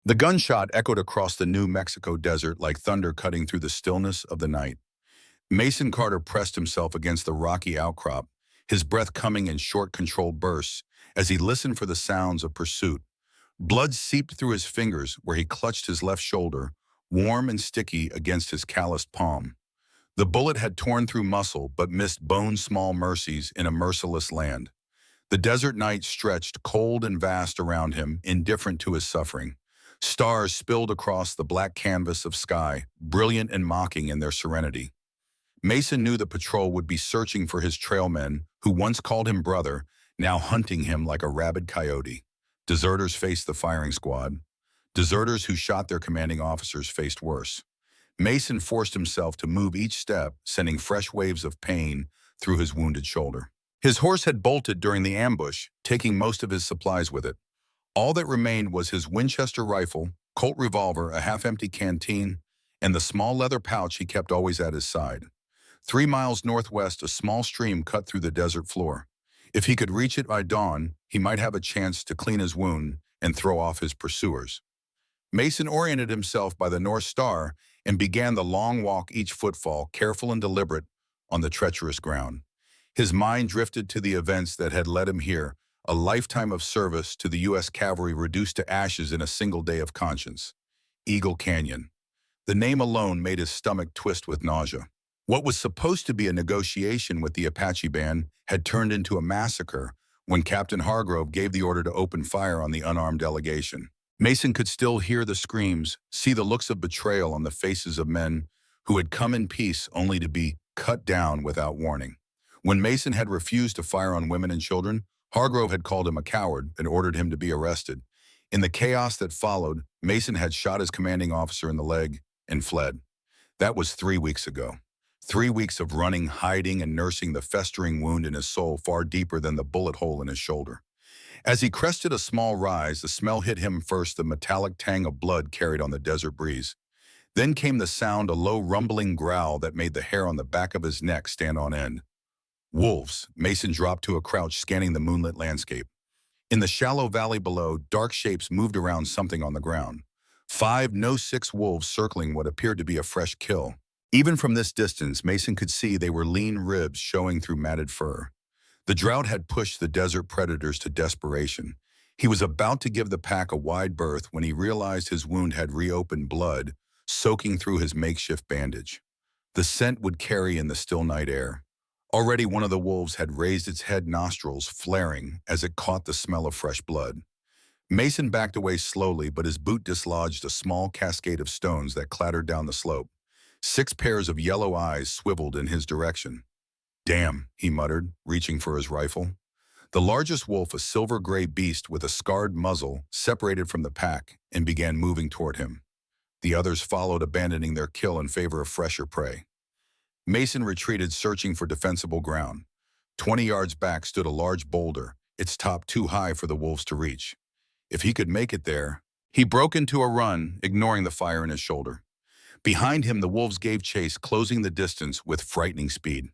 The gunshot echoed across the New Mexico desert like thunder cutting through the stillness of the night. Mason Carter pressed himself against the rocky outcrop, his breath coming in short, controlled bursts as he listened for the sounds of pursuit. Blood seeped through his fingers where he clutched his left shoulder, warm and sticky against his calloused palm. The bullet had torn through muscle but missed bone-small mercies in a merciless land. The desert night stretched cold and vast around him, indifferent to his suffering. Stars spilled across the black canvas of sky, brilliant and mocking in their serenity. Mason knew the patrol would be searching for his trailmen, who once called him brother, now hunting him like a rabid coyote. Deserters faced the firing squad. Deserters who shot their commanding officers faced worse. Mason forced himself to move each step, sending fresh waves of pain through his wounded shoulder. His horse had bolted during the ambush, taking most of his supplies with it. All that remained was his Winchester rifle, Colt revolver, a half-empty canteen, and the small leather pouch he kept always at his side. 3 miles northwest, a small stream cut through the desert floor. If he could reach it by dawn, he might have a chance to clean his wound and throw off his pursuers. Mason oriented himself by the North Star and began the long walk, each footfall careful and deliberate on the treacherous ground. His mind drifted to the events that had led him here, a lifetime of service to the U.S. Cavalry reduced to ashes in a single day of conscience. Eagle Canyon. The name alone made his stomach twist with nausea. What was supposed to be a negotiation with the Apache band had turned into a massacre when Captain Hargrove gave the order to open fire on the unarmed delegation. Mason could still hear the screams, see the looks of betrayal on the faces of men who had come in peace only to be cut down without warning. When Mason had refused to fire on women and children, Hargrove had called him a coward and ordered him to be arrested. In the chaos that followed, Mason had shot his commanding officer in the leg and fled. That was 3 weeks ago. 3 weeks of running, hiding, and nursing the festering wound in his soul far deeper than the bullet hole in his shoulder. As he crested a small rise, the smell hit him first, the metallic tang of blood carried on the desert breeze. Then came the sound, a low rumbling growl that made the hair on the back of his neck stand on end. Wolves. Mason dropped to a crouch, scanning the moonlit landscape. In the shallow valley below, dark shapes moved around something on the ground. 5, no 6 wolves circling what appeared to be a fresh kill. Even from this distance, Mason could see they were lean ribs showing through matted fur. The drought had pushed the desert predators to desperation. He was about to give the pack a wide berth when he realized his wound had reopened, blood soaking through his makeshift bandage. The scent would carry in the still night air. Already one of the wolves had raised its head, nostrils flaring as it caught the smell of fresh blood. Mason backed away slowly, but his boot dislodged a small cascade of stones that clattered down the slope. 6 pairs of yellow eyes swiveled in his direction. "Damn," he muttered, reaching for his rifle. The largest wolf, a silver-gray beast with a scarred muzzle, separated from the pack and began moving toward him. The others followed, abandoning their kill in favor of fresher prey. Mason retreated, searching for defensible ground. 20 yards back stood a large boulder, its top too high for the wolves to reach. If he could make it there, he broke into a run, ignoring the fire in his shoulder. Behind him, the wolves gave chase, closing the distance with frightening speed.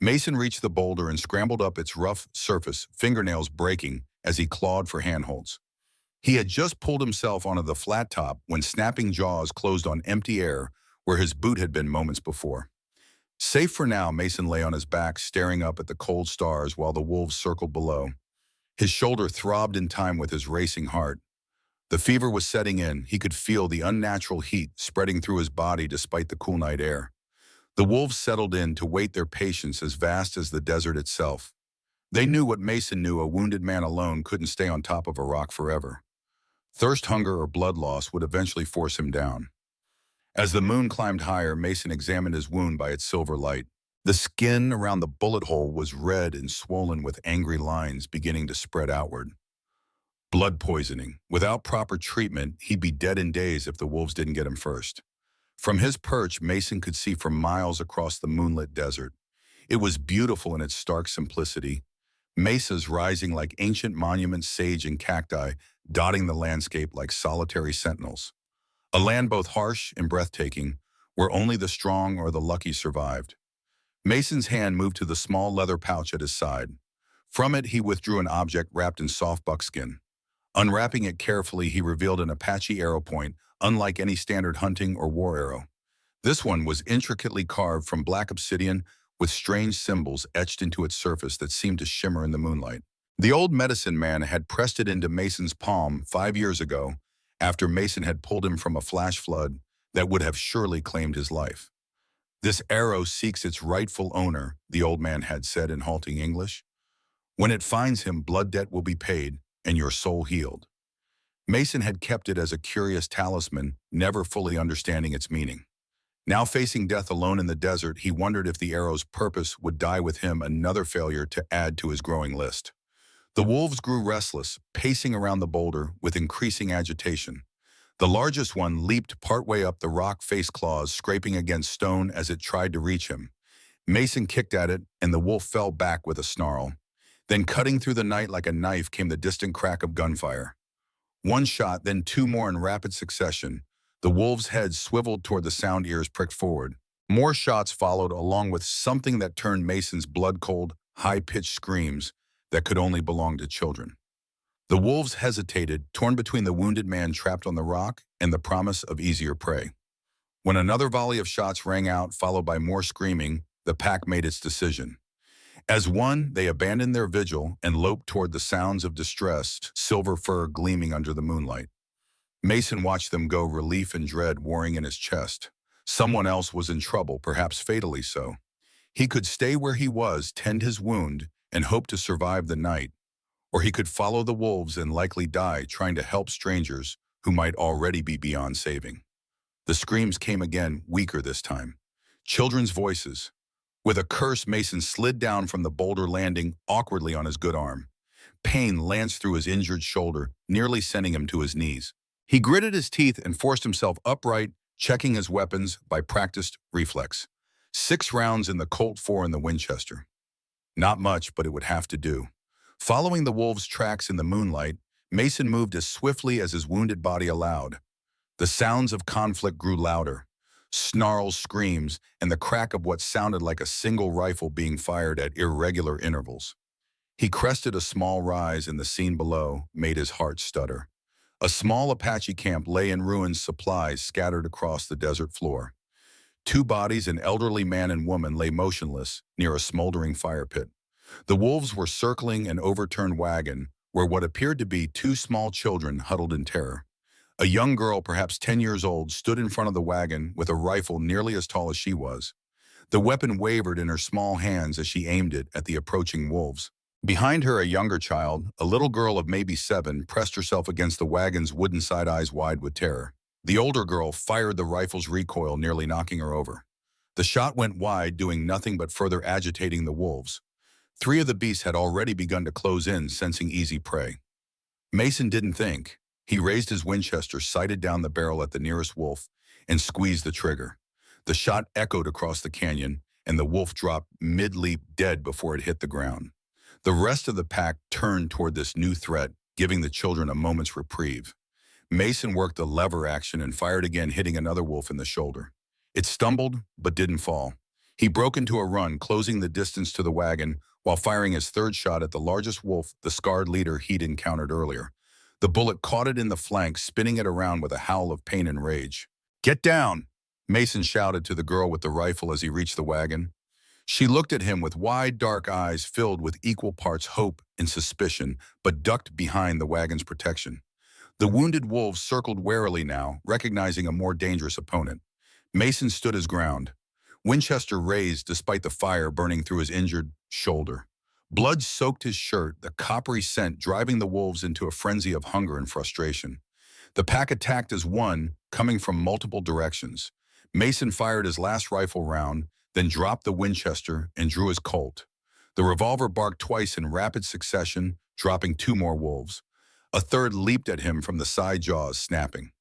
Mason reached the boulder and scrambled up its rough surface, fingernails breaking as he clawed for handholds. He had just pulled himself onto the flat top when snapping jaws closed on empty air where his boot had been moments before. Safe for now, Mason lay on his back, staring up at the cold stars while the wolves circled below. His shoulder throbbed in time with his racing heart. The fever was setting in. He could feel the unnatural heat spreading through his body despite the cool night air. The wolves settled in to wait, their patience as vast as the desert itself. They knew what Mason knew: a wounded man alone couldn't stay on top of a rock forever. Thirst, hunger, or blood loss would eventually force him down. As the moon climbed higher, Mason examined his wound by its silver light. The skin around the bullet hole was red and swollen with angry lines beginning to spread outward. Blood poisoning. Without proper treatment, he'd be dead in days if the wolves didn't get him first. From his perch, Mason could see for miles across the moonlit desert. It was beautiful in its stark simplicity. Mesas rising like ancient monuments, sage and cacti dotting the landscape like solitary sentinels. A land both harsh and breathtaking, where only the strong or the lucky survived. Mason's hand moved to the small leather pouch at his side. From it, he withdrew an object wrapped in soft buckskin. Unwrapping it carefully, he revealed an Apache arrow point, unlike any standard hunting or war arrow. This one was intricately carved from black obsidian with strange symbols etched into its surface that seemed to shimmer in the moonlight. The old medicine man had pressed it into Mason's palm 5 years ago, after Mason had pulled him from a flash flood that would have surely claimed his life. "This arrow seeks its rightful owner," the old man had said in halting English. "When it finds him, blood debt will be paid and your soul healed." Mason had kept it as a curious talisman, never fully understanding its meaning. Now facing death alone in the desert, he wondered if the arrow's purpose would die with him, another failure to add to his growing list. The wolves grew restless, pacing around the boulder with increasing agitation. The largest one leaped partway up the rock, face claws scraping against stone as it tried to reach him. Mason kicked at it, and the wolf fell back with a snarl. Then cutting through the night like a knife came the distant crack of gunfire. One shot, then two more in rapid succession. The wolf's head swiveled toward the sound, ears pricked forward. More shots followed, along with something that turned Mason's blood-cold, high-pitched screams that could only belong to children. The wolves hesitated, torn between the wounded man trapped on the rock and the promise of easier prey. When another volley of shots rang out, followed by more screaming, the pack made its decision. As one, they abandoned their vigil and loped toward the sounds of distress, silver fur gleaming under the moonlight. Mason watched them go, relief and dread warring in his chest. Someone else was in trouble, perhaps fatally so. He could stay where he was, tend his wound, and hope to survive the night. Or he could follow the wolves and likely die trying to help strangers who might already be beyond saving. The screams came again, weaker this time. Children's voices. With a curse, Mason slid down from the boulder, landing awkwardly on his good arm. Pain lanced through his injured shoulder, nearly sending him to his knees. He gritted his teeth and forced himself upright, checking his weapons by practiced reflex. 6 rounds in the Colt, 4 in the Winchester. Not much, but it would have to do. Following the wolves' tracks in the moonlight, Mason moved as swiftly as his wounded body allowed. The sounds of conflict grew louder. Snarls, screams, and the crack of what sounded like a single rifle being fired at irregular intervals. He crested a small rise, and the scene below made his heart stutter. A small Apache camp lay in ruins, supplies scattered across the desert floor. 2 bodies, an elderly man and woman, lay motionless near a smoldering fire pit. The wolves were circling an overturned wagon where what appeared to be 2 small children huddled in terror. A young girl, perhaps 10 years old, stood in front of the wagon with a rifle nearly as tall as she was. The weapon wavered in her small hands as she aimed it at the approaching wolves. Behind her, a younger child, a little girl of maybe 7, pressed herself against the wagon's wooden side, eyes wide with terror. The older girl fired the rifle's recoil, nearly knocking her over. The shot went wide, doing nothing but further agitating the wolves. 3 of the beasts had already begun to close in, sensing easy prey. Mason didn't think. He raised his Winchester, sighted down the barrel at the nearest wolf, and squeezed the trigger. The shot echoed across the canyon, and the wolf dropped mid-leap, dead before it hit the ground. The rest of the pack turned toward this new threat, giving the children a moment's reprieve. Mason worked the lever action and fired again, hitting another wolf in the shoulder. It stumbled, but didn't fall. He broke into a run, closing the distance to the wagon, while firing his 3rd shot at the largest wolf, the scarred leader he'd encountered earlier. The bullet caught it in the flank, spinning it around with a howl of pain and rage. "Get down!" Mason shouted to the girl with the rifle as he reached the wagon. She looked at him with wide, dark eyes filled with equal parts hope and suspicion, but ducked behind the wagon's protection. The wounded wolves circled warily now, recognizing a more dangerous opponent. Mason stood his ground. Winchester raised despite the fire burning through his injured shoulder. Blood soaked his shirt, the coppery scent driving the wolves into a frenzy of hunger and frustration. The pack attacked as one, coming from multiple directions. Mason fired his last rifle round, then dropped the Winchester and drew his Colt. The revolver barked twice in rapid succession, dropping 2 more wolves. A 3rd leaped at him from the side jaws, snapping.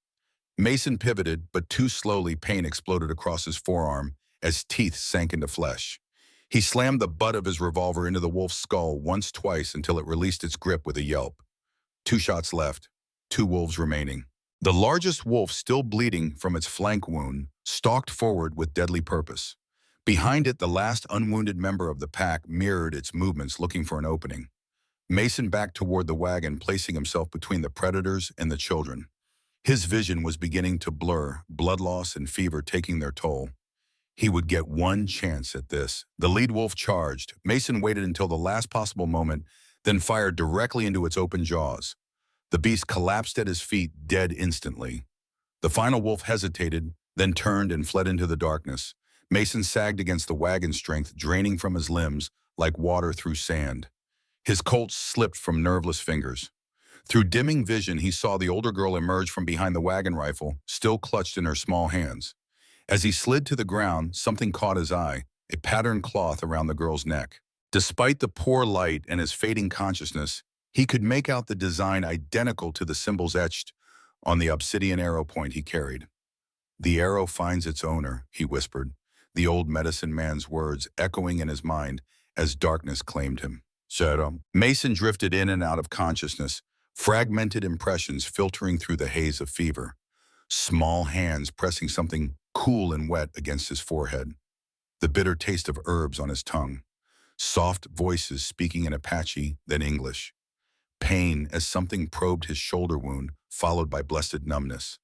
Mason pivoted, but too slowly. Pain exploded across his forearm as teeth sank into flesh. He slammed the butt of his revolver into the wolf's skull once, twice, until it released its grip with a yelp. 2 shots left, 2 wolves remaining. The largest wolf, still bleeding from its flank wound, stalked forward with deadly purpose. Behind it, the last unwounded member of the pack mirrored its movements, looking for an opening. Mason backed toward the wagon, placing himself between the predators and the children. His vision was beginning to blur, blood loss and fever taking their toll. He would get one chance at this. The lead wolf charged. Mason waited until the last possible moment, then fired directly into its open jaws. The beast collapsed at his feet, dead instantly. The final wolf hesitated, then turned and fled into the darkness. Mason sagged against the wagon, strength draining from his limbs like water through sand. His Colt slipped from nerveless fingers. Through dimming vision, he saw the older girl emerge from behind the wagon rifle, still clutched in her small hands. As he slid to the ground, something caught his eye, a patterned cloth around the girl's neck. Despite the poor light and his fading consciousness, he could make out the design identical to the symbols etched on the obsidian arrow point he carried. "The arrow finds its owner," he whispered, the old medicine man's words echoing in his mind as darkness claimed him. Mason drifted in and out of consciousness, fragmented impressions filtering through the haze of fever. Small hands pressing something cool and wet against his forehead. The bitter taste of herbs on his tongue. Soft voices speaking in Apache, then English. Pain as something probed his shoulder wound, followed by blessed numbness.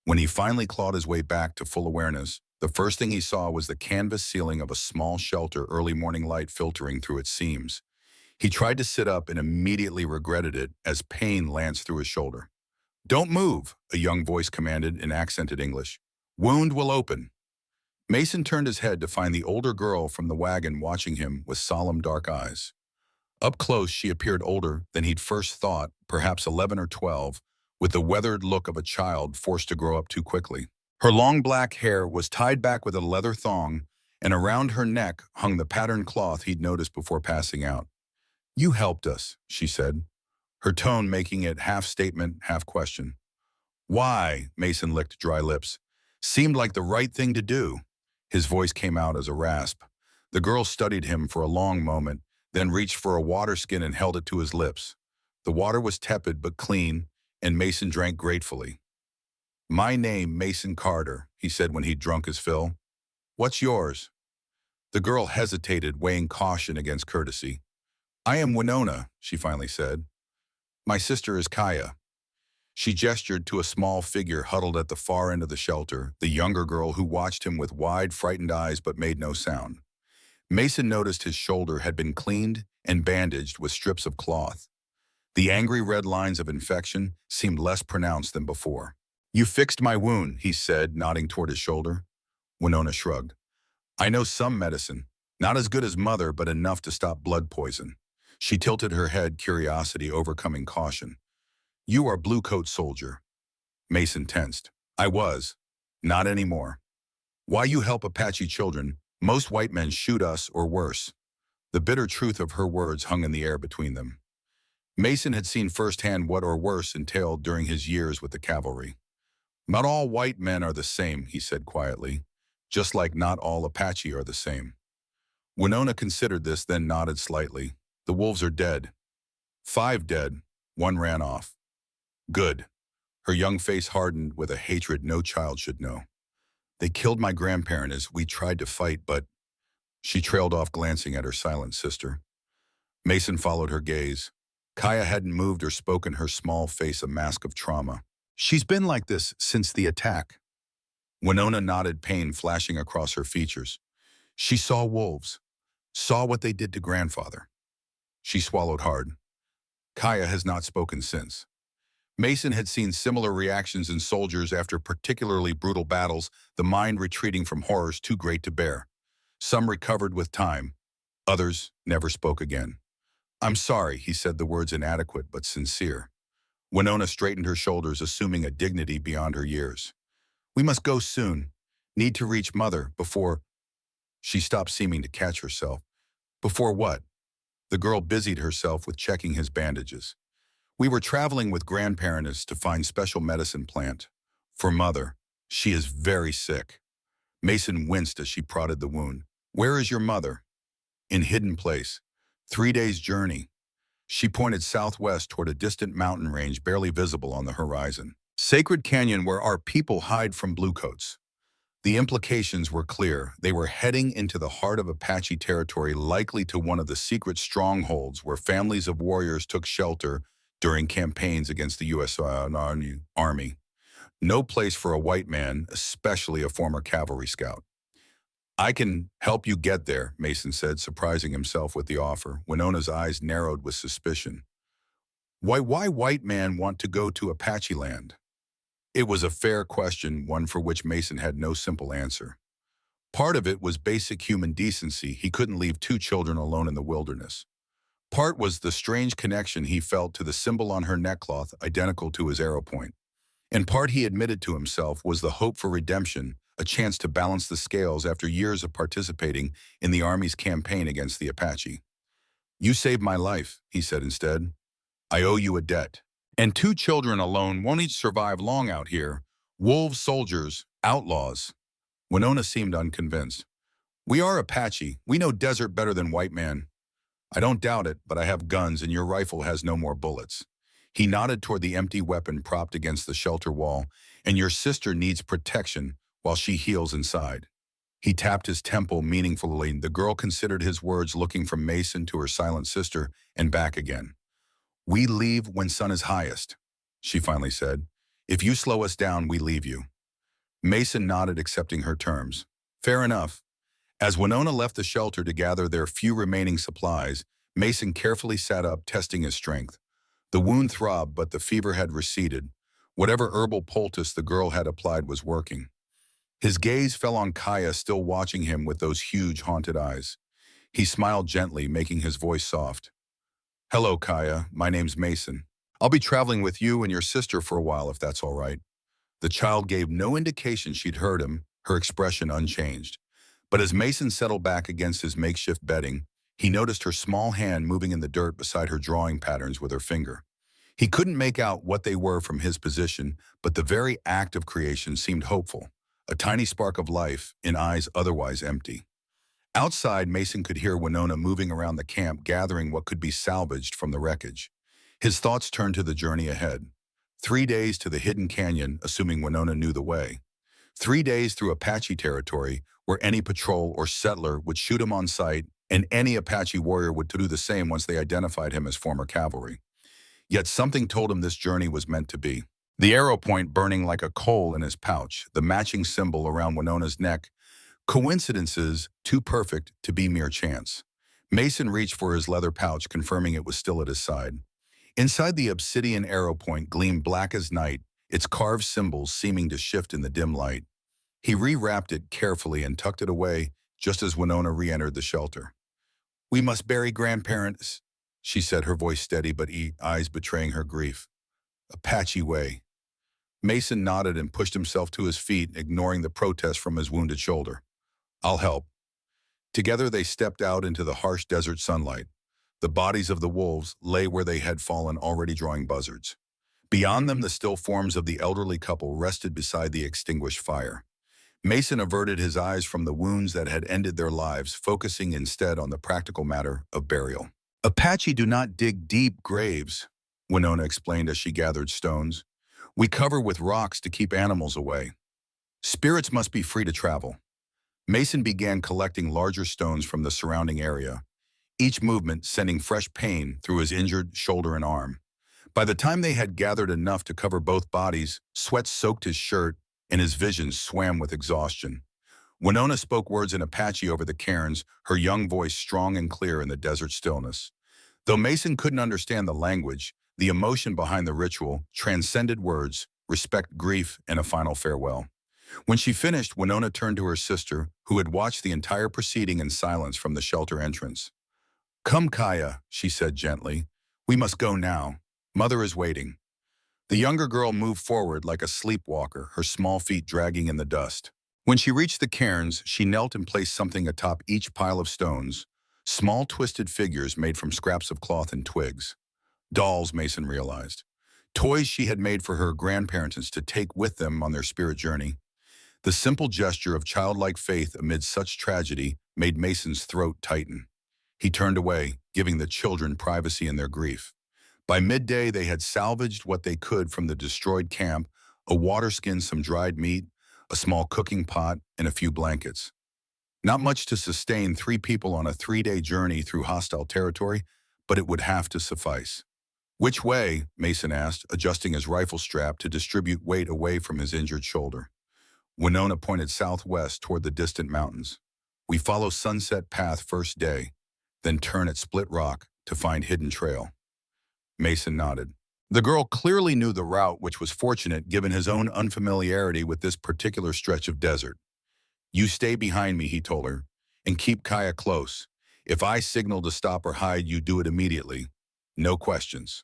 When he finally clawed his way back to full awareness, the first thing he saw was the canvas ceiling of a small shelter, early morning light filtering through its seams. He tried to sit up and immediately regretted it as pain lanced through his shoulder. "Don't move," a young voice commanded in accented English. "Wound will open." Mason turned his head to find the older girl from the wagon watching him with solemn dark eyes. Up close, she appeared older than he'd first thought, perhaps 11 or 12, with the weathered look of a child forced to grow up too quickly. Her long black hair was tied back with a leather thong, and around her neck hung the patterned cloth he'd noticed before passing out. "You helped us," she said, her tone making it half statement, half question. "Why?" Mason licked dry lips. "Seemed like the right thing to do." His voice came out as a rasp. The girl studied him for a long moment, then reached for a water skin and held it to his lips. The water was tepid but clean, and Mason drank gratefully. "My name, Mason Carter," he said when he'd drunk his fill. "What's yours?" The girl hesitated, weighing caution against courtesy. "I am Winona," she finally said. "My sister is Kaya." She gestured to a small figure huddled at the far end of the shelter, the younger girl who watched him with wide, frightened eyes but made no sound. Mason noticed his shoulder had been cleaned and bandaged with strips of cloth. The angry red lines of infection seemed less pronounced than before. "You fixed my wound," he said, nodding toward his shoulder. Winona shrugged. "I know some medicine. Not as good as Mother, but enough to stop blood poison." She tilted her head, curiosity overcoming caution. "You are Blue Coat Soldier." Mason tensed. "I was. Not anymore." "Why you help Apache children? Most white men shoot us or worse." The bitter truth of her words hung in the air between them. Mason had seen firsthand what or worse entailed during his years with the cavalry. "Not all white men are the same," he said quietly, "just like not all Apache are the same." Winona considered this, then nodded slightly. "The wolves are dead." "5 dead. 1 ran off." "Good." Her young face hardened with a hatred no child should know. "They killed my grandparent as we tried to fight, but—" She trailed off, glancing at her silent sister. Mason followed her gaze. Kaya hadn't moved or spoken, her small face a mask of trauma. "She's been like this since the attack." Winona nodded, pain flashing across her features. "She saw wolves. Saw what they did to grandfather." She swallowed hard. Kaya has not spoken since. Mason had seen similar reactions in soldiers after particularly brutal battles, the mind retreating from horrors too great to bear. Some recovered with time. Others never spoke again. "I'm sorry," he said, the words inadequate but sincere. Winona straightened her shoulders, assuming a dignity beyond her years. "We must go soon. Need to reach Mother before—" She stopped, seeming to catch herself. "Before what?" The girl busied herself with checking his bandages. "We were traveling with grandparents to find special medicine plant. For Mother. She is very sick." Mason winced as she prodded the wound. "Where is your mother?" "In hidden place. 3 days' journey." She pointed southwest toward a distant mountain range barely visible on the horizon. "Sacred Canyon, where our people hide from bluecoats." The implications were clear. They were heading into the heart of Apache territory, likely to one of the secret strongholds where families of warriors took shelter during campaigns against the U.S. Army. No place for a white man, especially a former cavalry scout. I can help you get there, Mason said, surprising himself with the offer. Winona's eyes narrowed with suspicion. Why white man want to go to Apache land? It was a fair question, one for which Mason had no simple answer. Part of it was basic human decency. He couldn't leave two children alone in the wilderness. Part was the strange connection he felt to the symbol on her neckcloth, identical to his arrow point. And part, he admitted to himself, was the hope for redemption, a chance to balance the scales after years of participating in the Army's campaign against the Apache. You saved my life, he said instead. I owe you a debt. And two children alone won't each survive long out here. Wolves, soldiers, outlaws. Winona seemed unconvinced. We are Apache. We know desert better than white man. I don't doubt it, but I have guns and your rifle has no more bullets. He nodded toward the empty weapon propped against the shelter wall, and your sister needs protection while she heals inside. He tapped his temple meaningfully. The girl considered his words, looking from Mason to her silent sister and back again. We leave when sun is highest, she finally said. If you slow us down, we leave you. Mason nodded, accepting her terms. Fair enough. As Winona left the shelter to gather their few remaining supplies, Mason carefully sat up, testing his strength. The wound throbbed, but the fever had receded. Whatever herbal poultice the girl had applied was working. His gaze fell on Kaya, still watching him with those huge, haunted eyes. He smiled gently, making his voice soft. Hello, Kaya. My name's Mason. I'll be traveling with you and your sister for a while, if that's all right. The child gave no indication she'd heard him, her expression unchanged. But as Mason settled back against his makeshift bedding, he noticed her small hand moving in the dirt beside her, drawing patterns with her finger. He couldn't make out what they were from his position, but the very act of creation seemed hopeful, a tiny spark of life in eyes otherwise empty. Outside, Mason could hear Winona moving around the camp, gathering what could be salvaged from the wreckage. His thoughts turned to the journey ahead. 3 days to the hidden canyon, assuming Winona knew the way. 3 days through Apache territory, where any patrol or settler would shoot him on sight, and any Apache warrior would do the same once they identified him as former cavalry. Yet something told him this journey was meant to be. The arrow point burning like a coal in his pouch, the matching symbol around Winona's neck, coincidences too perfect to be mere chance. Mason reached for his leather pouch, confirming it was still at his side. Inside, the obsidian arrow point gleamed black as night, its carved symbols seeming to shift in the dim light. He rewrapped it carefully and tucked it away just as Winona re-entered the shelter. We must bury grandparents, she said, her voice steady but eyes betraying her grief. Apache way. Mason nodded and pushed himself to his feet, ignoring the protest from his wounded shoulder. I'll help. Together they stepped out into the harsh desert sunlight. The bodies of the wolves lay where they had fallen, already drawing buzzards. Beyond them, the still forms of the elderly couple rested beside the extinguished fire. Mason averted his eyes from the wounds that had ended their lives, focusing instead on the practical matter of burial. Apache do not dig deep graves, Winona explained as she gathered stones. We cover with rocks to keep animals away. Spirits must be free to travel. Mason began collecting larger stones from the surrounding area, each movement sending fresh pain through his injured shoulder and arm. By the time they had gathered enough to cover both bodies, sweat soaked his shirt and his vision swam with exhaustion. Winona spoke words in Apache over the cairns, her young voice strong and clear in the desert stillness. Though Mason couldn't understand the language, the emotion behind the ritual transcended words: respect, grief, and a final farewell. When she finished, Winona turned to her sister, who had watched the entire proceeding in silence from the shelter entrance. Come, Kaya, she said gently. We must go now. Mother is waiting. The younger girl moved forward like a sleepwalker, her small feet dragging in the dust. When she reached the cairns, she knelt and placed something atop each pile of stones, small twisted figures made from scraps of cloth and twigs. Dolls, Mason realized. Toys she had made for her grandparents to take with them on their spirit journey. The simple gesture of childlike faith amid such tragedy made Mason's throat tighten. He turned away, giving the children privacy in their grief. By midday, they had salvaged what they could from the destroyed camp: a water skin, some dried meat, a small cooking pot, and a few blankets. Not much to sustain 3 people on a 3-day journey through hostile territory, but it would have to suffice. Which way? Mason asked, adjusting his rifle strap to distribute weight away from his injured shoulder. Winona pointed southwest toward the distant mountains. We follow Sunset Path first day, then turn at Split Rock to find Hidden Trail. Mason nodded. The girl clearly knew the route, which was fortunate given his own unfamiliarity with this particular stretch of desert. You stay behind me, he told her, and keep Kaya close. If I signal to stop or hide, you do it immediately. No questions.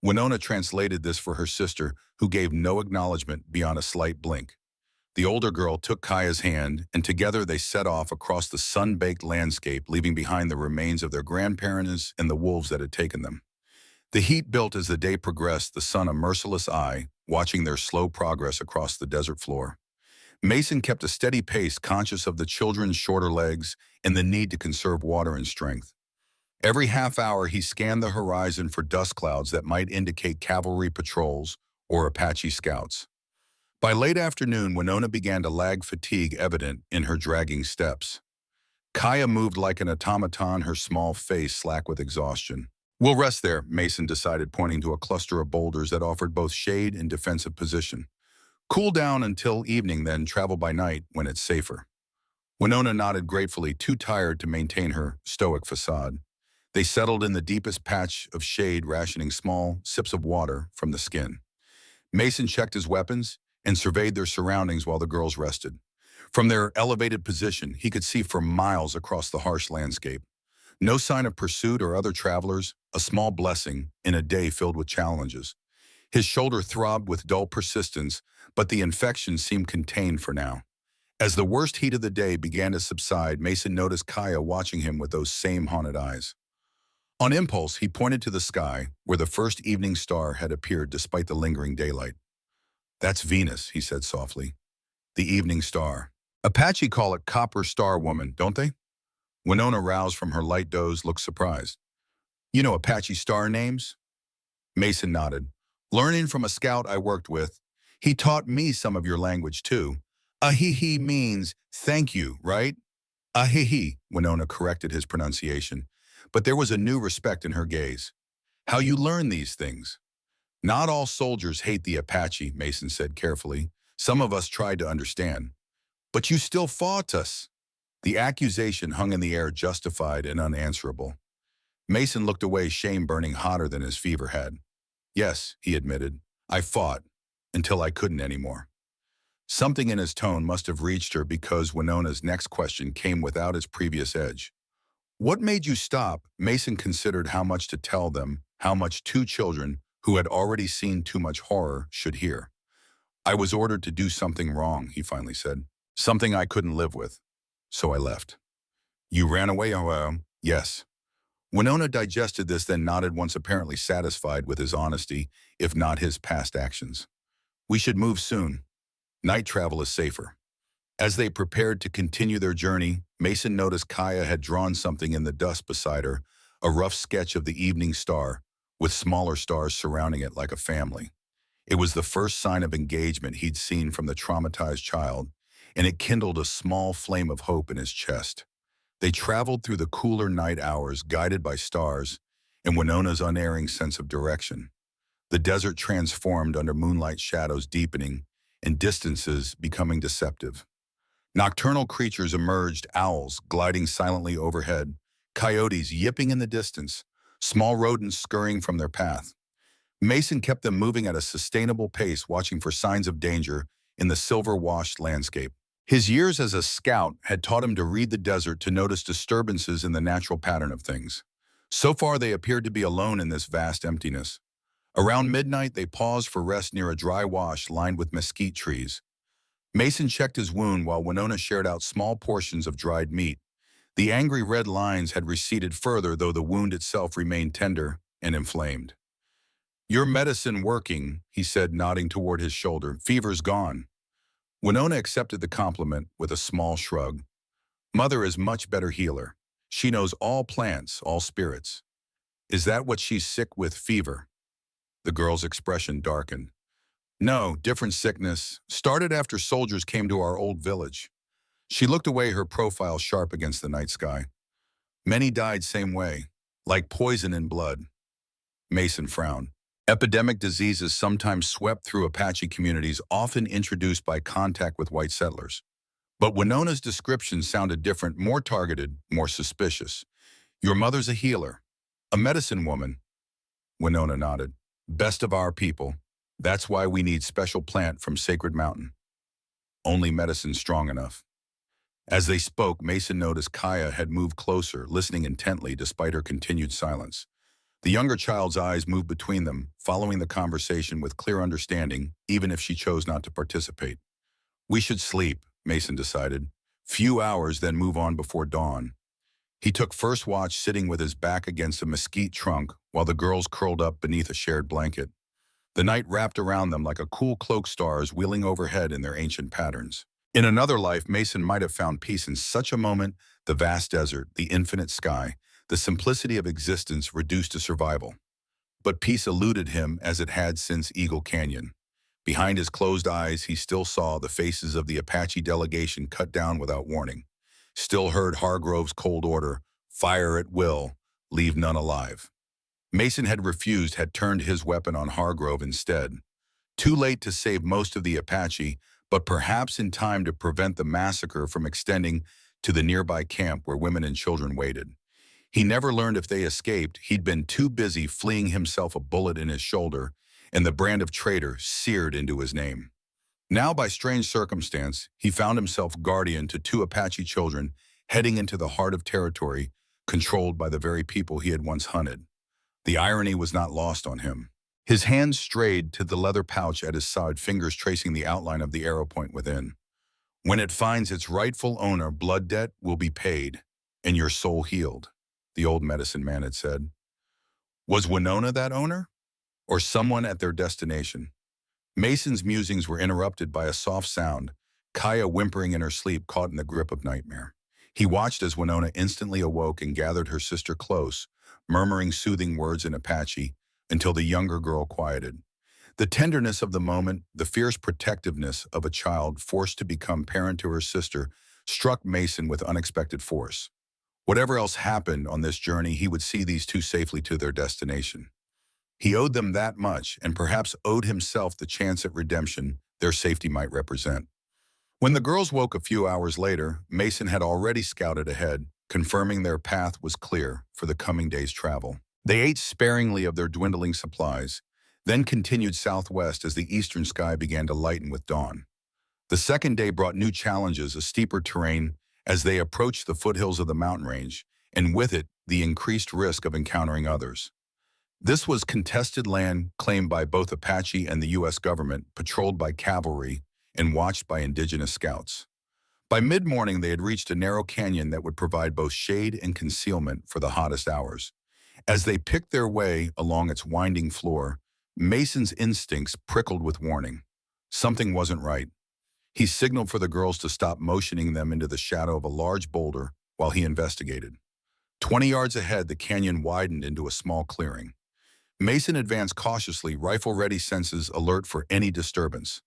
Winona translated this for her sister, who gave no acknowledgement beyond a slight blink. The older girl took Kaya's hand, and together they set off across the sun-baked landscape, leaving behind the remains of their grandparents and the wolves that had taken them. The heat built as the day progressed, the sun a merciless eye, watching their slow progress across the desert floor. Mason kept a steady pace, conscious of the children's shorter legs and the need to conserve water and strength. Every half hour, he scanned the horizon for dust clouds that might indicate cavalry patrols or Apache scouts. By late afternoon, Winona began to lag, fatigue evident in her dragging steps. Kaya moved like an automaton, her small face slack with exhaustion. We'll rest there, Mason decided, pointing to a cluster of boulders that offered both shade and defensive position. Cool down until evening, then travel by night when it's safer. Winona nodded gratefully, too tired to maintain her stoic facade. They settled in the deepest patch of shade, rationing small sips of water from the skin. Mason checked his weapons and surveyed their surroundings while the girls rested. From their elevated position, he could see for miles across the harsh landscape. No sign of pursuit or other travelers, a small blessing in a day filled with challenges. His shoulder throbbed with dull persistence, but the infection seemed contained for now. As the worst heat of the day began to subside, Mason noticed Kaya watching him with those same haunted eyes. On impulse, he pointed to the sky, where the first evening star had appeared despite the lingering daylight. That's Venus, he said softly. The evening star. Apache call it Copper Star Woman, don't they? Winona, roused from her light doze, looked surprised. You know Apache star names? Mason nodded. Learning from a scout I worked with. He taught me some of your language, too. Ahihi means thank you, right? Ahihi, Winona corrected his pronunciation, but there was a new respect in her gaze. How you learn these things? Not all soldiers hate the Apache, Mason said carefully. Some of us tried to understand. But you still fought us. The accusation hung in the air, justified and unanswerable. Mason looked away, shame burning hotter than his fever had. Yes, he admitted, I fought, until I couldn't anymore. Something in his tone must have reached her, because Winona's next question came without its previous edge. What made you stop? Mason considered how much to tell them, how much 2 children, who had already seen too much horror, should hear. I was ordered to do something wrong, he finally said. Something I couldn't live with. So I left. You ran away? Yes. Winona digested this, then nodded, once apparently satisfied with his honesty, if not his past actions. We should move soon. Night travel is safer. As they prepared to continue their journey, Mason noticed Kaya had drawn something in the dust beside her, a rough sketch of the evening star, with smaller stars surrounding it like a family. It was the first sign of engagement he'd seen from the traumatized child, and it kindled a small flame of hope in his chest. They traveled through the cooler night hours, guided by stars and Winona's unerring sense of direction. The desert transformed under moonlight, shadows deepening and distances becoming deceptive. Nocturnal creatures emerged, owls gliding silently overhead, coyotes yipping in the distance, small rodents scurrying from their path. Mason kept them moving at a sustainable pace, watching for signs of danger in the silver-washed landscape. His years as a scout had taught him to read the desert, to notice disturbances in the natural pattern of things. So far, they appeared to be alone in this vast emptiness. Around midnight, they paused for rest near a dry wash lined with mesquite trees. Mason checked his wound while Winona shared out small portions of dried meat. The angry red lines had receded further, though the wound itself remained tender and inflamed. Your medicine working, he said, nodding toward his shoulder. Fever's gone. Winona accepted the compliment with a small shrug. Mother is much better healer. She knows all plants, all spirits. Is that what she's sick with, fever? The girl's expression darkened. No, different sickness. Started after soldiers came to our old village. She looked away, her profile sharp against the night sky. Many died same way, like poison in blood. Mason frowned. Epidemic diseases sometimes swept through Apache communities, often introduced by contact with white settlers. But Winona's description sounded different, more targeted, more suspicious. Your mother's a healer, a medicine woman. Winona nodded. Best of our people. That's why we need special plant from Sacred Mountain. Only medicine strong enough. As they spoke, Mason noticed Kaya had moved closer, listening intently despite her continued silence. The younger child's eyes moved between them, following the conversation with clear understanding, even if she chose not to participate. We should sleep, Mason decided. Few hours, then move on before dawn. He took first watch sitting with his back against a mesquite trunk while the girls curled up beneath a shared blanket. The night wrapped around them like a cool cloak, stars wheeling overhead in their ancient patterns. In another life, Mason might have found peace in such a moment, the vast desert, the infinite sky, the simplicity of existence reduced to survival. But peace eluded him as it had since Eagle Canyon. Behind his closed eyes, he still saw the faces of the Apache delegation cut down without warning. Still heard Hargrove's cold order, fire at will, leave none alive. Mason had refused, had turned his weapon on Hargrove instead. Too late to save most of the Apache, but perhaps in time to prevent the massacre from extending to the nearby camp where women and children waited. He never learned if they escaped. He'd been too busy fleeing himself, a bullet in his shoulder, and the brand of traitor seared into his name. Now, by strange circumstance, he found himself guardian to two Apache children heading into the heart of territory controlled by the very people he had once hunted. The irony was not lost on him. His hand strayed to the leather pouch at his side, fingers tracing the outline of the arrow point within. When it finds its rightful owner, blood debt will be paid, and your soul healed, the old medicine man had said. Was Winona that owner? Or someone at their destination? Mason's musings were interrupted by a soft sound, Kaya whimpering in her sleep, caught in the grip of nightmare. He watched as Winona instantly awoke and gathered her sister close, murmuring soothing words in Apache, until the younger girl quieted. The tenderness of the moment, the fierce protectiveness of a child forced to become parent to her sister, struck Mason with unexpected force. Whatever else happened on this journey, he would see these two safely to their destination. He owed them that much, and perhaps owed himself the chance at redemption their safety might represent. When the girls woke a few hours later, Mason had already scouted ahead, confirming their path was clear for the coming day's travel. They ate sparingly of their dwindling supplies, then continued southwest as the eastern sky began to lighten with dawn. The second day brought new challenges, a steeper terrain as they approached the foothills of the mountain range, and with it, the increased risk of encountering others. This was contested land claimed by both Apache and the U.S. government, patrolled by cavalry, and watched by indigenous scouts. By mid-morning, they had reached a narrow canyon that would provide both shade and concealment for the hottest hours. As they picked their way along its winding floor, Mason's instincts prickled with warning. Something wasn't right. He signaled for the girls to stop, motioning them into the shadow of a large boulder while he investigated. 20 yards ahead, the canyon widened into a small clearing. Mason advanced cautiously, rifle-ready, senses alert for any disturbance.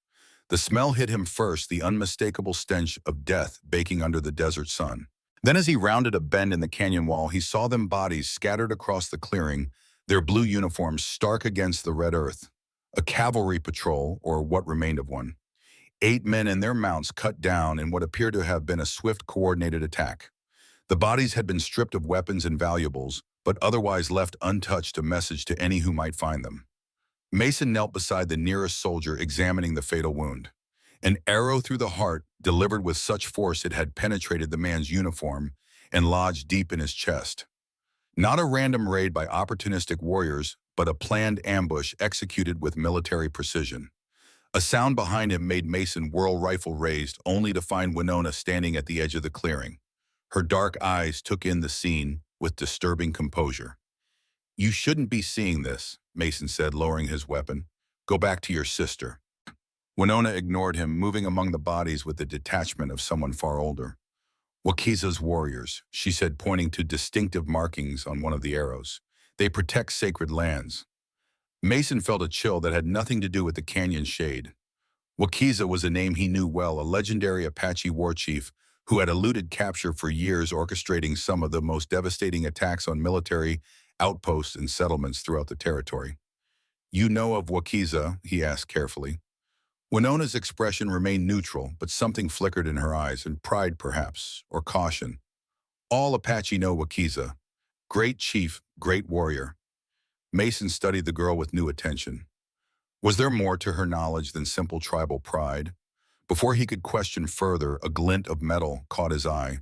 The smell hit him first, the unmistakable stench of death baking under the desert sun. Then as he rounded a bend in the canyon wall, he saw them, bodies scattered across the clearing, their blue uniforms stark against the red earth. A cavalry patrol, or what remained of one. 8 men and their mounts cut down in what appeared to have been a swift, coordinated attack. The bodies had been stripped of weapons and valuables, but otherwise left untouched, a message to any who might find them. Mason knelt beside the nearest soldier, examining the fatal wound. An arrow through the heart, delivered with such force it had penetrated the man's uniform and lodged deep in his chest. Not a random raid by opportunistic warriors, but a planned ambush executed with military precision. A sound behind him made Mason whirl, rifle raised, only to find Winona standing at the edge of the clearing. Her dark eyes took in the scene with disturbing composure. "You shouldn't be seeing this," Mason said, lowering his weapon. "Go back to your sister." Winona ignored him, moving among the bodies with the detachment of someone far older. "Wakiza's warriors," she said, pointing to distinctive markings on one of the arrows. "They protect sacred lands." Mason felt a chill that had nothing to do with the canyon's shade. Wakiza was a name he knew well, a legendary Apache war chief who had eluded capture for years, orchestrating some of the most devastating attacks on military outposts and settlements throughout the territory. "You know of Wakiza?" he asked carefully. Winona's expression remained neutral, but something flickered in her eyes, and pride perhaps, or caution. "All Apache know Wakiza. Great chief, great warrior." Mason studied the girl with new attention. Was there more to her knowledge than simple tribal pride? Before he could question further, a glint of metal caught his eye,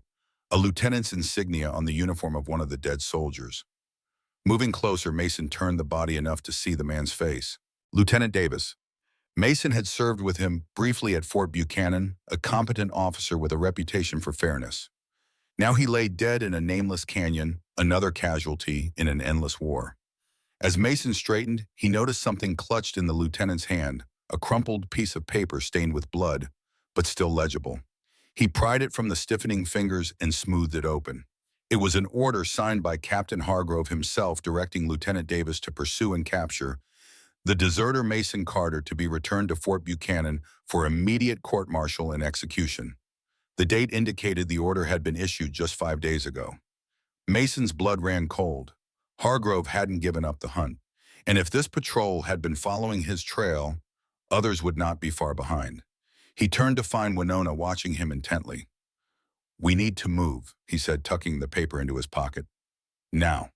a lieutenant's insignia on the uniform of one of the dead soldiers. Moving closer, Mason turned the body enough to see the man's face. Lieutenant Davis. Mason had served with him briefly at Fort Buchanan, a competent officer with a reputation for fairness. Now he lay dead in a nameless canyon, another casualty in an endless war. As Mason straightened, he noticed something clutched in the lieutenant's hand, a crumpled piece of paper stained with blood, but still legible. He pried it from the stiffening fingers and smoothed it open. It was an order signed by Captain Hargrove himself, directing Lieutenant Davis to pursue and capture the deserter Mason Carter to be returned to Fort Buchanan for immediate court-martial and execution. The date indicated the order had been issued just 5 days ago. Mason's blood ran cold. Hargrove hadn't given up the hunt, and if this patrol had been following his trail, others would not be far behind. He turned to find Winona watching him intently. "We need to move," he said, tucking the paper into his pocket. "Now."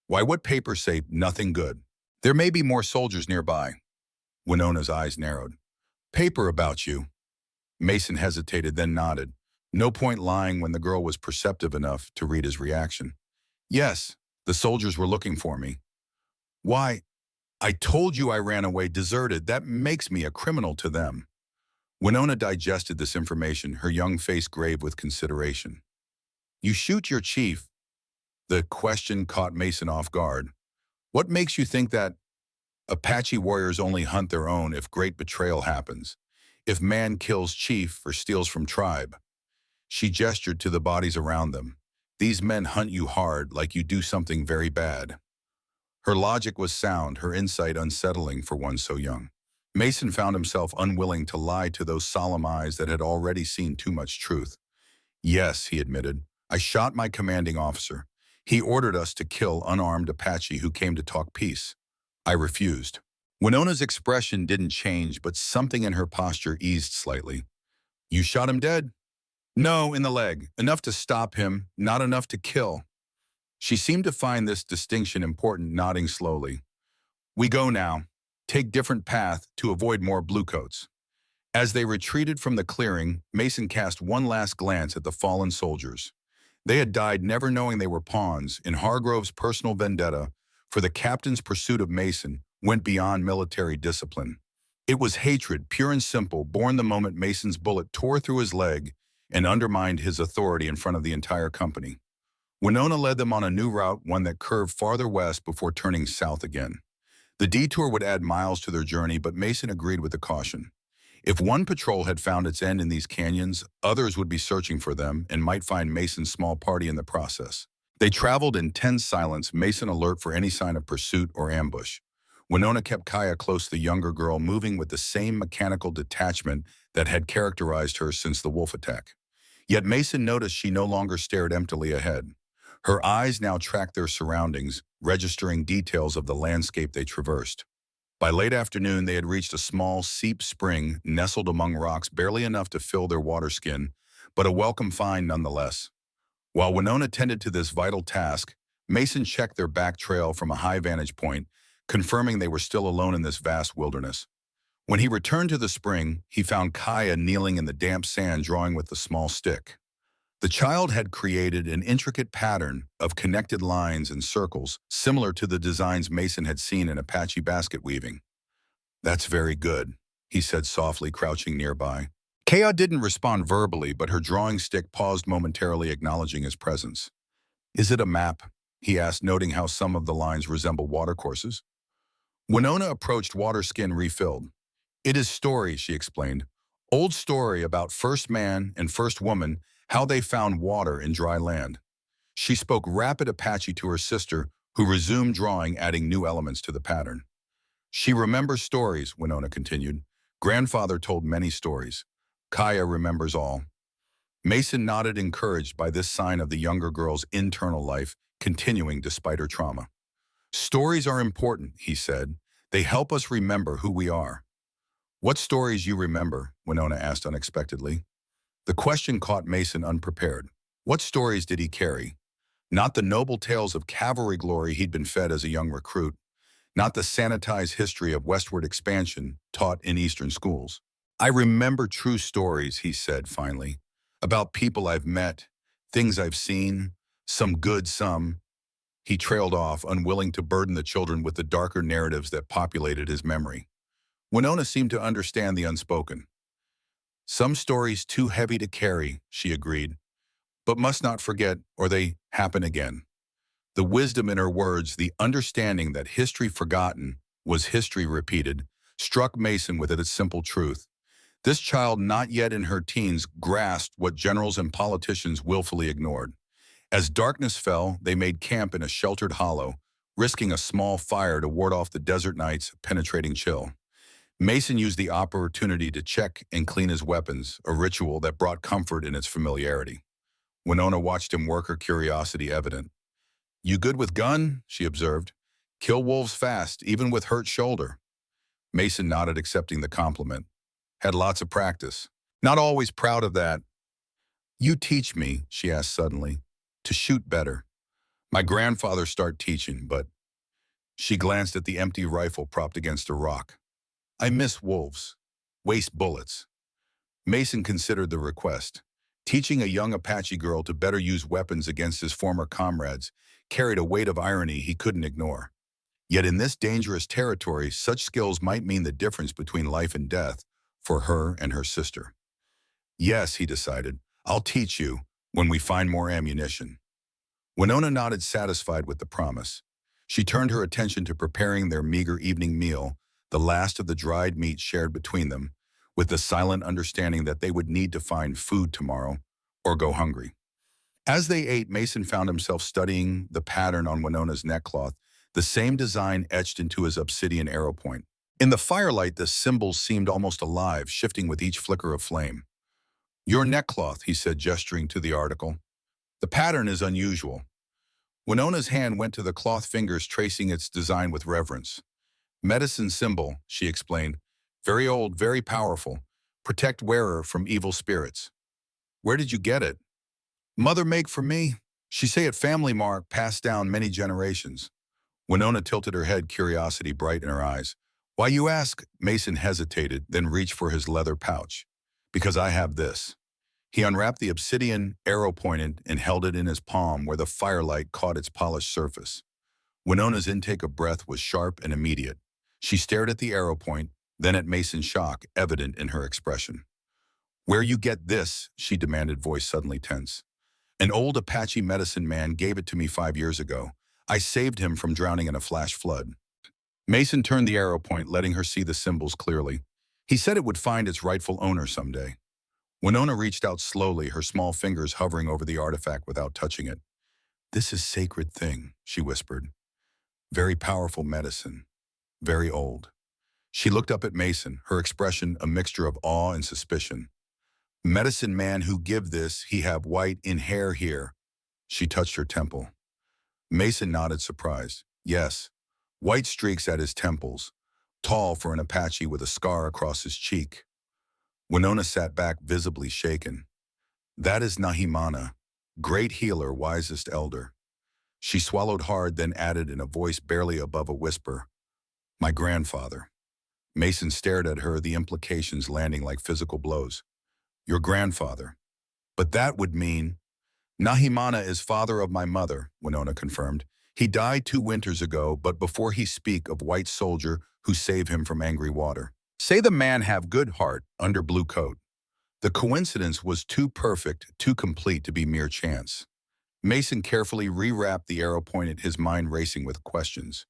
"Why, what papers say nothing good? There may be more soldiers nearby." Winona's eyes narrowed. "Paper about you." Mason hesitated, then nodded. No point lying when the girl was perceptive enough to read his reaction. "Yes, the soldiers were looking for me." "Why, I told you I ran away, deserted. That makes me a criminal to them." Winona digested this information, her young face grave with consideration. "You shoot your chief." The question caught Mason off guard. "What makes you think that?" "Apache warriors only hunt their own if great betrayal happens. If man kills chief or steals from tribe." She gestured to the bodies around them. "These men hunt you hard, like you do something very bad." Her logic was sound, her insight unsettling for one so young. Mason found himself unwilling to lie to those solemn eyes that had already seen too much truth. "Yes," he admitted, "I shot my commanding officer. He ordered us to kill unarmed Apache who came to talk peace. I refused." Winona's expression didn't change, but something in her posture eased slightly. "You shot him dead?" "No, in the leg. Enough to stop him, not enough to kill." She seemed to find this distinction important, nodding slowly. "We go now. Take different path to avoid more bluecoats." As they retreated from the clearing, Mason cast one last glance at the fallen soldiers. They had died never knowing they were pawns in Hargrove's personal vendetta, for the captain's pursuit of Mason went beyond military discipline. It was hatred, pure and simple, born the moment Mason's bullet tore through his leg and undermined his authority in front of the entire company. Winona led them on a new route, one that curved farther west before turning south again. The detour would add miles to their journey, but Mason agreed with the caution. If one patrol had found its end in these canyons, others would be searching for them and might find Mason's small party in the process. They traveled in tense silence, Mason alert for any sign of pursuit or ambush. Winona kept Kaya close to the younger girl, moving with the same mechanical detachment that had characterized her since the wolf attack. Yet Mason noticed she no longer stared emptily ahead. Her eyes now tracked their surroundings, registering details of the landscape they traversed. By late afternoon, they had reached a small, seep spring nestled among rocks, barely enough to fill their water skin, but a welcome find nonetheless. While Winona tended to this vital task, Mason checked their back trail from a high vantage point, confirming they were still alone in this vast wilderness. When he returned to the spring, he found Kaya kneeling in the damp sand, drawing with a small stick. The child had created an intricate pattern of connected lines and circles, similar to the designs Mason had seen in Apache basket weaving. "That's very good," he said softly, crouching nearby. Kaya didn't respond verbally, but her drawing stick paused momentarily, acknowledging his presence. "Is it a map?" he asked, noting how some of the lines resemble watercourses. Winona approached, water skin refilled. "It is story," she explained. "Old story about first man and first woman, how they found water in dry land." She spoke rapid Apache to her sister, who resumed drawing, adding new elements to the pattern. She remembers stories, Winona continued. Grandfather told many stories. Kaya remembers all. Mason nodded, encouraged by this sign of the younger girl's internal life continuing despite her trauma. Stories are important, he said. They help us remember who we are. What stories you remember? Winona asked unexpectedly. The question caught Mason unprepared. What stories did he carry? Not the noble tales of cavalry glory he'd been fed as a young recruit, not the sanitized history of westward expansion taught in Eastern schools. I remember true stories, he said finally, about people I've met, things I've seen, some good, some. He trailed off, unwilling to burden the children with the darker narratives that populated his memory. Winona seemed to understand the unspoken. Some stories too heavy to carry, she agreed, but must not forget or they happen again. The wisdom in her words, the understanding that history forgotten was history repeated, struck Mason with its simple truth. This child, not yet in her teens, grasped what generals and politicians willfully ignored. As darkness fell, they made camp in a sheltered hollow, risking a small fire to ward off the desert night's penetrating chill. Mason used the opportunity to check and clean his weapons, a ritual that brought comfort in its familiarity. Winona watched him work, her curiosity evident. You good with gun? She observed. Kill wolves fast, even with hurt shoulder. Mason nodded, accepting the compliment. Had lots of practice. Not always proud of that. You teach me, she asked suddenly, to shoot better. My grandfather started teaching, but she glanced at the empty rifle propped against a rock. I miss wolves. Waste bullets. Mason considered the request. Teaching a young Apache girl to better use weapons against his former comrades carried a weight of irony he couldn't ignore. Yet in this dangerous territory, such skills might mean the difference between life and death for her and her sister. Yes, he decided, I'll teach you when we find more ammunition. Winona nodded, satisfied with the promise. She turned her attention to preparing their meager evening meal, the last of the dried meat shared between them, with the silent understanding that they would need to find food tomorrow or go hungry. As they ate, Mason found himself studying the pattern on Winona's neckcloth, the same design etched into his obsidian arrow point. In the firelight, the symbols seemed almost alive, shifting with each flicker of flame. Your neckcloth, he said, gesturing to the article. The pattern is unusual. Winona's hand went to the cloth, fingers tracing its design with reverence. Medicine symbol, she explained. Very old, very powerful. Protect wearer from evil spirits. Where did you get it? Mother make for me. She say it family mark passed down many generations. Winona tilted her head, curiosity bright in her eyes. Why you ask? Mason hesitated, then reached for his leather pouch. Because I have this. He unwrapped the obsidian arrow pointed and held it in his palm where the firelight caught its polished surface. Winona's intake of breath was sharp and immediate. She stared at the arrow point, then at Mason's shock, evident in her expression. Where you get this? She demanded, voice suddenly tense. An old Apache medicine man gave it to me 5 years ago. I saved him from drowning in a flash flood. Mason turned the arrow point, letting her see the symbols clearly. He said it would find its rightful owner someday. Winona reached out slowly, her small fingers hovering over the artifact without touching it. This is sacred thing, she whispered. Very powerful medicine. Very old. She looked up at Mason, her expression a mixture of awe and suspicion. Medicine man who give this, he have white in hair here. She touched her temple. Mason nodded, surprised. Yes, white streaks at his temples, tall for an Apache with a scar across his cheek. Winona sat back, visibly shaken. That is Nahimana, great healer, wisest elder. She swallowed hard, then added in a voice barely above a whisper, my grandfather. Mason stared at her, the implications landing like physical blows. Your grandfather. But that would mean... Nahimana is father of my mother, Winona confirmed. He died 2 winters ago, but before he speak of white soldier who save him from angry water. Say the man have good heart under blue coat. The coincidence was too perfect, too complete to be mere chance. Mason carefully rewrapped the arrow point, his mind racing with questions.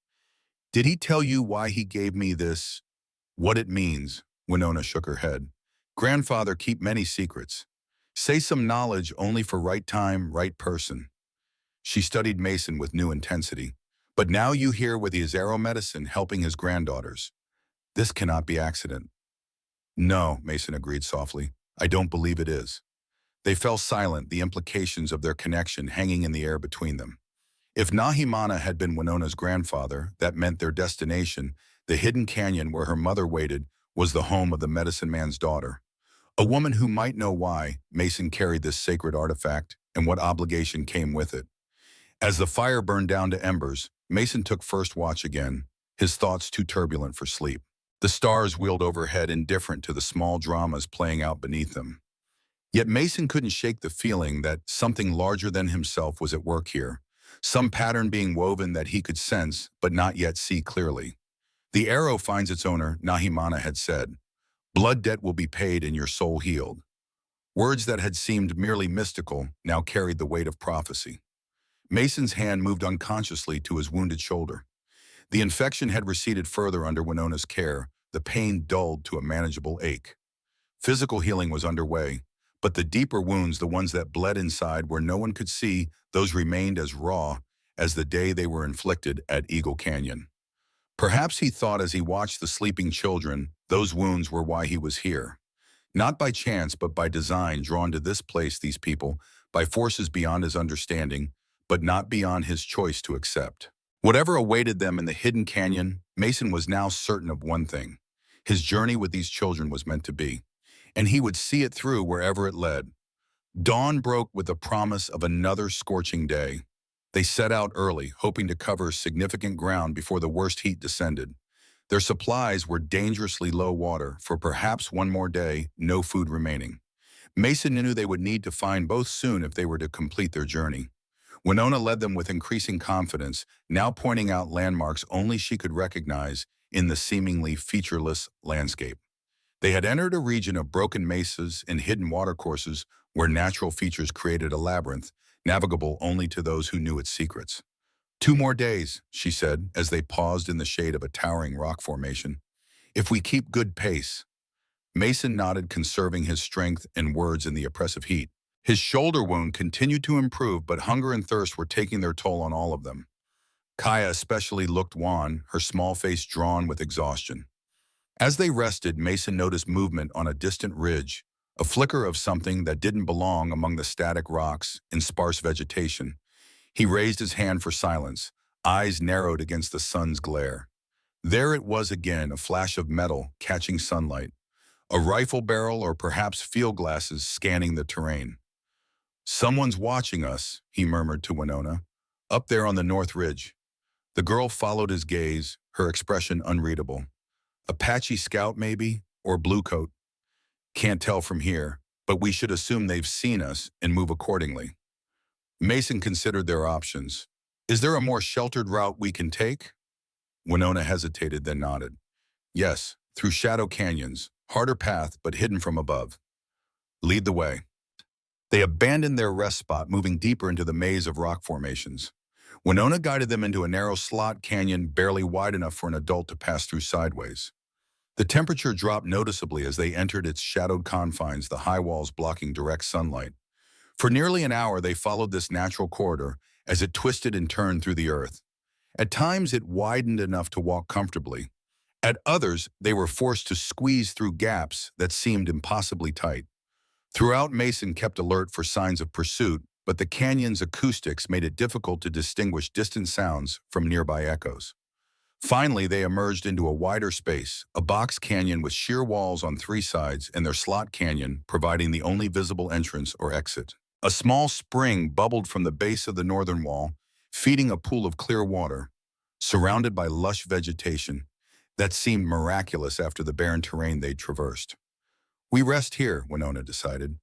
Did he tell you why he gave me this? What it means? Winona shook her head. Grandfather keep many secrets. Say some knowledge only for right time, right person. She studied Mason with new intensity. But now you here with his arrow medicine helping his granddaughters. This cannot be accident. No, Mason agreed softly. I don't believe it is. They fell silent, the implications of their connection hanging in the air between them. If Nahimana had been Winona's grandfather, that meant their destination, the hidden canyon where her mother waited, was the home of the medicine man's daughter. A woman who might know why Mason carried this sacred artifact and what obligation came with it. As the fire burned down to embers, Mason took first watch again, his thoughts too turbulent for sleep. The stars wheeled overhead, indifferent to the small dramas playing out beneath them. Yet Mason couldn't shake the feeling that something larger than himself was at work here, some pattern being woven that he could sense but not yet see clearly. The arrow finds its owner, Nahimana had said. Blood debt will be paid and your soul healed. Words that had seemed merely mystical now carried the weight of prophecy. Mason's hand moved unconsciously to his wounded shoulder. The infection had receded further under Winona's care, the pain dulled to a manageable ache. Physical healing was underway, but the deeper wounds, the ones that bled inside where no one could see, those remained as raw as the day they were inflicted at Eagle Canyon. Perhaps he thought as he watched the sleeping children, those wounds were why he was here. Not by chance, but by design, drawn to this place, these people, by forces beyond his understanding, but not beyond his choice to accept. Whatever awaited them in the hidden canyon, Mason was now certain of one thing. His journey with these children was meant to be, and he would see it through wherever it led. Dawn broke with the promise of another scorching day. They set out early, hoping to cover significant ground before the worst heat descended. Their supplies were dangerously low water. For perhaps one more day, no food remaining. Mason knew they would need to find both soon if they were to complete their journey. Winona led them with increasing confidence, now pointing out landmarks only she could recognize in the seemingly featureless landscape. They had entered a region of broken mesas and hidden watercourses where natural features created a labyrinth, navigable only to those who knew its secrets. 2 more days, she said, as they paused in the shade of a towering rock formation. If we keep good pace. Mason nodded, conserving his strength and words in the oppressive heat. His shoulder wound continued to improve, but hunger and thirst were taking their toll on all of them. Kaya especially looked wan, her small face drawn with exhaustion. As they rested, Mason noticed movement on a distant ridge, a flicker of something that didn't belong among the static rocks and sparse vegetation. He raised his hand for silence, eyes narrowed against the sun's glare. There it was again, a flash of metal catching sunlight, a rifle barrel or perhaps field glasses scanning the terrain. Someone's watching us, he murmured to Winona, up there on the north ridge. The girl followed his gaze, her expression unreadable. Apache scout maybe, or bluecoat. Can't tell from here, but we should assume they've seen us and move accordingly. Mason considered their options. Is there a more sheltered route we can take? Winona hesitated, then nodded. Yes, through shadow canyons, harder path but hidden from above. Lead the way. They abandoned their rest spot, moving deeper into the maze of rock formations. Winona guided them into a narrow slot canyon barely wide enough for an adult to pass through sideways. The temperature dropped noticeably as they entered its shadowed confines, the high walls blocking direct sunlight. For nearly an hour, they followed this natural corridor as it twisted and turned through the earth. At times, it widened enough to walk comfortably. At others, they were forced to squeeze through gaps that seemed impossibly tight. Throughout, Mason kept alert for signs of pursuit, but the canyon's acoustics made it difficult to distinguish distant sounds from nearby echoes. Finally, they emerged into a wider space, a box canyon with sheer walls on 3 sides and their slot canyon providing the only visible entrance or exit. A small spring bubbled from the base of the northern wall, feeding a pool of clear water, surrounded by lush vegetation that seemed miraculous after the barren terrain they'd traversed. We rest here, Winona decided.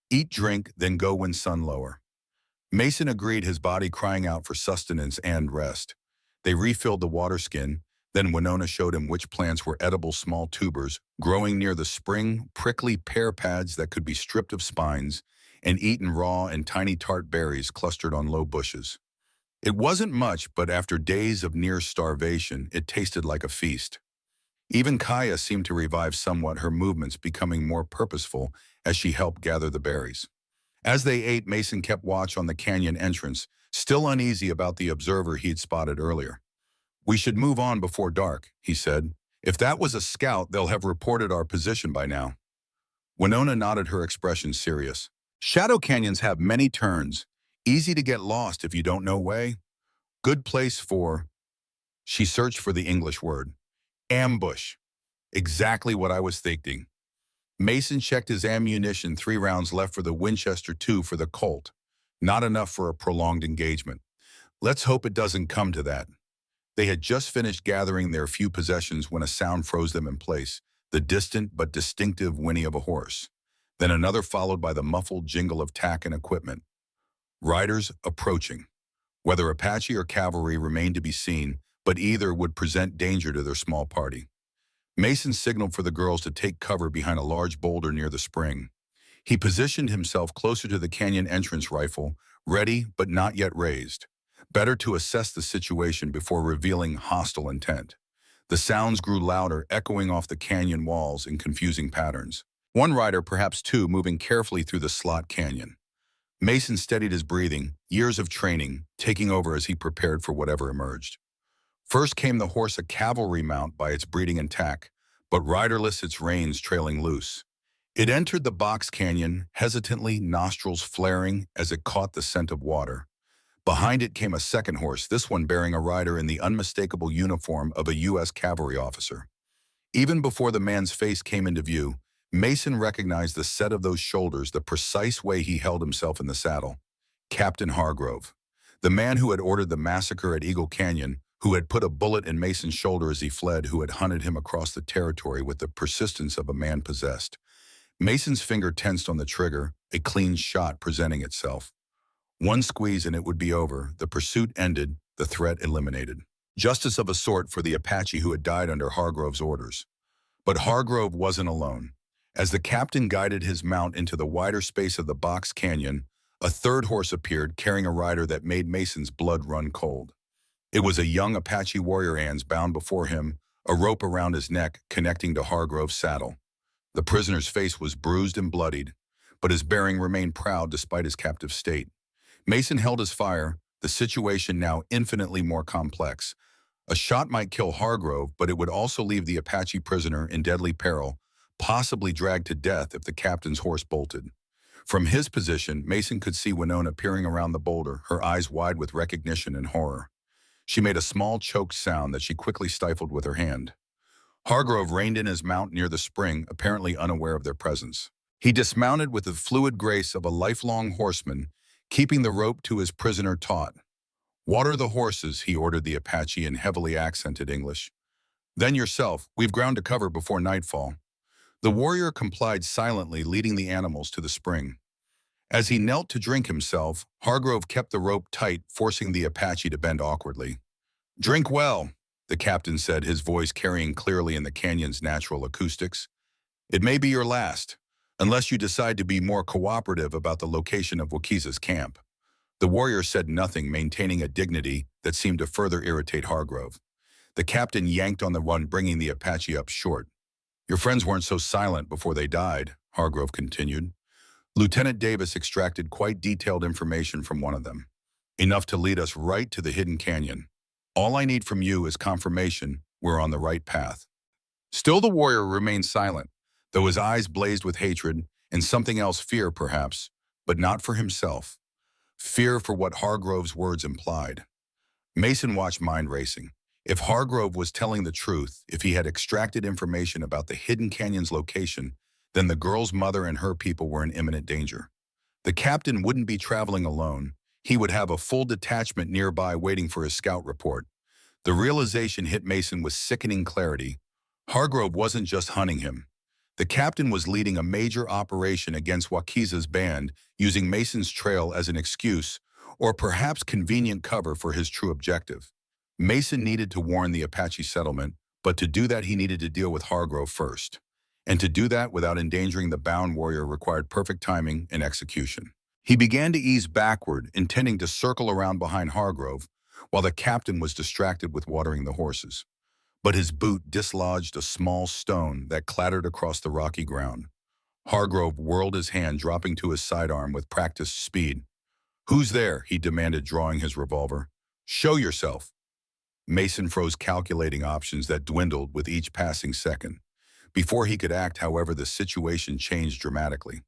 Eat, drink, then go when sun lower. Mason agreed, his body crying out for sustenance and rest. They refilled the water skin, then Winona showed him which plants were edible small tubers growing near the spring, prickly pear pads that could be stripped of spines and eaten raw, and tiny tart berries clustered on low bushes. It wasn't much, but after days of near starvation, it tasted like a feast. Even Kaya seemed to revive somewhat, her movements becoming more purposeful as she helped gather the berries. As they ate, Mason kept watch on the canyon entrance, still uneasy about the observer he'd spotted earlier. We should move on before dark, he said. If that was a scout, they'll have reported our position by now. Winona nodded, her expression serious. Shadow canyons have many turns. Easy to get lost if you don't know way. Good place for... She searched for the English word. Ambush. Exactly what I was thinking. Mason checked his ammunition, 3 rounds left for the Winchester, 2 for the Colt. Not enough for a prolonged engagement. Let's hope it doesn't come to that. They had just finished gathering their few possessions when a sound froze them in place, the distant but distinctive whinny of a horse. Then another, followed by the muffled jingle of tack and equipment. Riders approaching. Whether Apache or cavalry remained to be seen, but either would present danger to their small party. Mason signaled for the girls to take cover behind a large boulder near the spring. He positioned himself closer to the canyon entrance, rifle, ready but not yet raised. Better to assess the situation before revealing hostile intent. The sounds grew louder, echoing off the canyon walls in confusing patterns. One rider, perhaps two, moving carefully through the slot canyon. Mason steadied his breathing, years of training, taking over as he prepared for whatever emerged. First came the horse, a cavalry mount by its breeding and tack, but riderless, its reins trailing loose. It entered the box canyon, hesitantly, nostrils flaring as it caught the scent of water. Behind it came a second horse, this one bearing a rider in the unmistakable uniform of a U.S. cavalry officer. Even before the man's face came into view, Mason recognized the set of those shoulders, the precise way he held himself in the saddle. Captain Hargrove, the man who had ordered the massacre at Eagle Canyon, who had put a bullet in Mason's shoulder as he fled, who had hunted him across the territory with the persistence of a man possessed. Mason's finger tensed on the trigger, a clean shot presenting itself. One squeeze and it would be over, the pursuit ended, the threat eliminated. Justice of a sort for the Apache who had died under Hargrove's orders. But Hargrove wasn't alone. As the captain guided his mount into the wider space of the box canyon, a third horse appeared, carrying a rider that made Mason's blood run cold. It was a young Apache warrior, hands bound before him, a rope around his neck connecting to Hargrove's saddle. The prisoner's face was bruised and bloodied, but his bearing remained proud despite his captive state. Mason held his fire, the situation now infinitely more complex. A shot might kill Hargrove, but it would also leave the Apache prisoner in deadly peril, possibly dragged to death if the captain's horse bolted. From his position, Mason could see Winona peering around the boulder, her eyes wide with recognition and horror. She made a small choked sound that she quickly stifled with her hand. Hargrove reined in his mount near the spring, apparently unaware of their presence. He dismounted with the fluid grace of a lifelong horseman, keeping the rope to his prisoner taut. "Water the horses," he ordered the Apache in heavily accented English. "Then yourself, we've ground to cover before nightfall." The warrior complied silently, leading the animals to the spring. As he knelt to drink himself, Hargrove kept the rope tight, forcing the Apache to bend awkwardly. "Drink well," the captain said, his voice carrying clearly in the canyon's natural acoustics. "It may be your last, unless you decide to be more cooperative about the location of Wakiza's camp." The warrior said nothing, maintaining a dignity that seemed to further irritate Hargrove. The captain yanked on the run, bringing the Apache up short. "Your friends weren't so silent before they died," Hargrove continued. Lieutenant Davis extracted quite detailed information from one of them. "Enough to lead us right to the hidden canyon. All I need from you is confirmation we're on the right path." Still the warrior remained silent, though his eyes blazed with hatred and something else, fear perhaps, but not for himself. Fear for what Hargrove's words implied. Mason watched, mind racing. If Hargrove was telling the truth, if he had extracted information about the hidden canyon's location, then the girl's mother and her people were in imminent danger. The captain wouldn't be traveling alone. He would have a full detachment nearby waiting for his scout report. The realization hit Mason with sickening clarity. Hargrove wasn't just hunting him. The captain was leading a major operation against Wakiza's band, using Mason's trail as an excuse, or perhaps convenient cover for his true objective. Mason needed to warn the Apache settlement, but to do that he needed to deal with Hargrove first. And to do that without endangering the bound warrior required perfect timing and execution. He began to ease backward, intending to circle around behind Hargrove, while the captain was distracted with watering the horses. But his boot dislodged a small stone that clattered across the rocky ground. Hargrove whirled his hand, dropping to his sidearm with practiced speed. "Who's there?" he demanded, drawing his revolver. "Show yourself." Mason froze calculating options that dwindled with each passing second. Before he could act, however, the situation changed dramatically.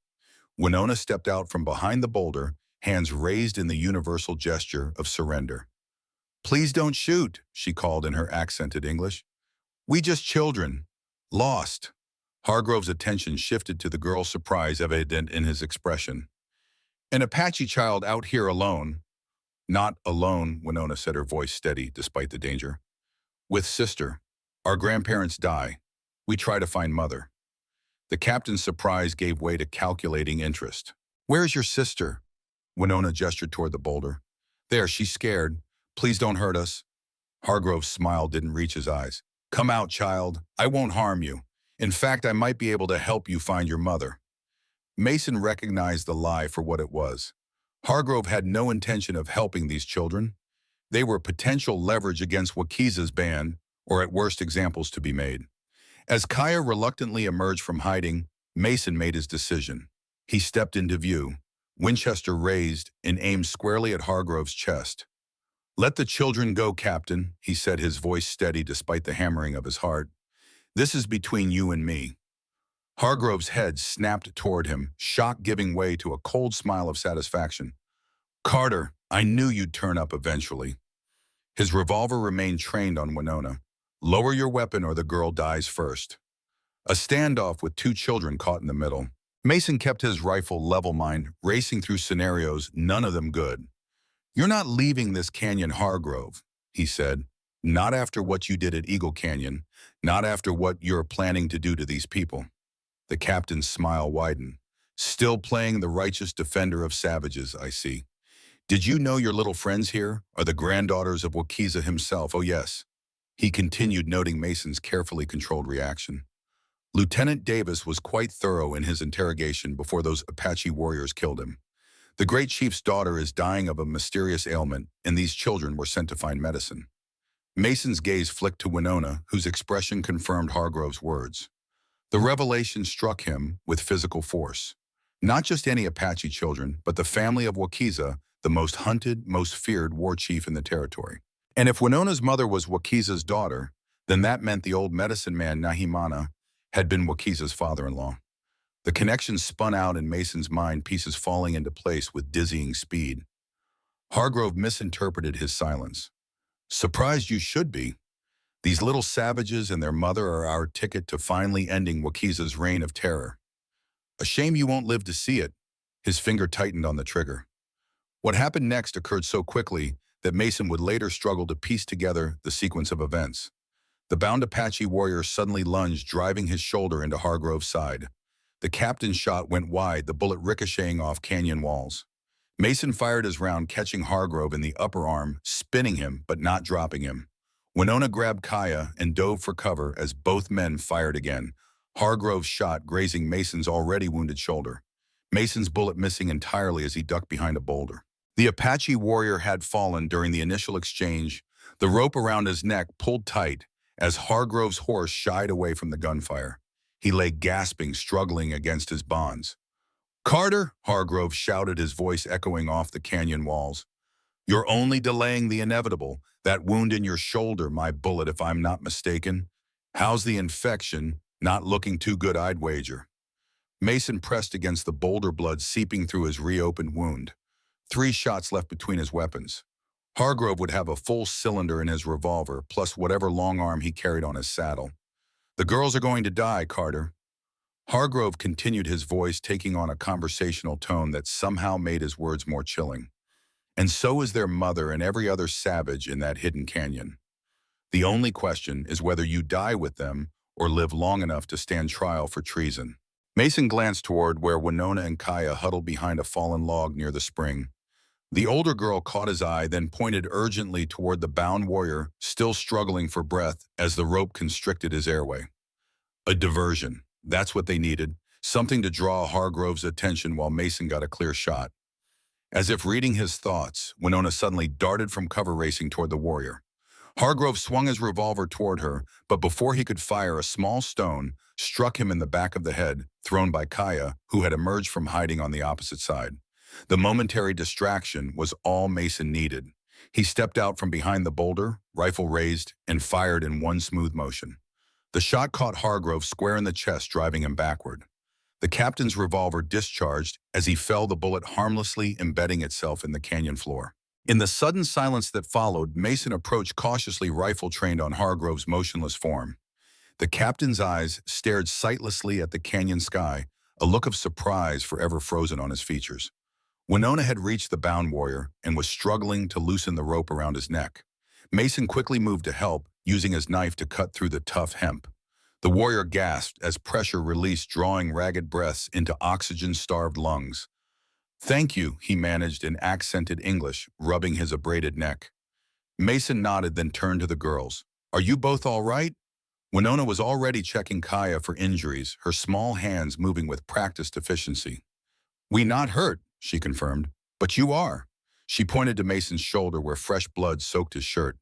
Winona stepped out from behind the boulder, hands raised in the universal gesture of surrender. "Please don't shoot," she called in her accented English. "We just children. Lost." Hargrove's attention shifted to the girl's surprise evident in his expression. "An Apache child out here alone." "Not alone," Winona said, her voice steady despite the danger. "With sister. Our grandparents die. We try to find mother." The captain's surprise gave way to calculating interest. "Where's your sister?" Winona gestured toward the boulder. "There, she's scared. Please don't hurt us." Hargrove's smile didn't reach his eyes. "Come out, child. I won't harm you. In fact, I might be able to help you find your mother." Mason recognized the lie for what it was. Hargrove had no intention of helping these children. They were potential leverage against Wakiza's band, or at worst examples to be made. As Kaya reluctantly emerged from hiding, Mason made his decision. He stepped into view, Winchester raised and aimed squarely at Hargrove's chest. "Let the children go, Captain," he said, his voice steady despite the hammering of his heart. "This is between you and me." Hargrove's head snapped toward him, shock giving way to a cold smile of satisfaction. "Carter, I knew you'd turn up eventually." His revolver remained trained on Winona. "Lower your weapon or the girl dies first." A standoff with two children caught in the middle. Mason kept his rifle level-minded, racing through scenarios, none of them good. "You're not leaving this canyon, Hargrove," he said. "Not after what you did at Eagle Canyon. Not after what you're planning to do to these people." The captain's smile widened. "Still playing the righteous defender of savages, I see. Did you know your little friends here are the granddaughters of Wakiza himself? Oh yes." He continued, noting Mason's carefully controlled reaction. "Lieutenant Davis was quite thorough in his interrogation before those Apache warriors killed him. The great chief's daughter is dying of a mysterious ailment, and these children were sent to find medicine." Mason's gaze flicked to Winona, whose expression confirmed Hargrove's words. The revelation struck him with physical force. Not just any Apache children, but the family of Wakiza, the most hunted, most feared war chief in the territory. And if Winona's mother was Wakiza's daughter, then that meant the old medicine man Nahimana had been Wakiza's father-in-law. The connection spun out in Mason's mind, pieces falling into place with dizzying speed. Hargrove misinterpreted his silence. "Surprised you should be. These little savages and their mother are our ticket to finally ending Wakiza's reign of terror. A shame you won't live to see it." His finger tightened on the trigger. What happened next occurred so quickly that Mason would later struggle to piece together the sequence of events. The bound Apache warrior suddenly lunged, driving his shoulder into Hargrove's side. The captain's shot went wide, the bullet ricocheting off canyon walls. Mason fired his round, catching Hargrove in the upper arm, spinning him but not dropping him. Winona grabbed Kaya and dove for cover as both men fired again. Hargrove's shot grazing Mason's already wounded shoulder. Mason's bullet missing entirely as he ducked behind a boulder. The Apache warrior had fallen during the initial exchange. The rope around his neck pulled tight as Hargrove's horse shied away from the gunfire. He lay gasping, struggling against his bonds. "Carter!" Hargrove shouted, his voice echoing off the canyon walls. "You're only delaying the inevitable. That wound in your shoulder, my bullet, if I'm not mistaken. How's the infection? Not looking too good, I'd wager." Mason pressed against the boulder, blood seeping through his reopened wound. 3 shots left between his weapons. Hargrove would have a full cylinder in his revolver, plus whatever long arm he carried on his saddle. "The girls are going to die, Carter." Hargrove continued, his voice taking on a conversational tone that somehow made his words more chilling. "And so is their mother and every other savage in that hidden canyon. The only question is whether you die with them or live long enough to stand trial for treason." Mason glanced toward where Winona and Kaya huddled behind a fallen log near the spring. The older girl caught his eye, then pointed urgently toward the bound warrior, still struggling for breath as the rope constricted his airway. A diversion. That's what they needed. Something to draw Hargrove's attention while Mason got a clear shot. As if reading his thoughts, Winona suddenly darted from cover, racing toward the warrior. Hargrove swung his revolver toward her, but before he could fire, a small stone struck him in the back of the head, thrown by Kaya, who had emerged from hiding on the opposite side. The momentary distraction was all Mason needed. He stepped out from behind the boulder, rifle raised, and fired in one smooth motion. The shot caught Hargrove square in the chest, driving him backward. The captain's revolver discharged as he fell, the bullet harmlessly embedding itself in the canyon floor. In the sudden silence that followed, Mason approached cautiously, rifle trained on Hargrove's motionless form. The captain's eyes stared sightlessly at the canyon sky, a look of surprise forever frozen on his features. Winona had reached the bound warrior and was struggling to loosen the rope around his neck. Mason quickly moved to help, using his knife to cut through the tough hemp. The warrior gasped as pressure released, drawing ragged breaths into oxygen-starved lungs. "Thank you," he managed in accented English, rubbing his abraded neck. Mason nodded, then turned to the girls. "Are you both all right?" Winona was already checking Kaya for injuries, her small hands moving with practiced efficiency. "We not hurt," she confirmed. "But you are." She pointed to Mason's shoulder where fresh blood soaked his shirt.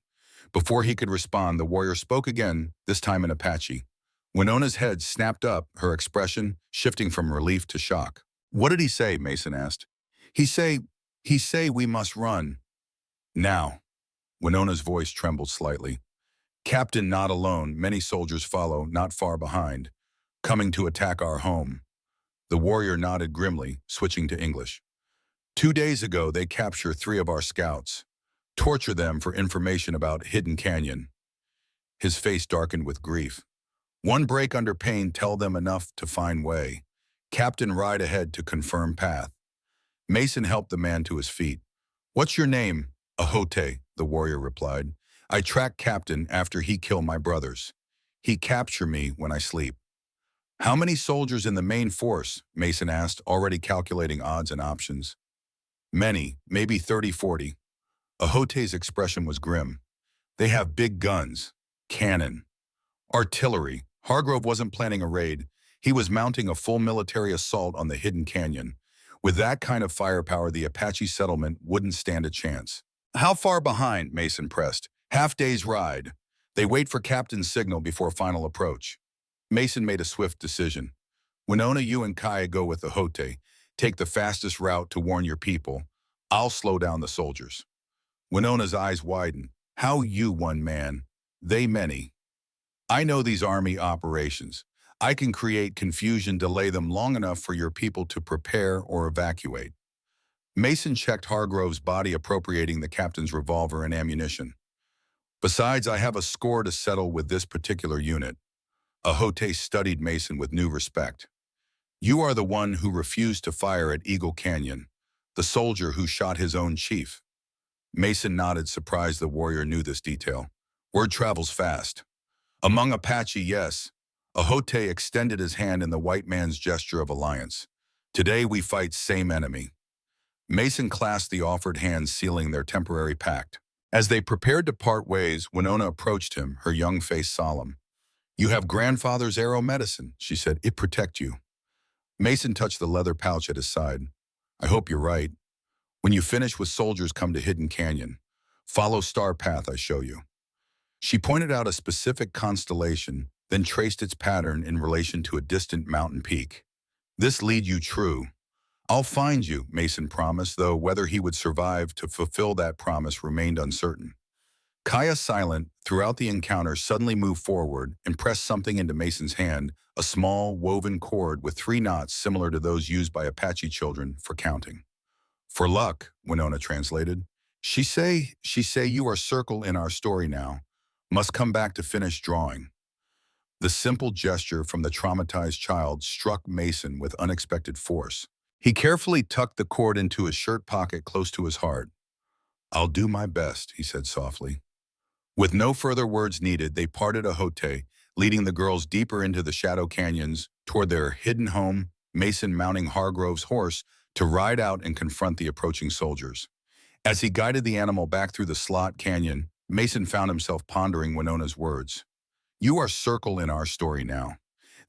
Before he could respond, the warrior spoke again, this time in Apache. Winona's head snapped up, her expression shifting from relief to shock. "What did he say?" Mason asked. He say we must run." "Now." Winona's voice trembled slightly. "Captain not alone, many soldiers follow, not far behind, coming to attack our home." The warrior nodded grimly, switching to English. "2 days ago, they capture 3 of our scouts, torture them for information about Hidden Canyon." His face darkened with grief. "One break under pain, tell them enough to find way. Captain ride ahead to confirm path." Mason helped the man to his feet. "What's your name?" "Ahote," the warrior replied. "I track Captain after he kill my brothers. He capture me when I sleep." "How many soldiers in the main force?" Mason asked, already calculating odds and options. "Many, maybe 30, 40. Ahote's expression was grim. "They have big guns, cannon, artillery." Hargrove wasn't planning a raid. He was mounting a full military assault on the Hidden Canyon. With that kind of firepower, the Apache settlement wouldn't stand a chance. "How far behind?" Mason pressed. "Half-day's ride. They wait for Captain's signal before final approach." Mason made a swift decision. "Winona, you and Kaya go with Ahote. Take the fastest route to warn your people. I'll slow down the soldiers." Winona's eyes widened. "How you one man? They many." "I know these army operations. I can create confusion, delay them long enough for your people to prepare or evacuate." Mason checked Hargrove's body, appropriating the captain's revolver and ammunition. "Besides, I have a score to settle with this particular unit." Ahote studied Mason with new respect. "You are the one who refused to fire at Eagle Canyon, the soldier who shot his own chief." Mason nodded, surprised the warrior knew this detail. "Word travels fast." "Among Apache, yes." Ahote extended his hand in the white man's gesture of alliance. "Today we fight same enemy." Mason clasped the offered hands, sealing their temporary pact. As they prepared to part ways, Winona approached him, her young face solemn. "You have grandfather's arrow medicine," she said. "It protect you." Mason touched the leather pouch at his side. "I hope you're right. When you finish with soldiers, come to Hidden Canyon. Follow star path I show you." She pointed out a specific constellation, then traced its pattern in relation to a distant mountain peak. "This lead you true." "I'll find you," Mason promised, though whether he would survive to fulfill that promise remained uncertain. Kaya, silent throughout the encounter, suddenly moved forward and pressed something into Mason's hand, a small, woven cord with 3 knots similar to those used by Apache children for counting. "For luck," Winona translated. She say you are circle in our story now. Must come back to finish drawing." The simple gesture from the traumatized child struck Mason with unexpected force. He carefully tucked the cord into his shirt pocket close to his heart. "I'll do my best," he said softly. With no further words needed, they parted Ahote, leading the girls deeper into the shadow canyons toward their hidden home, Mason mounting Hargrove's horse to ride out and confront the approaching soldiers. As he guided the animal back through the slot canyon, Mason found himself pondering Winona's words. "You are circle in our story now."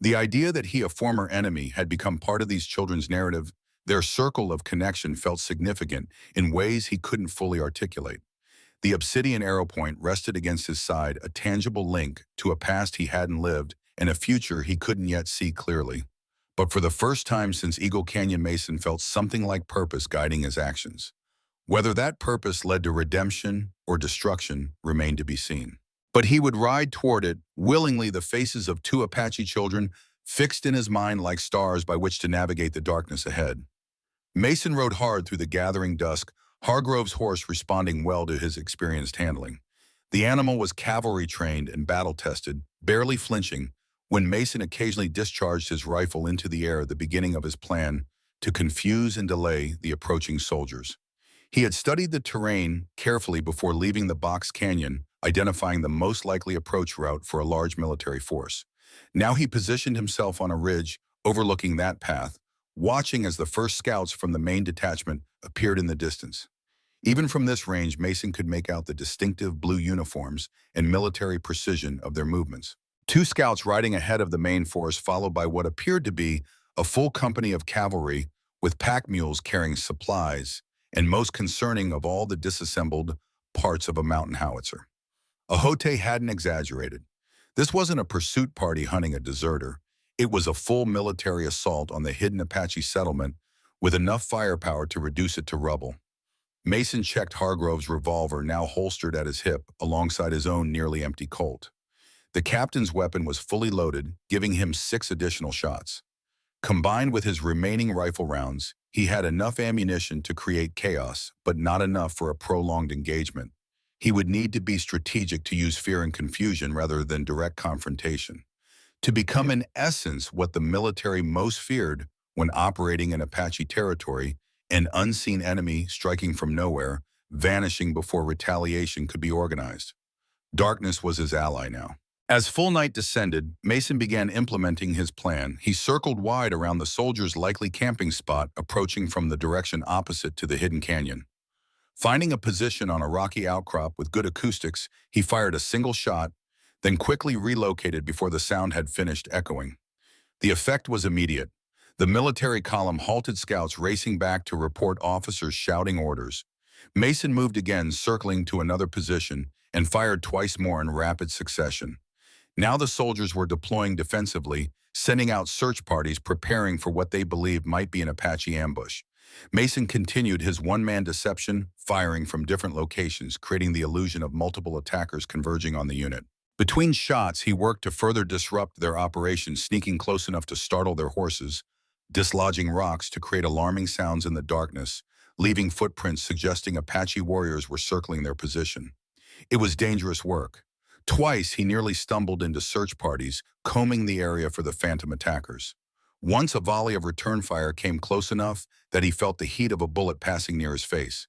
The idea that he, a former enemy, had become part of these children's narrative, their circle of connection, felt significant in ways he couldn't fully articulate. The obsidian arrow point rested against his side, a tangible link to a past he hadn't lived and a future he couldn't yet see clearly. But for the first time since Eagle Canyon, Mason felt something like purpose guiding his actions. Whether that purpose led to redemption or destruction remained to be seen. But he would ride toward it, willingly, the faces of two Apache children fixed in his mind like stars by which to navigate the darkness ahead. Mason rode hard through the gathering dusk, Hargrove's horse responding well to his experienced handling. The animal was cavalry-trained and battle-tested, barely flinching, when Mason occasionally discharged his rifle into the air at the beginning of his plan to confuse and delay the approaching soldiers. He had studied the terrain carefully before leaving the Box Canyon, identifying the most likely approach route for a large military force. Now he positioned himself on a ridge overlooking that path, watching as the first scouts from the main detachment appeared in the distance. Even from this range, Mason could make out the distinctive blue uniforms and military precision of their movements. Two scouts riding ahead of the main force, followed by what appeared to be a full company of cavalry with pack mules carrying supplies, and most concerning of all, the disassembled parts of a mountain howitzer. Ahote hadn't exaggerated. This wasn't a pursuit party hunting a deserter. It was a full military assault on the hidden Apache settlement with enough firepower to reduce it to rubble. Mason checked Hargrove's revolver, now holstered at his hip, alongside his own nearly empty Colt. The captain's weapon was fully loaded, giving him 6 additional shots. Combined with his remaining rifle rounds, he had enough ammunition to create chaos, but not enough for a prolonged engagement. He would need to be strategic, to use fear and confusion rather than direct confrontation, to become in essence what the military most feared when operating in Apache territory: an unseen enemy striking from nowhere, vanishing before retaliation could be organized. Darkness was his ally now. As full night descended, Mason began implementing his plan. He circled wide around the soldiers' likely camping spot, approaching from the direction opposite to the hidden canyon. Finding a position on a rocky outcrop with good acoustics, he fired a single shot, then quickly relocated before the sound had finished echoing. The effect was immediate. The military column halted, scouts racing back to report, officers shouting orders. Mason moved again, circling to another position, and fired twice more in rapid succession. Now the soldiers were deploying defensively, sending out search parties preparing for what they believed might be an Apache ambush. Mason continued his one-man deception, firing from different locations, creating the illusion of multiple attackers converging on the unit. Between shots, he worked to further disrupt their operations, sneaking close enough to startle their horses, dislodging rocks to create alarming sounds in the darkness, leaving footprints suggesting Apache warriors were circling their position. It was dangerous work. Twice he nearly stumbled into search parties, combing the area for the phantom attackers. Once a volley of return fire came close enough that he felt the heat of a bullet passing near his face.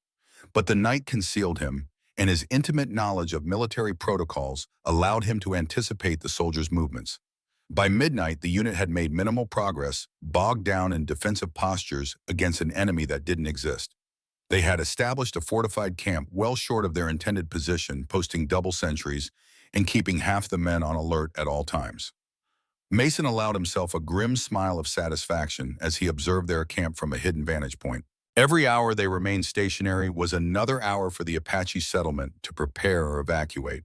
But the night concealed him, and his intimate knowledge of military protocols allowed him to anticipate the soldiers' movements. By midnight, the unit had made minimal progress, bogged down in defensive postures against an enemy that didn't exist. They had established a fortified camp well short of their intended position, posting double sentries and keeping half the men on alert at all times. Mason allowed himself a grim smile of satisfaction as he observed their camp from a hidden vantage point. Every hour they remained stationary was another hour for the Apache settlement to prepare or evacuate.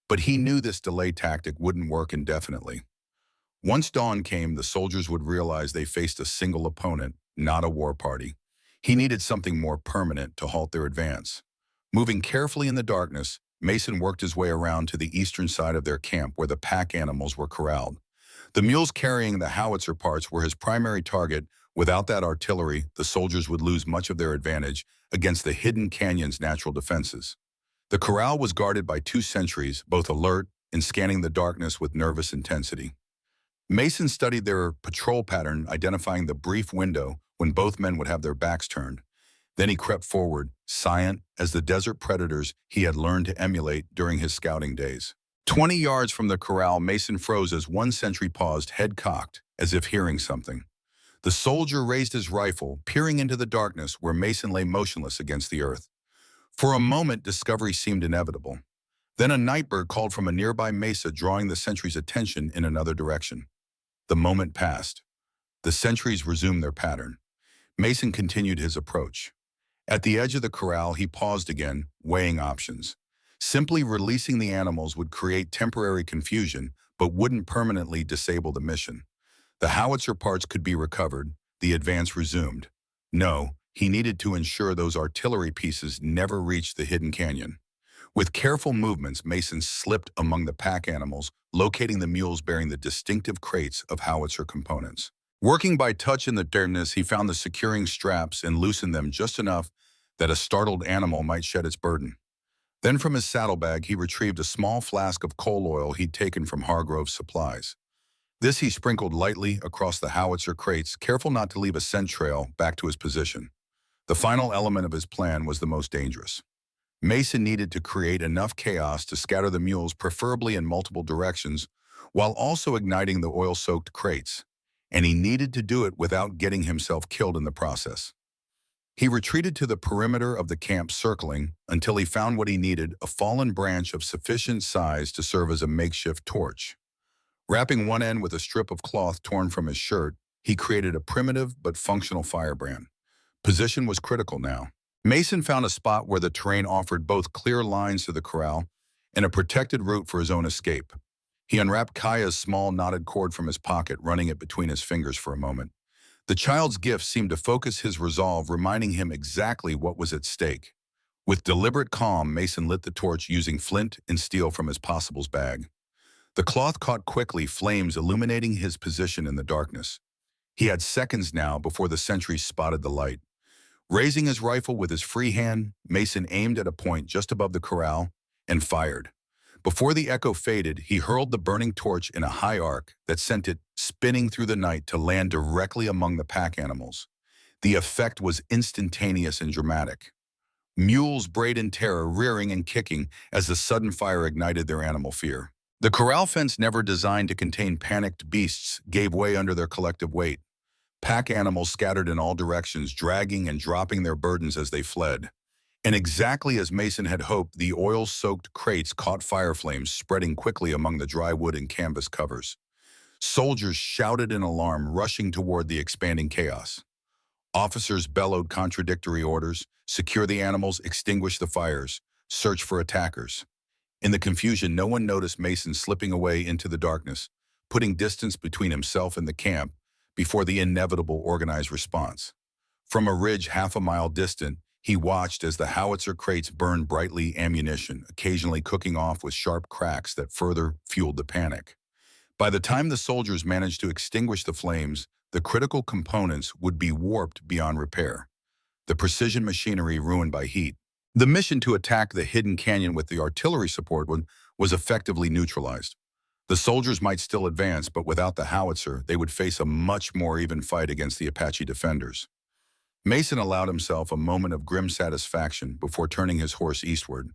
But he knew this delay tactic wouldn't work indefinitely. Once dawn came, the soldiers would realize they faced a single opponent, not a war party. He needed something more permanent to halt their advance. Moving carefully in the darkness, Mason worked his way around to the eastern side of their camp where the pack animals were corralled. The mules carrying the howitzer parts were his primary target. Without that artillery, the soldiers would lose much of their advantage against the hidden canyon's natural defenses. The corral was guarded by 2 sentries, both alert and scanning the darkness with nervous intensity. Mason studied their patrol pattern, identifying the brief window when both men would have their backs turned. Then he crept forward, silent as the desert predators he had learned to emulate during his scouting days. 20 yards from the corral, Mason froze as one sentry paused, head cocked, as if hearing something. The soldier raised his rifle, peering into the darkness where Mason lay motionless against the earth. For a moment, discovery seemed inevitable. Then a nightbird called from a nearby mesa, drawing the sentry's attention in another direction. The moment passed. The sentries resumed their pattern. Mason continued his approach. At the edge of the corral, he paused again, weighing options. Simply releasing the animals would create temporary confusion, but wouldn't permanently disable the mission. The howitzer parts could be recovered, the advance resumed. No, He needed to ensure those artillery pieces never reached the hidden canyon. With careful movements, Mason slipped among the pack animals, locating the mules bearing the distinctive crates of howitzer components. Working by touch in the darkness, he found the securing straps and loosened them just enough that a startled animal might shed its burden. Then from his saddlebag, he retrieved a small flask of coal oil he'd taken from Hargrove's supplies. This he sprinkled lightly across the howitzer crates, careful not to leave a scent trail back to his position. The final element of his plan was the most dangerous. Mason needed to create enough chaos to scatter the mules, preferably in multiple directions, while also igniting the oil-soaked crates. And he needed to do it without getting himself killed in the process. He retreated to the perimeter of the camp, circling until he found what he needed, a fallen branch of sufficient size to serve as a makeshift torch. Wrapping one end with a strip of cloth torn from his shirt, he created a primitive but functional firebrand. Position was critical now. Mason found a spot where the terrain offered both clear lines to the corral and a protected route for his own escape. He unwrapped Kaya's small knotted cord from his pocket, running it between his fingers for a moment. The child's gift seemed to focus his resolve, reminding him exactly what was at stake. With deliberate calm, Mason lit the torch using flint and steel from his possibles bag. The cloth caught quickly, flames illuminating his position in the darkness. He had seconds now before the sentries spotted the light. Raising his rifle with his free hand, Mason aimed at a point just above the corral and fired. Before the echo faded, he hurled the burning torch in a high arc that sent it spinning through the night to land directly among the pack animals. The effect was instantaneous and dramatic. Mules brayed in terror, rearing and kicking as the sudden fire ignited their animal fear. The corral fence, never designed to contain panicked beasts, gave way under their collective weight. Pack animals scattered in all directions, dragging and dropping their burdens as they fled. And exactly as Mason had hoped, the oil-soaked crates caught fire flames, spreading quickly among the dry wood and canvas covers. Soldiers shouted in alarm, rushing toward the expanding chaos. Officers bellowed contradictory orders: secure the animals, extinguish the fires, search for attackers. In the confusion, no one noticed Mason slipping away into the darkness, putting distance between himself and the camp before the inevitable organized response. From a ridge half a mile distant, he watched as the howitzer crates burned brightly ammunition, occasionally cooking off with sharp cracks that further fueled the panic. By the time the soldiers managed to extinguish the flames, the critical components would be warped beyond repair, the precision machinery ruined by heat. The mission to attack the hidden canyon with the artillery support was effectively neutralized. The soldiers might still advance, but without the howitzer, they would face a much more even fight against the Apache defenders. Mason allowed himself a moment of grim satisfaction before turning his horse eastward.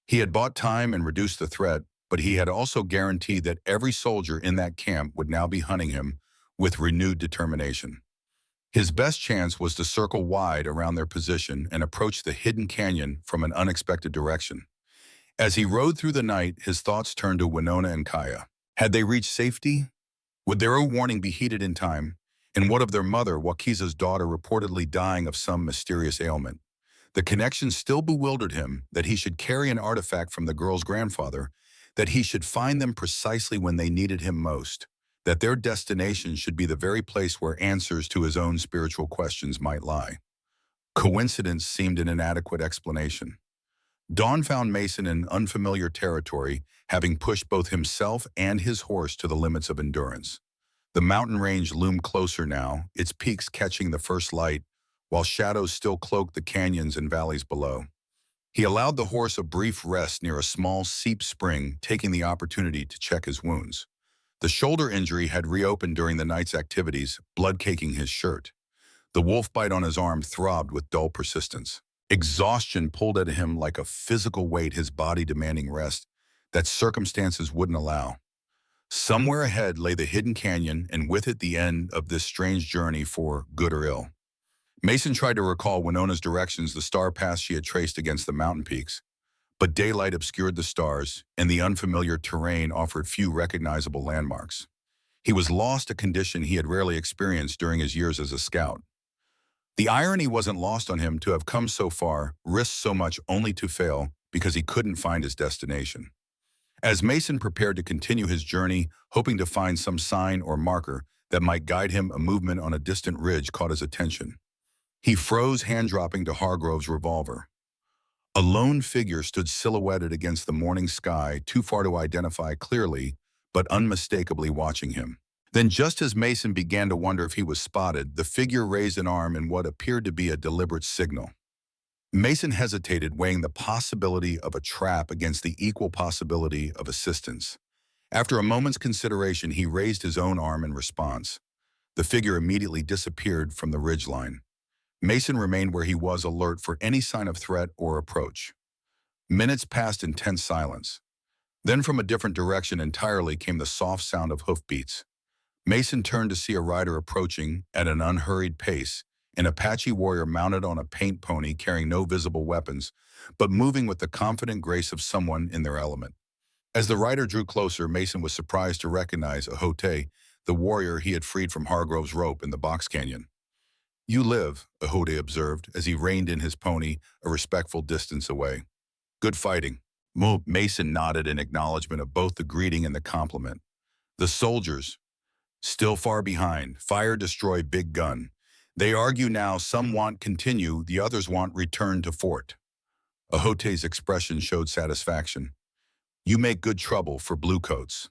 He had bought time and reduced the threat, but he had also guaranteed that every soldier in that camp would now be hunting him with renewed determination. His best chance was to circle wide around their position and approach the hidden canyon from an unexpected direction. As he rode through the night, his thoughts turned to Winona and Kaya. Had they reached safety? Would their warning be heeded in time? And what of their mother, Wakiza's daughter, reportedly dying of some mysterious ailment? The connection still bewildered him, that he should carry an artifact from the girl's grandfather, that he should find them precisely when they needed him most, that their destination should be the very place where answers to his own spiritual questions might lie. Coincidence seemed an inadequate explanation. Dawn found Mason in unfamiliar territory, having pushed both himself and his horse to the limits of endurance. The mountain range loomed closer now, its peaks catching the first light, while shadows still cloaked the canyons and valleys below. He allowed the horse a brief rest near a small seep spring, taking the opportunity to check his wounds. The shoulder injury had reopened during the night's activities, blood caking his shirt. The wolf bite on his arm throbbed with dull persistence. Exhaustion pulled at him like a physical weight, his body demanding rest that circumstances wouldn't allow. Somewhere ahead lay the hidden canyon, and with it the end of this strange journey for good or ill. Mason tried to recall Winona's directions, the star paths she had traced against the mountain peaks. But daylight obscured the stars, and the unfamiliar terrain offered few recognizable landmarks. He was lost, a condition he had rarely experienced during his years as a scout. The irony wasn't lost on him to have come so far, risked so much only to fail because he couldn't find his destination. As Mason prepared to continue his journey, hoping to find some sign or marker that might guide him, a movement on a distant ridge caught his attention. He froze, hand-dropping to Hargrove's revolver. A lone figure stood silhouetted against the morning sky, too far to identify clearly, but unmistakably watching him. Then, just as Mason began to wonder if he was spotted, the figure raised an arm in what appeared to be a deliberate signal. Mason hesitated, weighing the possibility of a trap against the equal possibility of assistance. After a moment's consideration, he raised his own arm in response. The figure immediately disappeared from the ridgeline. Mason remained where he was, alert for any sign of threat or approach. Minutes passed in tense silence. Then from a different direction entirely came the soft sound of hoofbeats. Mason turned to see a rider approaching at an unhurried pace, an Apache warrior mounted on a paint pony carrying no visible weapons, but moving with the confident grace of someone in their element. As the rider drew closer, Mason was surprised to recognize Ahote, the warrior he had freed from Hargrove's rope in the box canyon. "You live," Ahote observed as he reined in his pony a respectful distance away. "Good fighting." Mason nodded in acknowledgement of both the greeting and the compliment. The soldiers, still far behind, fire, destroy, big gun. They argue now, some want continue, the others want return to fort. Ahote's expression showed satisfaction. "You make good trouble for bluecoats."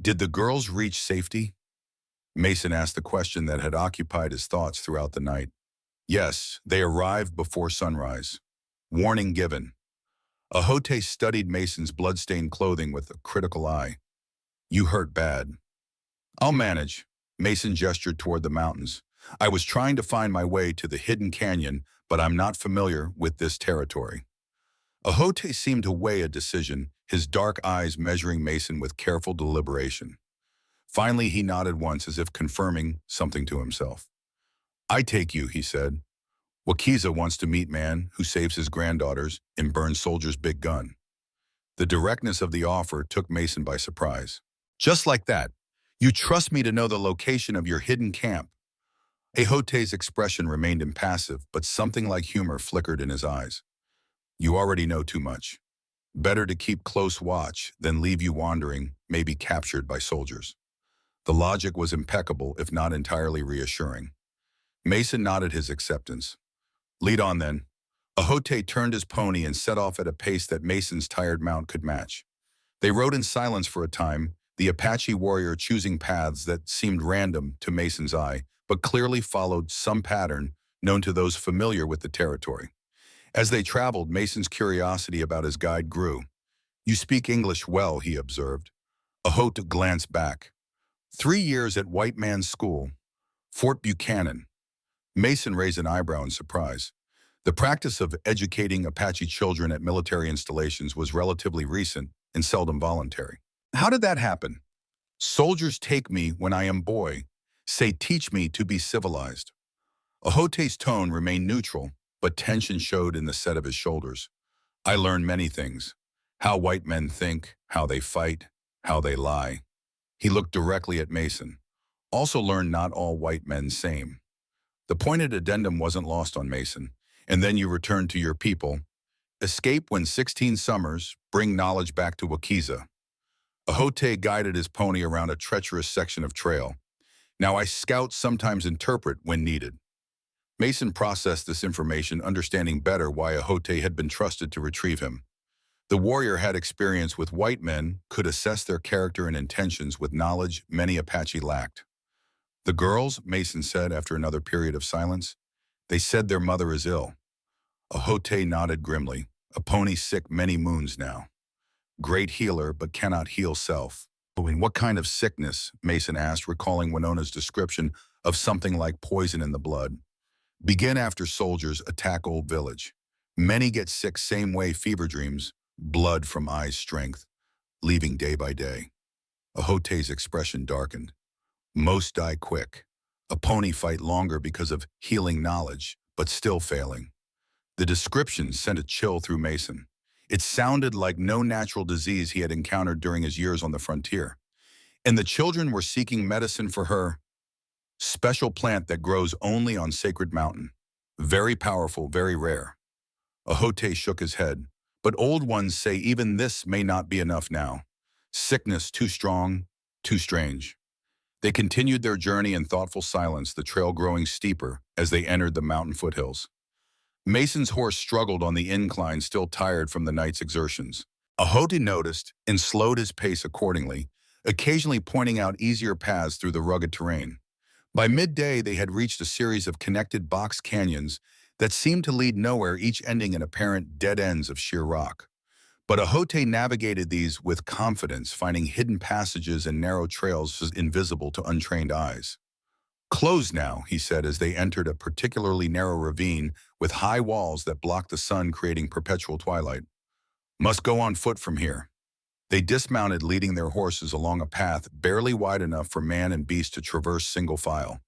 "Did the girls reach safety?" Mason asked the question that had occupied his thoughts throughout the night. "Yes, they arrived before sunrise." Warning given. Ahote studied Mason's blood-stained clothing with a critical eye. "You hurt bad." "I'll manage." Mason gestured toward the mountains. "I was trying to find my way to the hidden canyon, but I'm not familiar with this territory." Ahote seemed to weigh a decision, his dark eyes measuring Mason with careful deliberation. Finally, he nodded once as if confirming something to himself. "I take you," he said. "Wakiza wants to meet man who saves his granddaughters and burns soldier's big gun." The directness of the offer took Mason by surprise. "Just like that. You trust me to know the location of your hidden camp?" Ahote's expression remained impassive, but something like humor flickered in his eyes. "You already know too much. Better to keep close watch than leave you wandering, maybe captured by soldiers." The logic was impeccable, if not entirely reassuring. Mason nodded his acceptance. "Lead on then." Ahote turned his pony and set off at a pace that Mason's tired mount could match. They rode in silence for a time, the Apache warrior choosing paths that seemed random to Mason's eye, but clearly followed some pattern known to those familiar with the territory. As they traveled, Mason's curiosity about his guide grew. "You speak English well," he observed. Ahote glanced back. 3 years at white man's school, Fort Buchanan." Mason raised an eyebrow in surprise. The practice of educating Apache children at military installations was relatively recent and seldom voluntary. "How did that happen?" "Soldiers take me when I am boy, say teach me to be civilized." Ahote's tone remained neutral, but tension showed in the set of his shoulders. "I learned many things. How white men think, how they fight, how they lie." He looked directly at Mason. "Also learned not all white men same." The pointed addendum wasn't lost on Mason. "And then you return to your people. Escape when 16 summers, bring knowledge back to Wakiza." Ahote guided his pony around a treacherous section of trail. "Now I scout, sometimes interpret when needed." Mason processed this information, understanding better why Ahote had been trusted to retrieve him. The warrior had experience with white men, could assess their character and intentions with knowledge many Apache lacked. "The girls," Mason said after another period of silence, "they said their mother is ill." Ahote nodded grimly. "A pony sick many moons now. Great healer, but cannot heal self." "Oh, and what kind of sickness?" Mason asked, recalling Winona's description of something like poison in the blood. "Begin after soldiers attack old village. Many get sick same way, fever dreams, blood from eyes strength, leaving day by day." Ahote's expression darkened. "Most die quick. A pony fight longer because of healing knowledge, but still failing." The description sent a chill through Mason. It sounded like no natural disease he had encountered during his years on the frontier. And the children were seeking medicine for her. Special plant that grows only on sacred mountain. Very powerful, very rare. Ahote shook his head. "But old ones say even this may not be enough now. Sickness too strong, too strange." They continued their journey in thoughtful silence, the trail growing steeper as they entered the mountain foothills. Mason's horse struggled on the incline, still tired from the night's exertions. Ahote noticed and slowed his pace accordingly, occasionally pointing out easier paths through the rugged terrain. By midday, they had reached a series of connected box canyons that seemed to lead nowhere, each ending in apparent dead ends of sheer rock. But Ahote navigated these with confidence, finding hidden passages and narrow trails invisible to untrained eyes. "Closed now," he said as they entered a particularly narrow ravine with high walls that blocked the sun, creating perpetual twilight. "Must go on foot from here." They dismounted, leading their horses along a path barely wide enough for man and beast to traverse single file.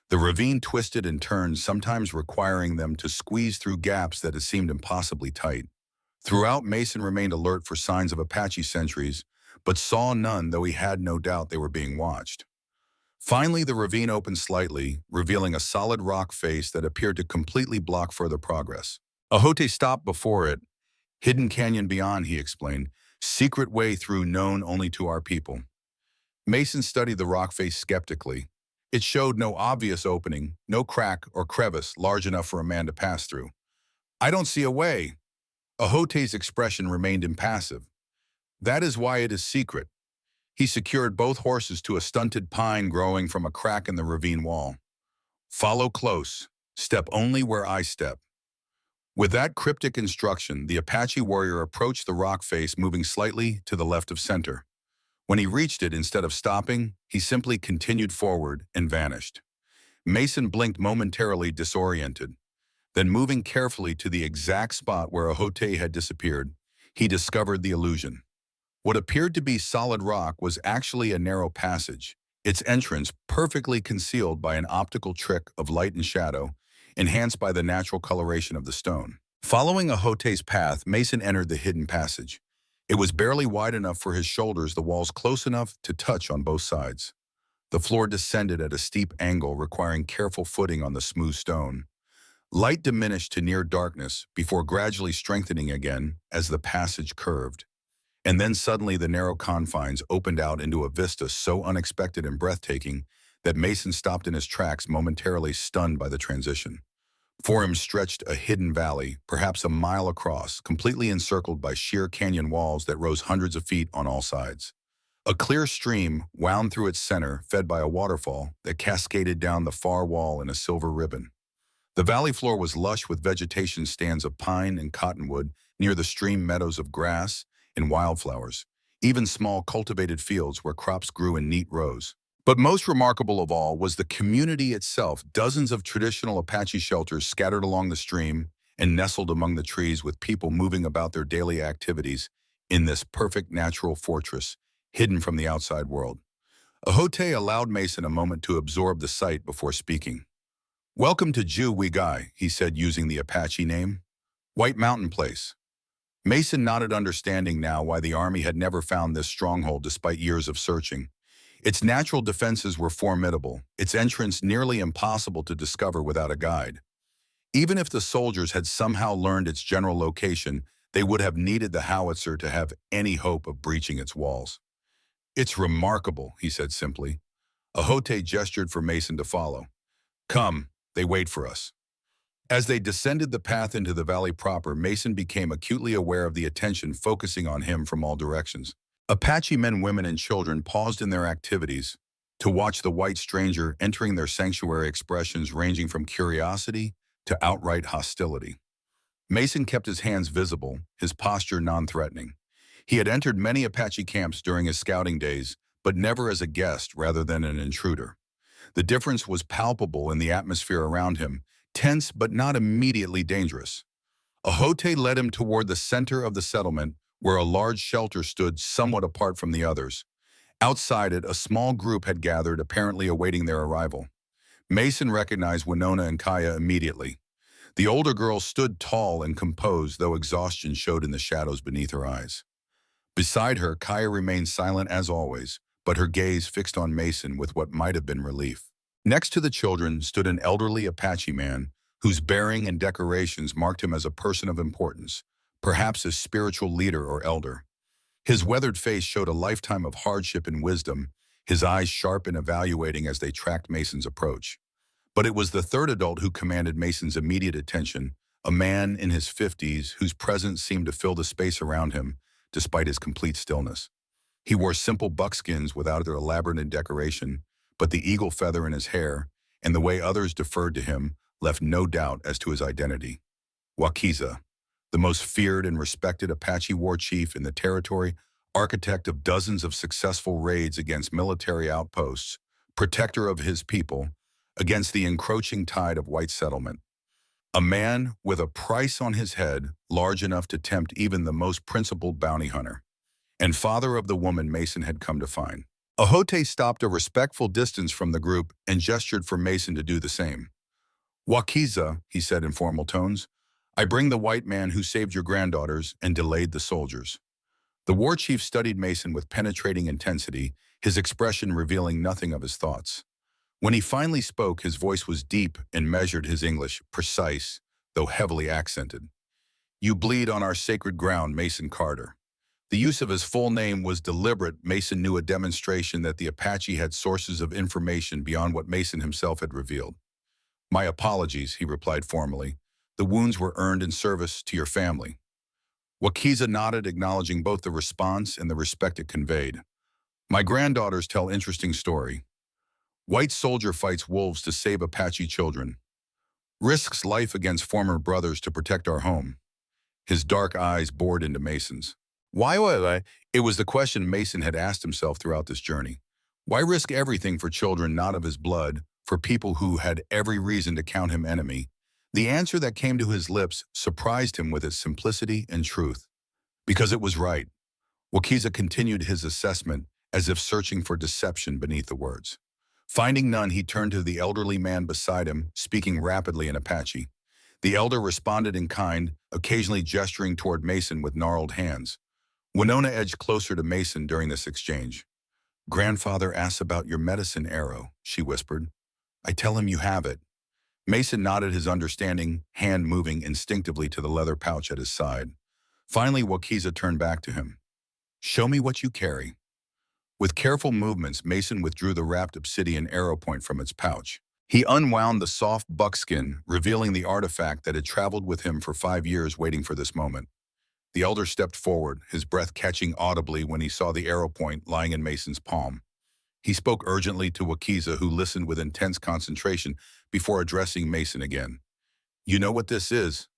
The ravine twisted and turned, sometimes requiring them to squeeze through gaps that had seemed impossibly tight. Throughout, Mason remained alert for signs of Apache sentries, but saw none, though he had no doubt they were being watched. Finally, the ravine opened slightly, revealing a solid rock face that appeared to completely block further progress. Ahote stopped before it. "Hidden canyon beyond," he explained. "Secret way through known only to our people." Mason studied the rock face skeptically. It showed no obvious opening, no crack or crevice large enough for a man to pass through. "I don't see a way." Ahote's expression remained impassive. "That is why it is secret." He secured both horses to a stunted pine growing from a crack in the ravine wall. "Follow close. Step only where I step." With that cryptic instruction, the Apache warrior approached the rock face, moving slightly to the left of center. When he reached it, instead of stopping, he simply continued forward and vanished. Mason blinked, momentarily disoriented. Then, moving carefully to the exact spot where Ahote had disappeared, he discovered the illusion. What appeared to be solid rock was actually a narrow passage, its entrance perfectly concealed by an optical trick of light and shadow, enhanced by the natural coloration of the stone. Following Ahote's path, Mason entered the hidden passage. It was barely wide enough for his shoulders, the walls close enough to touch on both sides. The floor descended at a steep angle, requiring careful footing on the smooth stone. Light diminished to near darkness before gradually strengthening again as the passage curved. And then suddenly the narrow confines opened out into a vista so unexpected and breathtaking that Mason stopped in his tracks, momentarily stunned by the transition. For him stretched a hidden valley, perhaps a mile across, completely encircled by sheer canyon walls that rose hundreds of feet on all sides. A clear stream wound through its center, fed by a waterfall that cascaded down the far wall in a silver ribbon. The valley floor was lush with vegetation, stands of pine and cottonwood, near the stream meadows of grass and wildflowers, even small cultivated fields where crops grew in neat rows. But most remarkable of all was the community itself, dozens of traditional Apache shelters scattered along the stream and nestled among the trees, with people moving about their daily activities in this perfect natural fortress, hidden from the outside world. Ahote allowed Mason a moment to absorb the sight before speaking. "Welcome to Ju-Wigai," he said, using the Apache name. "White Mountain Place." Mason nodded, understanding now why the army had never found this stronghold despite years of searching. Its natural defenses were formidable, its entrance nearly impossible to discover without a guide. Even if the soldiers had somehow learned its general location, they would have needed the howitzer to have any hope of breaching its walls. "It's remarkable," he said simply. Ahote gestured for Mason to follow. "Come, they wait for us." As they descended the path into the valley proper, Mason became acutely aware of the attention focusing on him from all directions. Apache men, women, and children paused in their activities to watch the white stranger entering their sanctuary, expressions ranging from curiosity to outright hostility. Mason kept his hands visible, his posture non-threatening. He had entered many Apache camps during his scouting days, but never as a guest rather than an intruder. The difference was palpable in the atmosphere around him, tense but not immediately dangerous. Ahote led him toward the center of the settlement, where a large shelter stood somewhat apart from the others. Outside it, a small group had gathered, apparently awaiting their arrival. Mason recognized Winona and Kaya immediately. The older girl stood tall and composed, though exhaustion showed in the shadows beneath her eyes. Beside her, Kaya remained silent as always, but her gaze fixed on Mason with what might have been relief. Next to the children stood an elderly Apache man, whose bearing and decorations marked him as a person of importance, perhaps a spiritual leader or elder. His weathered face showed a lifetime of hardship and wisdom, his eyes sharp and evaluating as they tracked Mason's approach. But it was the third adult who commanded Mason's immediate attention, a man in his 50s whose presence seemed to fill the space around him despite his complete stillness. He wore simple buckskins without their elaborate decoration, but the eagle feather in his hair and the way others deferred to him left no doubt as to his identity. Wakiza, the most feared and respected Apache war chief in the territory, architect of dozens of successful raids against military outposts, protector of his people against the encroaching tide of white settlement. A man with a price on his head large enough to tempt even the most principled bounty hunter, and father of the woman Mason had come to find. Ahote stopped a respectful distance from the group and gestured for Mason to do the same. Wakiza, he said in formal tones, I bring the white man who saved your granddaughters and delayed the soldiers. The war chief studied Mason with penetrating intensity, his expression revealing nothing of his thoughts. When he finally spoke, his voice was deep and measured, his English precise, though heavily accented. You bleed on our sacred ground, Mason Carter. The use of his full name was deliberate. Mason knew, a demonstration that the Apache had sources of information beyond what Mason himself had revealed. My apologies, he replied formally. The wounds were earned in service to your family. Wakiza nodded, acknowledging both the response and the respect it conveyed. My granddaughters tell interesting story. White soldier fights wolves to save Apache children. Risks life against former brothers to protect our home. His dark eyes bored into Mason's. Why? It was the question Mason had asked himself throughout this journey. Why risk everything for children not of his blood, for people who had every reason to count him enemy? The answer that came to his lips surprised him with its simplicity and truth. Because it was right. Wakiza continued his assessment as if searching for deception beneath the words. Finding none, he turned to the elderly man beside him, speaking rapidly in Apache. The elder responded in kind, occasionally gesturing toward Mason with gnarled hands. Winona edged closer to Mason during this exchange. Grandfather asks about your medicine arrow, she whispered. I tell him you have it. Mason nodded, his understanding hand moving instinctively to the leather pouch at his side. Finally, Wakiza turned back to him. Show me what you carry. With careful movements, Mason withdrew the wrapped obsidian arrow point from its pouch. He unwound the soft buckskin, revealing the artifact that had traveled with him for 5 years, waiting for this moment. The elder stepped forward, his breath catching audibly when he saw the arrow point lying in Mason's palm. He spoke urgently to Wakiza, who listened with intense concentration before addressing Mason again. You know what this is?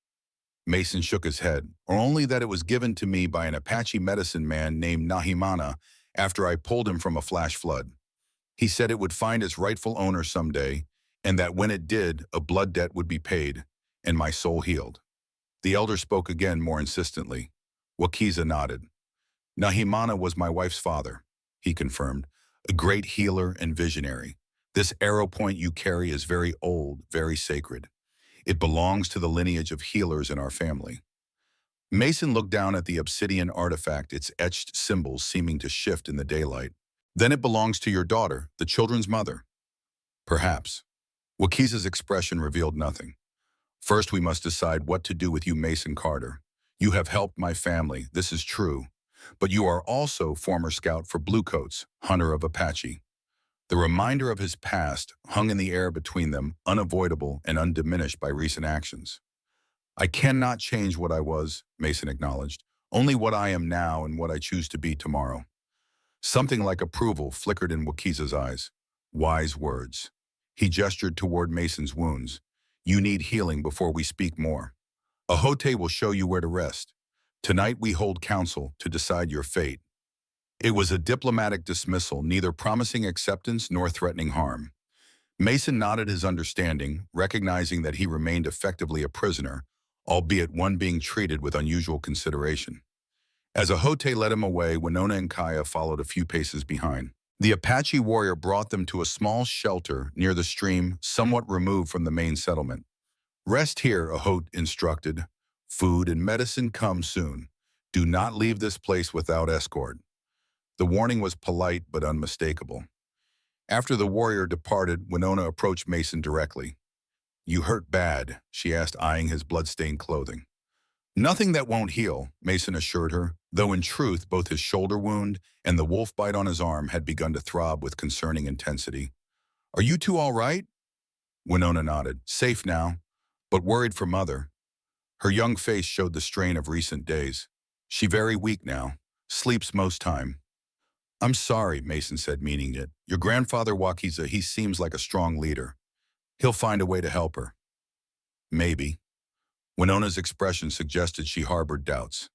Mason shook his head, or only that it was given to me by an Apache medicine man named Nahimana after I pulled him from a flash flood. He said it would find its rightful owner someday, and that when it did, a blood debt would be paid, and my soul healed. The elder spoke again more insistently. Wakiza nodded. Nahimana was my wife's father, he confirmed, a great healer and visionary. This arrow point you carry is very old, very sacred. It belongs to the lineage of healers in our family. Mason looked down at the obsidian artifact, its etched symbols seeming to shift in the daylight. Then it belongs to your daughter, the children's mother. Perhaps. Wakiza's expression revealed nothing. First, we must decide what to do with you, Mason Carter. You have helped my family, this is true. But you are also former scout for Bluecoats, hunter of Apache. The reminder of his past hung in the air between them, unavoidable and undiminished by recent actions. I cannot change what I was, Mason acknowledged, only what I am now and what I choose to be tomorrow. Something like approval flickered in Wakiza's eyes. Wise words. He gestured toward Mason's wounds. You need healing before we speak more. Ahote will show you where to rest. Tonight we hold council to decide your fate. It was a diplomatic dismissal, neither promising acceptance nor threatening harm. Mason nodded his understanding, recognizing that he remained effectively a prisoner, albeit one being treated with unusual consideration. As Ahote led him away, Winona and Kaya followed a few paces behind. The Apache warrior brought them to a small shelter near the stream, somewhat removed from the main settlement. Rest here, Ahote instructed. Food and medicine come soon. Do not leave this place without escort. The warning was polite but unmistakable. After the warrior departed, Winona approached Mason directly. You hurt bad, she asked, eyeing his blood-stained clothing. Nothing that won't heal, Mason assured her, though in truth both his shoulder wound and the wolf bite on his arm had begun to throb with concerning intensity. Are you two all right? Winona nodded. Safe now, but worried for Mother. Her young face showed the strain of recent days. She very weak now, sleeps most time. I'm sorry, Mason said, meaning it. Your grandfather Wakiza, he seems like a strong leader. He'll find a way to help her. Maybe. Winona's expression suggested she harbored doubts.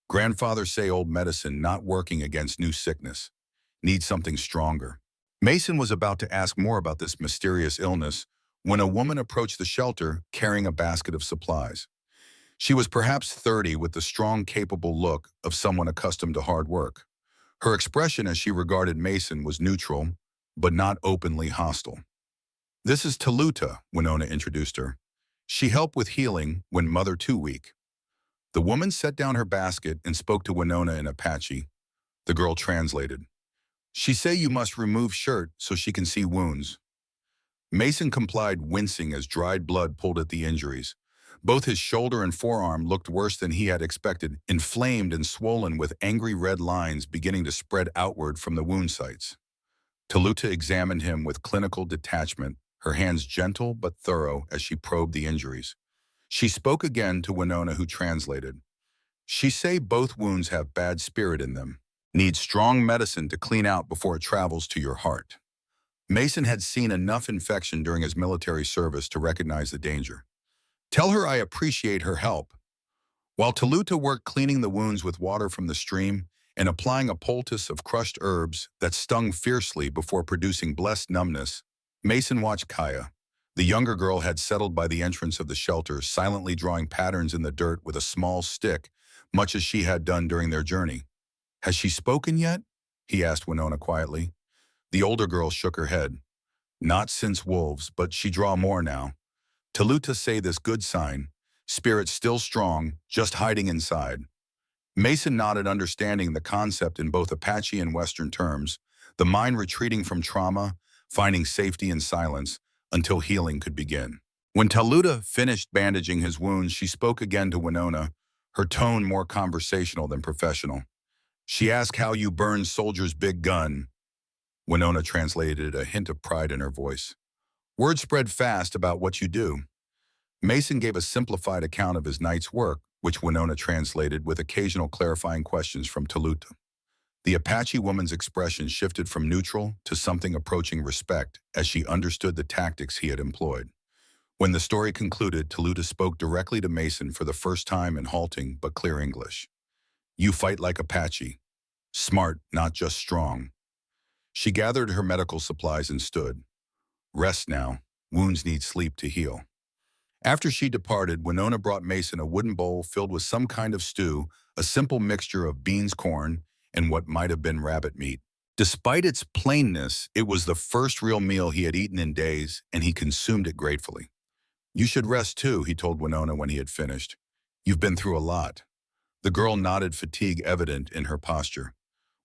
Grandfather say old medicine not working against new sickness. Need something stronger. Mason was about to ask more about this mysterious illness when a woman approached the shelter carrying a basket of supplies. She was perhaps 30 with the strong, capable look of someone accustomed to hard work. Her expression as she regarded Mason was neutral, but not openly hostile. This is Taluta, Winona introduced her. She helped with healing when Mother too weak. The woman set down her basket and spoke to Winona in Apache. The girl translated. She say you must remove shirt so she can see wounds. Mason complied, wincing as dried blood pulled at the injuries. Both his shoulder and forearm looked worse than he had expected, inflamed and swollen with angry red lines beginning to spread outward from the wound sites. Taluta examined him with clinical detachment, her hands gentle but thorough as she probed the injuries. She spoke again to Winona, who translated. She say both wounds have bad spirit in them. Need strong medicine to clean out before it travels to your heart. Mason had seen enough infection during his military service to recognize the danger. Tell her I appreciate her help. While Taluta worked cleaning the wounds with water from the stream and applying a poultice of crushed herbs that stung fiercely before producing blessed numbness, Mason watched Kaya. The younger girl had settled by the entrance of the shelter, silently drawing patterns in the dirt with a small stick, much as she had done during their journey. Has she spoken yet? He asked Winona quietly. The older girl shook her head. Not since wolves, but she draw more now. Taluta say this good sign. Spirit still strong, just hiding inside. Mason nodded, understanding the concept in both Apache and Western terms, the mind retreating from trauma, finding safety in silence until healing could begin. When Taluta finished bandaging his wounds, she spoke again to Winona, her tone more conversational than professional. She asked how you burned soldier's big gun. Winona translated, a hint of pride in her voice. Word spread fast about what you do. Mason gave a simplified account of his night's work, which Winona translated with occasional clarifying questions from Taluta. The Apache woman's expression shifted from neutral to something approaching respect as she understood the tactics he had employed. When the story concluded, Taluta spoke directly to Mason for the first time in halting but clear English. You fight like Apache. Smart, not just strong. She gathered her medical supplies and stood. Rest now. Wounds need sleep to heal. After she departed, Winona brought Mason a wooden bowl filled with some kind of stew, a simple mixture of beans, corn, and what might have been rabbit meat. Despite its plainness, it was the first real meal he had eaten in days, and he consumed it gratefully. You should rest too, he told Winona when he had finished. You've been through a lot. The girl nodded, fatigue evident in her posture.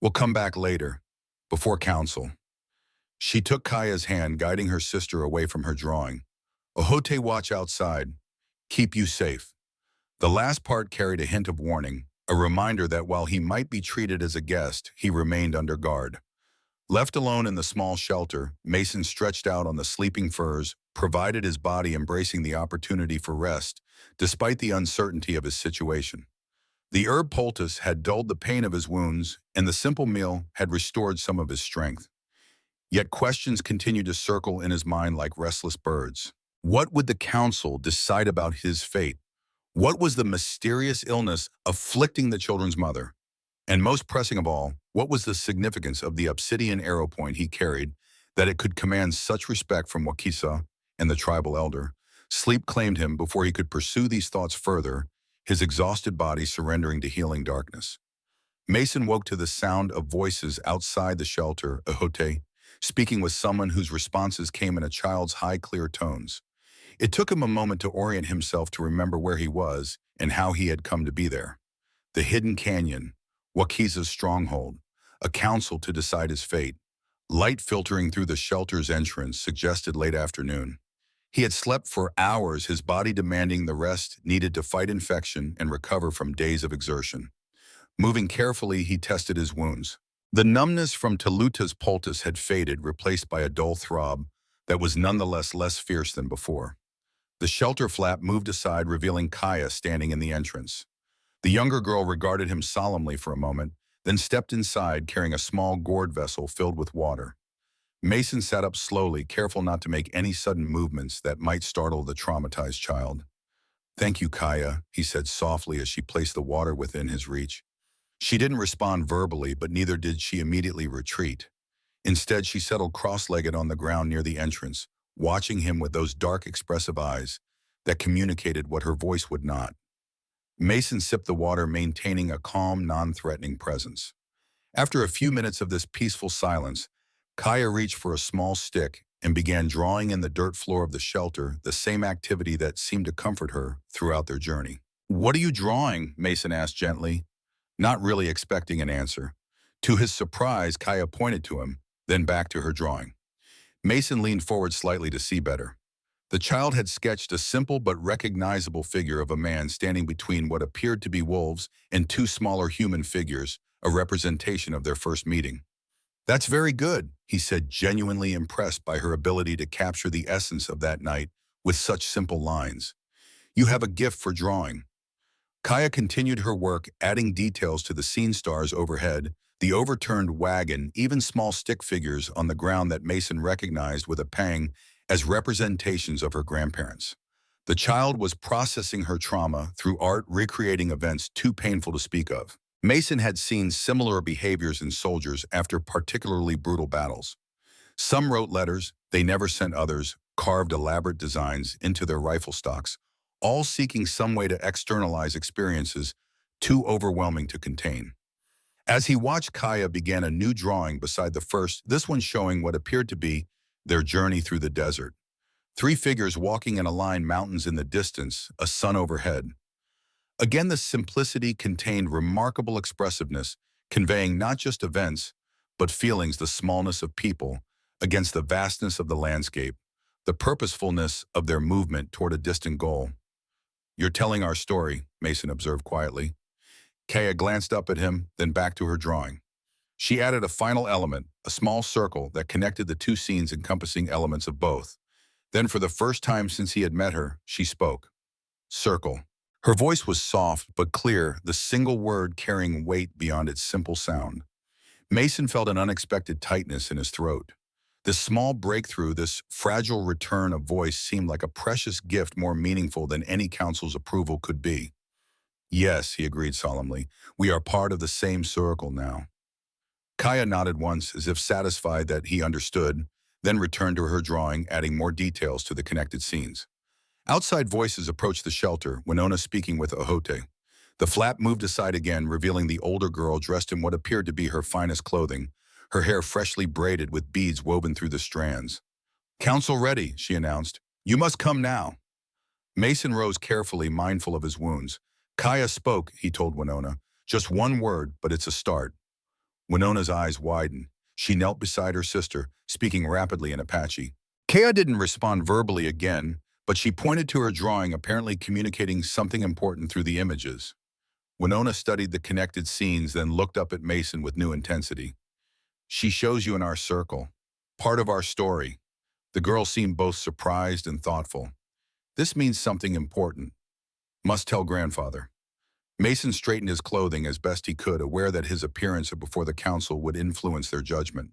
We'll come back later, before council. She took Kaya's hand, guiding her sister away from her drawing. Ohote, watch outside. Keep you safe. The last part carried a hint of warning, a reminder that while he might be treated as a guest, he remained under guard. Left alone in the small shelter, Mason stretched out on the sleeping furs, provided his body embracing the opportunity for rest, despite the uncertainty of his situation. The herb poultice had dulled the pain of his wounds, and the simple meal had restored some of his strength. Yet questions continued to circle in his mind like restless birds. What would the council decide about his fate? What was the mysterious illness afflicting the children's mother? And most pressing of all, what was the significance of the obsidian arrow point he carried that it could command such respect from Wakisa and the tribal elder? Sleep claimed him before he could pursue these thoughts further, his exhausted body surrendering to healing darkness. Mason woke to the sound of voices outside the shelter, Ohote, speaking with someone whose responses came in a child's high, clear tones. It took him a moment to orient himself to remember where he was and how he had come to be there. The hidden canyon, Wakiza's stronghold, a council to decide his fate. Light filtering through the shelter's entrance suggested late afternoon. He had slept for hours, his body demanding the rest needed to fight infection and recover from days of exertion. Moving carefully, he tested his wounds. The numbness from Toluta's poultice had faded, replaced by a dull throb that was nonetheless less fierce than before. The shelter flap moved aside, revealing Kaya standing in the entrance. The younger girl regarded him solemnly for a moment, then stepped inside carrying a small gourd vessel filled with water. Mason sat up slowly, careful not to make any sudden movements that might startle the traumatized child. "Thank you, Kaya," he said softly as she placed the water within his reach. She didn't respond verbally, but neither did she immediately retreat. Instead, she settled cross-legged on the ground near the entrance, watching him with those dark, expressive eyes that communicated what her voice would not. Mason sipped the water, maintaining a calm, non-threatening presence. After a few minutes of this peaceful silence, Kaya reached for a small stick and began drawing in the dirt floor of the shelter, the same activity that seemed to comfort her throughout their journey. "What are you drawing?" Mason asked gently, not really expecting an answer. To his surprise, Kaya pointed to him, then back to her drawing. Mason leaned forward slightly to see better. The child had sketched a simple but recognizable figure of a man standing between what appeared to be wolves and two smaller human figures, a representation of their first meeting. "That's very good," he said, genuinely impressed by her ability to capture the essence of that night with such simple lines. "You have a gift for drawing." Kaya continued her work, adding details to the scene stars overhead, the overturned wagon, even small stick figures on the ground that Mason recognized with a pang as representations of her grandparents. The child was processing her trauma through art, recreating events too painful to speak of. Mason had seen similar behaviors in soldiers after particularly brutal battles. Some wrote letters, they never sent others, carved elaborate designs into their rifle stocks, all seeking some way to externalize experiences too overwhelming to contain. As he watched, Kaya began a new drawing beside the first, this one showing what appeared to be their journey through the desert. Three figures walking in a line, mountains in the distance, a sun overhead. Again, the simplicity contained remarkable expressiveness, conveying not just events, but feelings, the smallness of people against the vastness of the landscape, the purposefulness of their movement toward a distant goal. "You're telling our story," Mason observed quietly. Kaya glanced up at him, then back to her drawing. She added a final element, a small circle that connected the two scenes, encompassing elements of both. Then, for the first time since he had met her, she spoke. "Circle." Her voice was soft but clear, the single word carrying weight beyond its simple sound. Mason felt an unexpected tightness in his throat. This small breakthrough, this fragile return of voice seemed like a precious gift, more meaningful than any council's approval could be. "Yes," he agreed solemnly, "we are part of the same circle now." Kaya nodded once, as if satisfied that he understood, then returned to her drawing, adding more details to the connected scenes. Outside voices approached the shelter, Winona speaking with Ahote. The flap moved aside again, revealing the older girl dressed in what appeared to be her finest clothing, her hair freshly braided with beads woven through the strands. "Council ready," she announced. "You must come now." Mason rose carefully, mindful of his wounds. "Kaya spoke," he told Winona. "Just one word, but it's a start." Winona's eyes widened. She knelt beside her sister, speaking rapidly in Apache. Kaya didn't respond verbally again, but she pointed to her drawing, apparently communicating something important through the images. Winona studied the connected scenes, then looked up at Mason with new intensity. "She shows you in our circle, part of our story." The girl seemed both surprised and thoughtful. "This means something important. Must tell grandfather." Mason straightened his clothing as best he could, aware that his appearance before the council would influence their judgment.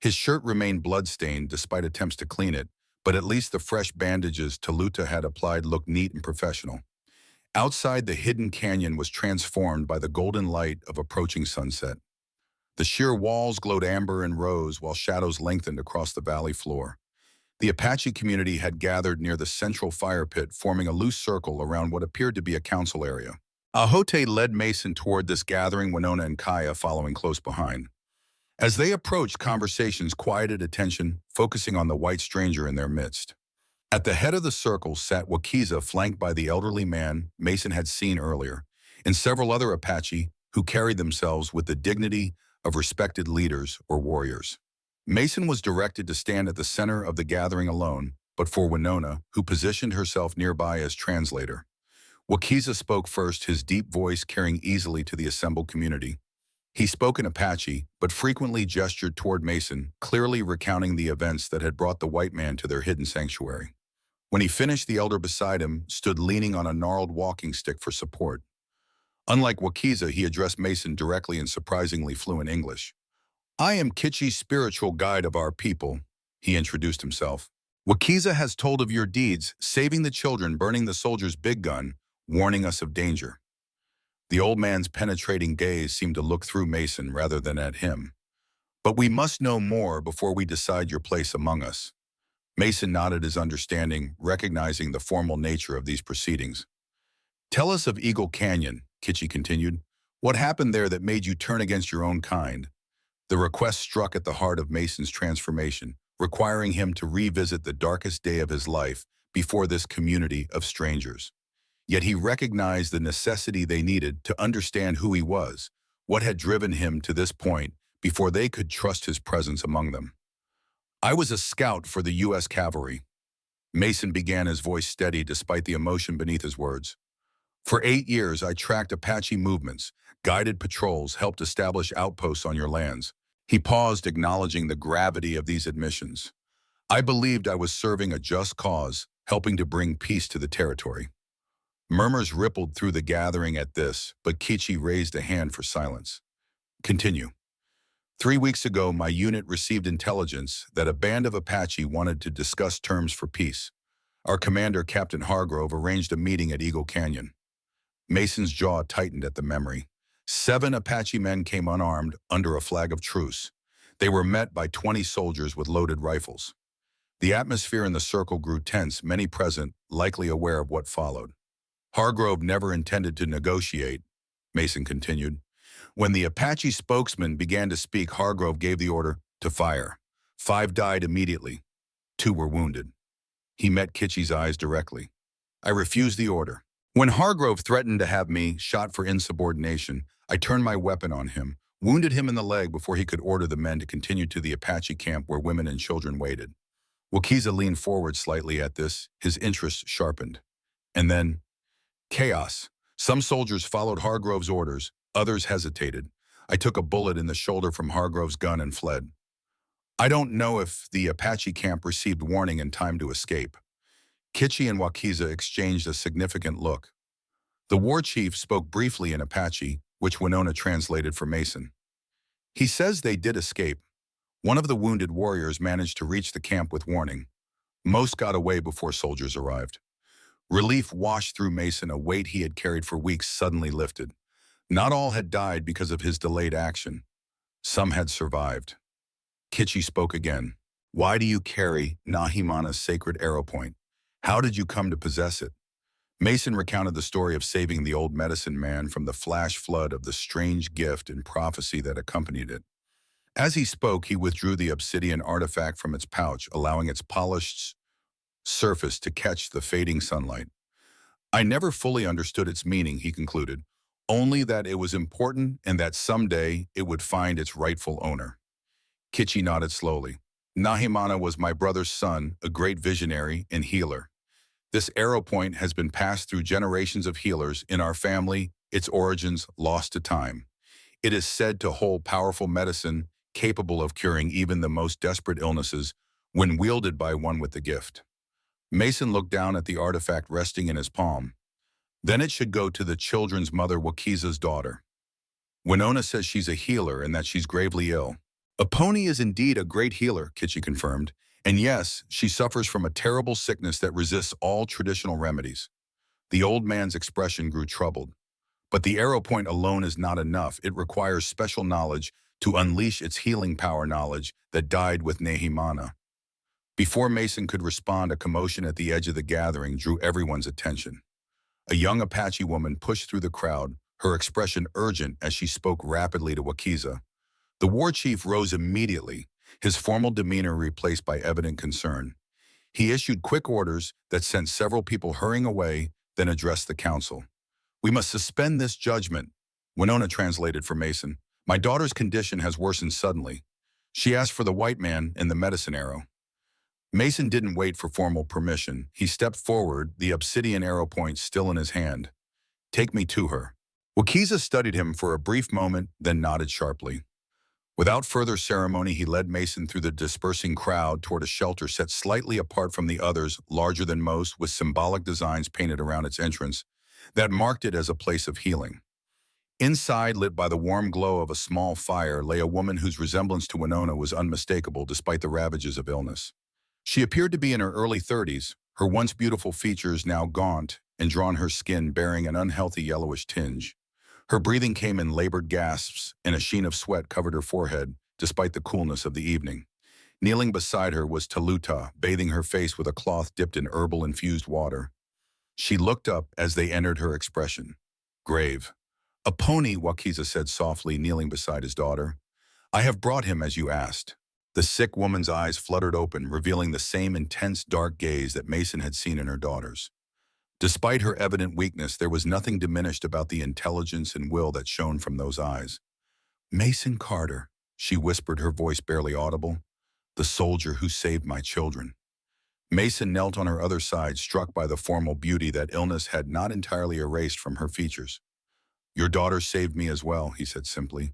His shirt remained blood-stained despite attempts to clean it, but at least the fresh bandages Toluta had applied looked neat and professional. Outside, the hidden canyon was transformed by the golden light of approaching sunset. The sheer walls glowed amber and rose while shadows lengthened across the valley floor. The Apache community had gathered near the central fire pit, forming a loose circle around what appeared to be a council area. Ahote led Mason toward this gathering, Winona and Kaya following close behind. As they approached, conversations quieted attention, focusing on the white stranger in their midst. At the head of the circle sat Wakiza, flanked by the elderly man Mason had seen earlier, and several other Apache who carried themselves with the dignity of respected leaders or warriors. Mason was directed to stand at the center of the gathering alone, but for Winona, who positioned herself nearby as translator. Wakiza spoke first, his deep voice carrying easily to the assembled community. He spoke in Apache, but frequently gestured toward Mason, clearly recounting the events that had brought the white man to their hidden sanctuary. When he finished, the elder beside him stood leaning on a gnarled walking stick for support. Unlike Wakiza, he addressed Mason directly in surprisingly fluent English. "I am Kitchi's spiritual guide of our people," he introduced himself. "Wakiza has told of your deeds, saving the children, burning the soldier's big gun, warning us of danger." The old man's penetrating gaze seemed to look through Mason rather than at him. "But we must know more before we decide your place among us." Mason nodded his understanding, recognizing the formal nature of these proceedings. "Tell us of Eagle Canyon," Kitchi continued. "What happened there that made you turn against your own kind?" The request struck at the heart of Mason's transformation, requiring him to revisit the darkest day of his life before this community of strangers. Yet he recognized the necessity they needed to understand who he was, what had driven him to this point, before they could trust his presence among them. "I was a scout for the U.S. Cavalry." Mason began, his voice steady despite the emotion beneath his words. "For 8 years, I tracked Apache movements, guided patrols, helped establish outposts on your lands." He paused, acknowledging the gravity of these admissions. "I believed I was serving a just cause, helping to bring peace to the territory." Murmurs rippled through the gathering at this, but Kichi raised a hand for silence. "Continue." 3 weeks ago, my unit received intelligence that a band of Apache wanted to discuss terms for peace. Our commander, Captain Hargrove, arranged a meeting at Eagle Canyon." Mason's jaw tightened at the memory. 7 Apache men came unarmed under a flag of truce. They were met by 20 soldiers with loaded rifles. The atmosphere in the circle grew tense, many present likely aware of what followed. "Hargrove never intended to negotiate," Mason continued. "When the Apache spokesman began to speak, Hargrove gave the order to fire. 5 died immediately. 2 were wounded." He met Kitchi's eyes directly. "I refused the order. When Hargrove threatened to have me shot for insubordination, I turned my weapon on him, wounded him in the leg before he could order the men to continue to the Apache camp where women and children waited." Wakiza leaned forward slightly at this, his interest sharpened. "And then, chaos. Some soldiers followed Hargrove's orders, others hesitated. I took a bullet in the shoulder from Hargrove's gun and fled. I don't know if the Apache camp received warning in time to escape." Kitchi and Wakiza exchanged a significant look. The war chief spoke briefly in Apache, which Winona translated for Mason. "He says they did escape. One of the wounded warriors managed to reach the camp with warning. Most got away before soldiers arrived." Relief washed through Mason, a weight he had carried for weeks suddenly lifted. Not all had died because of his delayed action. Some had survived. Kitchi spoke again. "Why do you carry Nahimana's sacred arrow point? How did you come to possess it?" Mason recounted the story of saving the old medicine man from the flash flood of the strange gift and prophecy that accompanied it. As he spoke, he withdrew the obsidian artifact from its pouch, allowing its polished surface to catch the fading sunlight. "I never fully understood its meaning," he concluded, "only that it was important and that someday it would find its rightful owner." Kitchi nodded slowly. "Nahimana was my brother's son, a great visionary and healer. This arrow point has been passed through generations of healers in our family, its origins lost to time. It is said to hold powerful medicine capable of curing even the most desperate illnesses when wielded by one with the gift." Mason looked down at the artifact resting in his palm. "Then it should go to the children's mother, Wakiza's daughter. Winona says she's a healer and that she's gravely ill." "Aponi is indeed a great healer," Kitchi confirmed. "And yes, she suffers from a terrible sickness that resists all traditional remedies." The old man's expression grew troubled. "But the arrow point alone is not enough. It requires special knowledge to unleash its healing power, knowledge that died with Nahimana." Before Mason could respond, a commotion at the edge of the gathering drew everyone's attention. A young Apache woman pushed through the crowd, her expression urgent as she spoke rapidly to Wakiza. The war chief rose immediately, his formal demeanor replaced by evident concern. He issued quick orders that sent several people hurrying away, then addressed the council. "We must suspend this judgment," Winona translated for Mason. "My daughter's condition has worsened suddenly. She asked for the white man and the medicine arrow." Mason didn't wait for formal permission. He stepped forward, the obsidian arrow point still in his hand. Take me to her. Wakiza studied him for a brief moment, then nodded sharply. Without further ceremony, he led Mason through the dispersing crowd toward a shelter set slightly apart from the others, larger than most, with symbolic designs painted around its entrance that marked it as a place of healing. Inside, lit by the warm glow of a small fire, lay a woman whose resemblance to Winona was unmistakable despite the ravages of illness. She appeared to be in her early 30s, her once beautiful features now gaunt and drawn, her skin bearing an unhealthy yellowish tinge. Her breathing came in labored gasps, and a sheen of sweat covered her forehead, despite the coolness of the evening. Kneeling beside her was Taluta, bathing her face with a cloth dipped in herbal-infused water. She looked up as they entered, her expression grave. A pony, Wakiza said softly, kneeling beside his daughter. I have brought him as you asked. The sick woman's eyes fluttered open, revealing the same intense, dark gaze that Mason had seen in her daughter's. Despite her evident weakness, there was nothing diminished about the intelligence and will that shone from those eyes. Mason Carter, she whispered, her voice barely audible. The soldier who saved my children. Mason knelt on her other side, struck by the formal beauty that illness had not entirely erased from her features. Your daughter saved me as well, he said simply.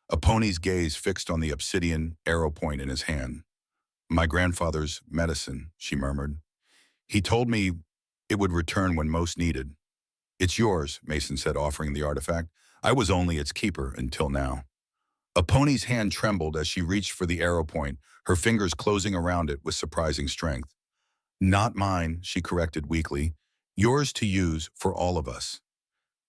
A pony's gaze fixed on the obsidian arrow point in his hand. My grandfather's medicine, she murmured. He told me it would return when most needed. It's yours, Mason said, offering the artifact. I was only its keeper until now. A pony's hand trembled as she reached for the arrow point, her fingers closing around it with surprising strength. Not mine, she corrected weakly. Yours to use for all of us.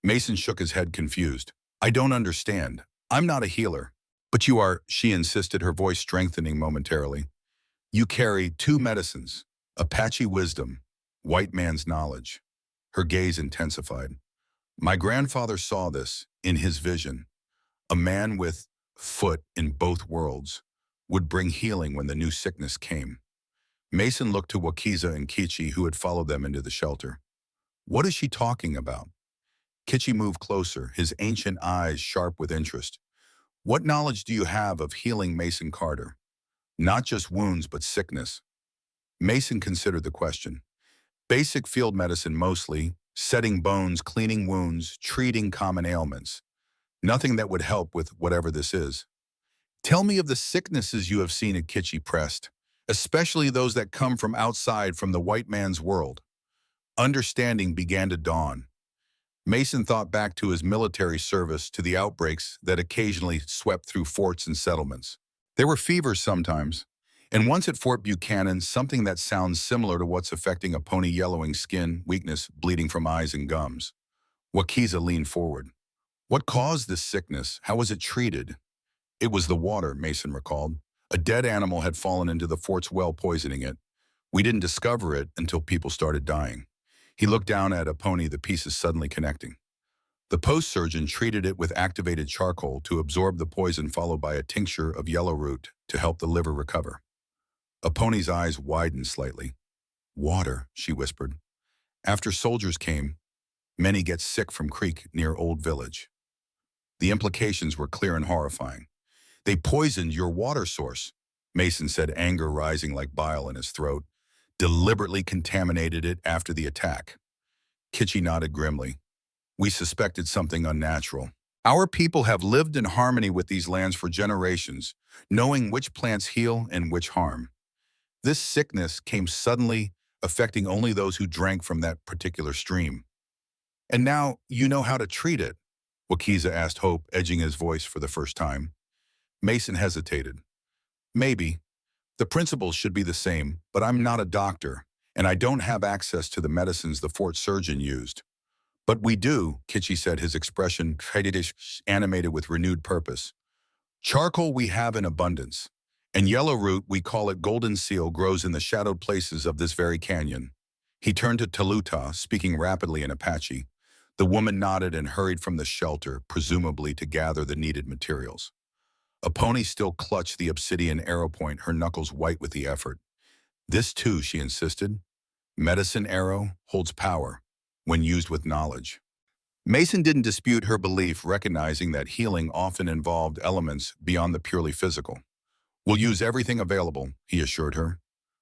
Mason shook his head, confused. I don't understand. I'm not a healer. But you are, she insisted, her voice strengthening momentarily. You carry two medicines, Apache wisdom, white man's knowledge. Her gaze intensified. My grandfather saw this in his vision. A man with foot in both worlds would bring healing when the new sickness came. Mason looked to Wakiza and Kichi, who had followed them into the shelter. What is she talking about? Kichi moved closer, his ancient eyes sharp with interest. What knowledge do you have of healing, Mason Carter? Not just wounds, but sickness. Mason considered the question. Basic field medicine mostly, setting bones, cleaning wounds, treating common ailments. Nothing that would help with whatever this is. Tell me of the sicknesses you have seen, at Kichi pressed, especially those that come from outside, from the white man's world. Understanding began to dawn. Mason thought back to his military service, to the outbreaks that occasionally swept through forts and settlements. There were fevers sometimes, and once at Fort Buchanan, something that sounds similar to what's affecting a pony: yellowing skin, weakness, bleeding from eyes and gums. Wakiza leaned forward. What caused this sickness? How was it treated? It was the water, Mason recalled. A dead animal had fallen into the fort's well, poisoning it. We didn't discover it until people started dying. He looked down at a pony, the pieces suddenly connecting. The post-surgeon treated it with activated charcoal to absorb the poison, followed by a tincture of yellow root to help the liver recover. A pony's eyes widened slightly. Water, she whispered. After soldiers came, many get sick from creek near Old Village. The implications were clear and horrifying. They poisoned your water source, Mason said, anger rising like bile in his throat. Deliberately contaminated it after the attack. Kichi nodded grimly. We suspected something unnatural. Our people have lived in harmony with these lands for generations, knowing which plants heal and which harm. This sickness came suddenly, affecting only those who drank from that particular stream. And now you know how to treat it, Wakiza asked, hope edging his voice for the first time. Mason hesitated. Maybe. The principles should be the same, but I'm not a doctor, and I don't have access to the medicines the fort surgeon used. But we do, Kichi said, his expression animated with renewed purpose. Charcoal we have in abundance, and yellow root, we call it golden seal, grows in the shadowed places of this very canyon. He turned to Taluta, speaking rapidly in Apache. The woman nodded and hurried from the shelter, presumably to gather the needed materials. A pony still clutched the obsidian arrow point, her knuckles white with the effort. This too, she insisted. Medicine arrow holds power when used with knowledge. Mason didn't dispute her belief, recognizing that healing often involved elements beyond the purely physical. We'll use everything available, he assured her.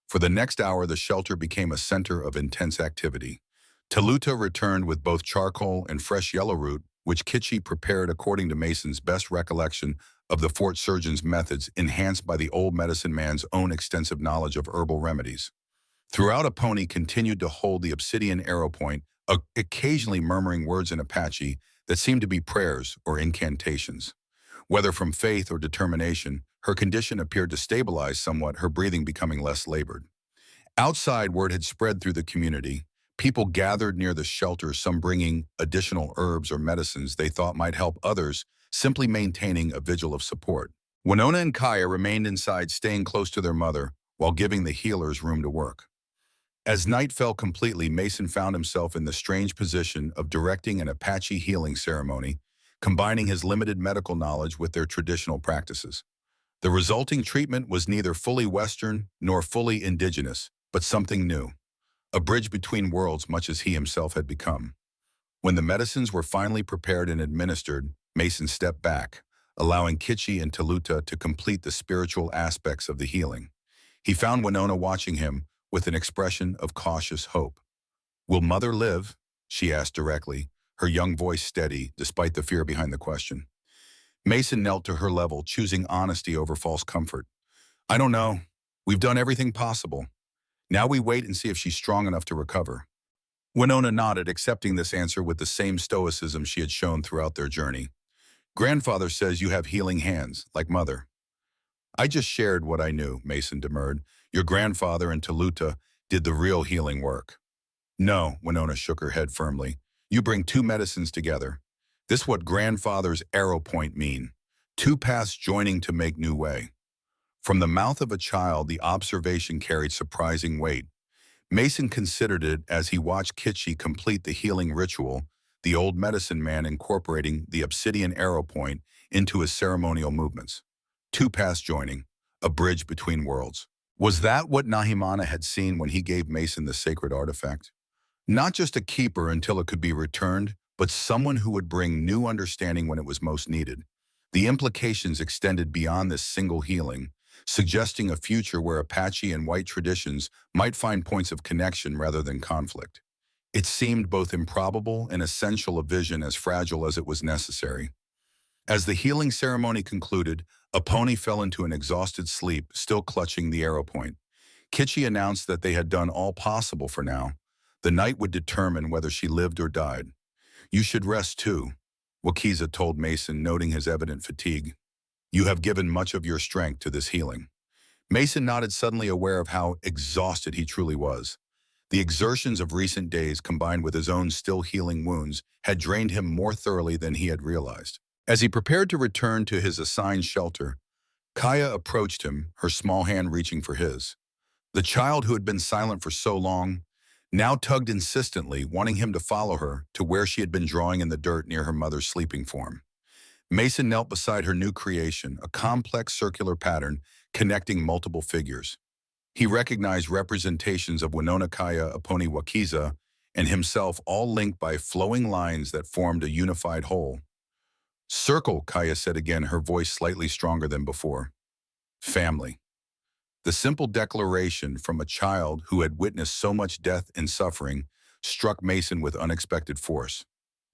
For the next hour, the shelter became a center of intense activity. Taluta returned with both charcoal and fresh yellow root, which Kitchi prepared according to Mason's best recollection of the fort surgeon's methods, enhanced by the old medicine man's own extensive knowledge of herbal remedies. Throughout, Aponi continued to hold the obsidian arrow point, occasionally murmuring words in Apache that seemed to be prayers or incantations. Whether from faith or determination, her condition appeared to stabilize somewhat, her breathing becoming less labored. Outside, word had spread through the community. People gathered near the shelter, some bringing additional herbs or medicines they thought might help, others simply maintaining a vigil of support. Winona and Kaya remained inside, staying close to their mother, while giving the healers room to work. As night fell completely, Mason found himself in the strange position of directing an Apache healing ceremony, combining his limited medical knowledge with their traditional practices. The resulting treatment was neither fully Western nor fully indigenous, but something new, a bridge between worlds much as he himself had become. When the medicines were finally prepared and administered, Mason stepped back, allowing Kitchi and Taluta to complete the spiritual aspects of the healing. He found Winona watching him with an expression of cautious hope. "Will Mother live?" she asked directly, her young voice steady despite the fear behind the question. Mason knelt to her level, choosing honesty over false comfort. "I don't know. We've done everything possible. Now we wait and see if she's strong enough to recover." Winona nodded, accepting this answer with the same stoicism she had shown throughout their journey. "Grandfather says you have healing hands, like Mother." "I just shared what I knew," Mason demurred. "Your grandfather and Taluta did the real healing work." "No," Winona shook her head firmly. "You bring two medicines together. This what grandfather's arrow point mean. Two paths joining to make new way." From the mouth of a child, the observation carried surprising weight. Mason considered it as he watched Kitchi complete the healing ritual, the old medicine man incorporating the obsidian arrow point into his ceremonial movements. Two paths joining, a bridge between worlds. Was that what Nahimana had seen when he gave Mason the sacred artifact? Not just a keeper until it could be returned, but someone who would bring new understanding when it was most needed. The implications extended beyond this single healing, suggesting a future where Apache and white traditions might find points of connection rather than conflict. It seemed both improbable and essential, a vision as fragile as it was necessary. As the healing ceremony concluded, Aponi fell into an exhausted sleep, still clutching the arrow point. Kitchi announced that they had done all possible for now. The night would determine whether she lived or died. "You should rest too," Wakiza told Mason, noting his evident fatigue. "You have given much of your strength to this healing." Mason nodded, suddenly aware of how exhausted he truly was. The exertions of recent days, combined with his own still healing wounds, had drained him more thoroughly than he had realized. As he prepared to return to his assigned shelter, Kaya approached him, her small hand reaching for his. The child who had been silent for so long now tugged insistently, wanting him to follow her to where she had been drawing in the dirt near her mother's sleeping form. Mason knelt beside her new creation, a complex circular pattern connecting multiple figures. He recognized representations of Winona, Kaya, Aponi, Wakiza, and himself, all linked by flowing lines that formed a unified whole. "Circle," Kaya said again, her voice slightly stronger than before. "Family." The simple declaration from a child who had witnessed so much death and suffering struck Mason with unexpected force.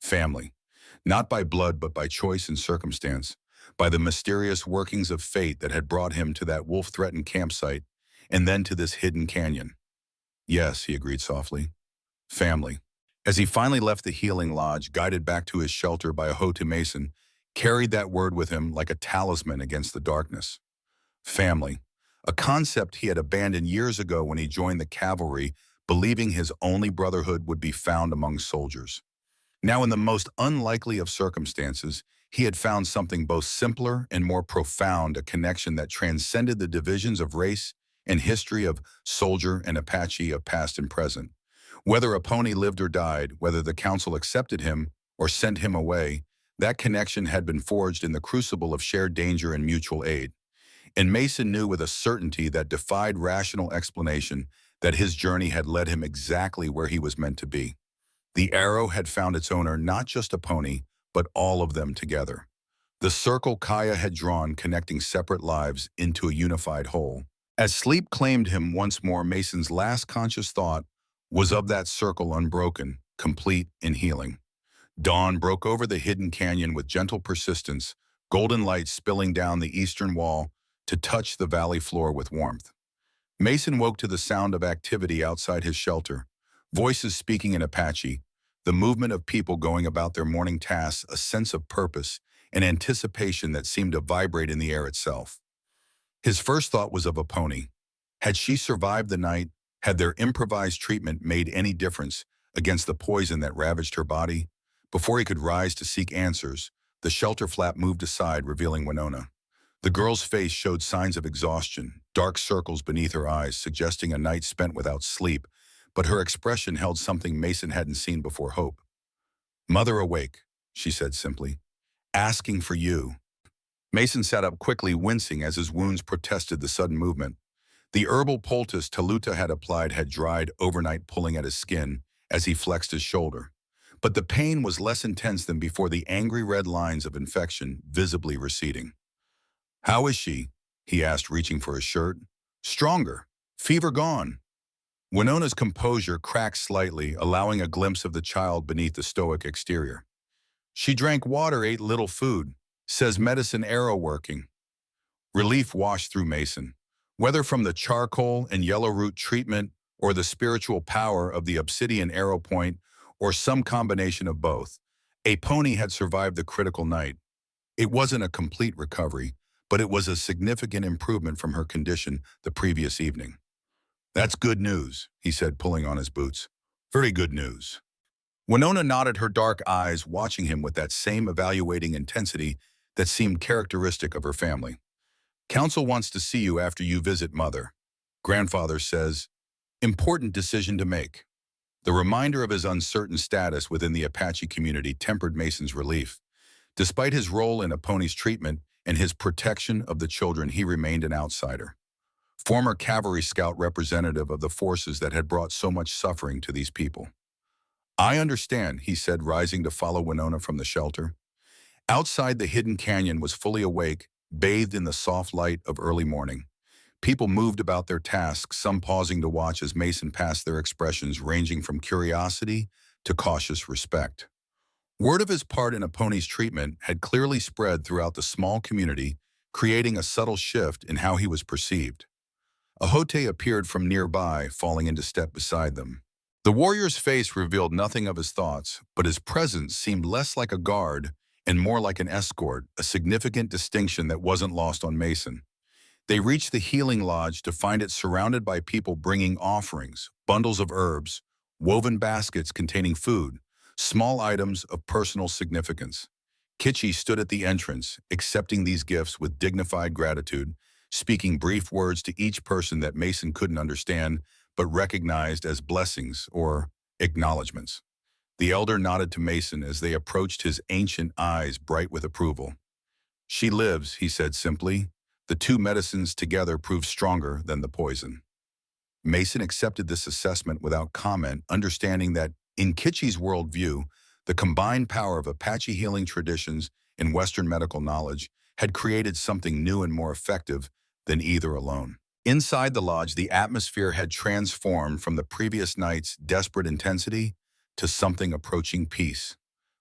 Family. Not by blood, but by choice and circumstance, by the mysterious workings of fate that had brought him to that wolf-threatened campsite and then to this hidden canyon. "Yes," he agreed softly. "Family." As he finally left the healing lodge, guided back to his shelter by a Hotu Mason, carried that word with him like a talisman against the darkness. Family. A concept he had abandoned years ago when he joined the cavalry, believing his only brotherhood would be found among soldiers. Now, in the most unlikely of circumstances, he had found something both simpler and more profound, a connection that transcended the divisions of race and history, of soldier and Apache, of past and present. Whether Aponi lived or died, whether the council accepted him or sent him away, that connection had been forged in the crucible of shared danger and mutual aid. And Mason knew with a certainty that defied rational explanation that his journey had led him exactly where he was meant to be. The arrow had found its owner, not just Aponi, but all of them together. The circle Kaya had drawn, connecting separate lives into a unified whole. As sleep claimed him once more, Mason's last conscious thought was of that circle unbroken, complete in healing. Dawn broke over the hidden canyon with gentle persistence, golden light spilling down the eastern wall to touch the valley floor with warmth. Mason woke to the sound of activity outside his shelter, voices speaking in Apache, the movement of people going about their morning tasks, a sense of purpose and anticipation that seemed to vibrate in the air itself. His first thought was of a pony. Had she survived the night? Had their improvised treatment made any difference against the poison that ravaged her body? Before he could rise to seek answers, the shelter flap moved aside, revealing Winona. The girl's face showed signs of exhaustion, dark circles beneath her eyes suggesting a night spent without sleep, but her expression held something Mason hadn't seen before: hope. "Mother awake," she said simply. "Asking for you." Mason sat up quickly, wincing as his wounds protested the sudden movement. The herbal poultice Taluta had applied had dried overnight, pulling at his skin as he flexed his shoulder. But the pain was less intense than before, the angry red lines of infection visibly receding. "How is she?" he asked, reaching for his shirt. "Stronger. Fever gone." Winona's composure cracked slightly, allowing a glimpse of the child beneath the stoic exterior. "She drank water, ate little food. Says medicine arrow working." Relief washed through Mason. Whether from the charcoal and yellow root treatment, or the spiritual power of the obsidian arrow point, or some combination of both, a pony had survived the critical night. It wasn't a complete recovery, but it was a significant improvement from her condition the previous evening. "That's good news," he said, pulling on his boots. "Very good news." Winona nodded, her dark eyes watching him with that same evaluating intensity that seemed characteristic of her family. "Council wants to see you after you visit Mother. Grandfather says, important decision to make." The reminder of his uncertain status within the Apache community tempered Mason's relief. Despite his role in a pony's treatment and his protection of the children, he remained an outsider. Former cavalry scout representative of the forces that had brought so much suffering to these people. "I understand," he said, rising to follow Winona from the shelter. Outside, the hidden canyon was fully awake, bathed in the soft light of early morning. People moved about their tasks, some pausing to watch as Mason passed, their expressions ranging from curiosity to cautious respect. Word of his part in a pony's treatment had clearly spread throughout the small community, creating a subtle shift in how he was perceived. Ahote appeared from nearby, falling into step beside them. The warrior's face revealed nothing of his thoughts, but his presence seemed less like a guard and more like an escort, a significant distinction that wasn't lost on Mason. They reached the healing lodge to find it surrounded by people bringing offerings, bundles of herbs, woven baskets containing food, small items of personal significance. Kitchi stood at the entrance, accepting these gifts with dignified gratitude, speaking brief words to each person that Mason couldn't understand, but recognized as blessings or acknowledgments. The elder nodded to Mason as they approached, his ancient eyes bright with approval. "She lives," he said simply. "The two medicines together prove stronger than the poison." Mason accepted this assessment without comment, understanding that, in Kitchi's worldview, the combined power of Apache healing traditions and Western medical knowledge had created something new and more effective than either alone. Inside the lodge, the atmosphere had transformed from the previous night's desperate intensity to something approaching peace.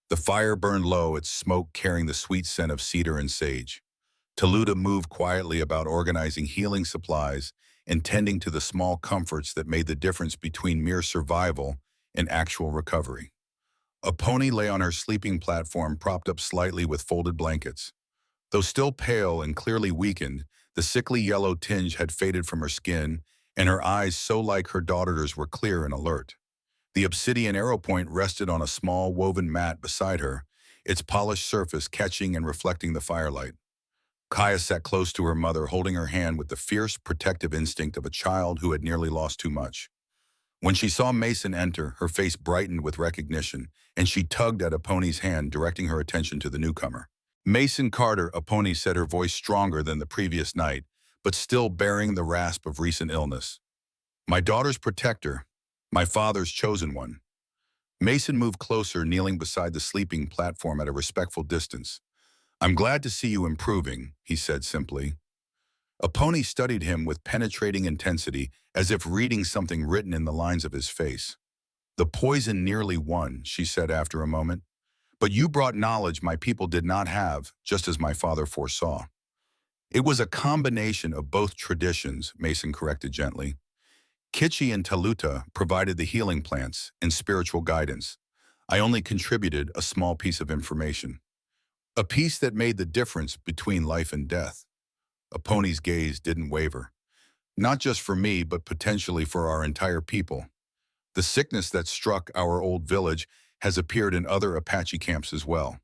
The fire burned low, its smoke carrying the sweet scent of cedar and sage. Taluta moved quietly about, organizing healing supplies and tending to the small comforts that made the difference between mere survival and actual recovery. A pony lay on her sleeping platform, propped up slightly with folded blankets. Though still pale and clearly weakened, the sickly yellow tinge had faded from her skin, and her eyes, so like her daughter's, were clear and alert. The obsidian arrow point rested on a small woven mat beside her, its polished surface catching and reflecting the firelight. Kaya sat close to her mother, holding her hand with the fierce, protective instinct of a child who had nearly lost too much. When she saw Mason enter, her face brightened with recognition, and she tugged at a pony's hand, directing her attention to the newcomer. "Mason Carter," a pony said, her voice stronger than the previous night, but still bearing the rasp of recent illness. "My daughter's protector, my father's chosen one." Mason moved closer, kneeling beside the sleeping platform at a respectful distance. "I'm glad to see you improving," he said simply. Apone studied him with penetrating intensity, as if reading something written in the lines of his face. "The poison nearly won," she said after a moment. "But you brought knowledge my people did not have, just as my father foresaw." "It was a combination of both traditions," Mason corrected gently. "Kichi and Taluta provided the healing plants and spiritual guidance. I only contributed a small piece of information. A piece that made the difference between life and death." Apone's gaze didn't waver. "Not just for me, but potentially for our entire people. The sickness that struck our old village has appeared in other Apache camps as well.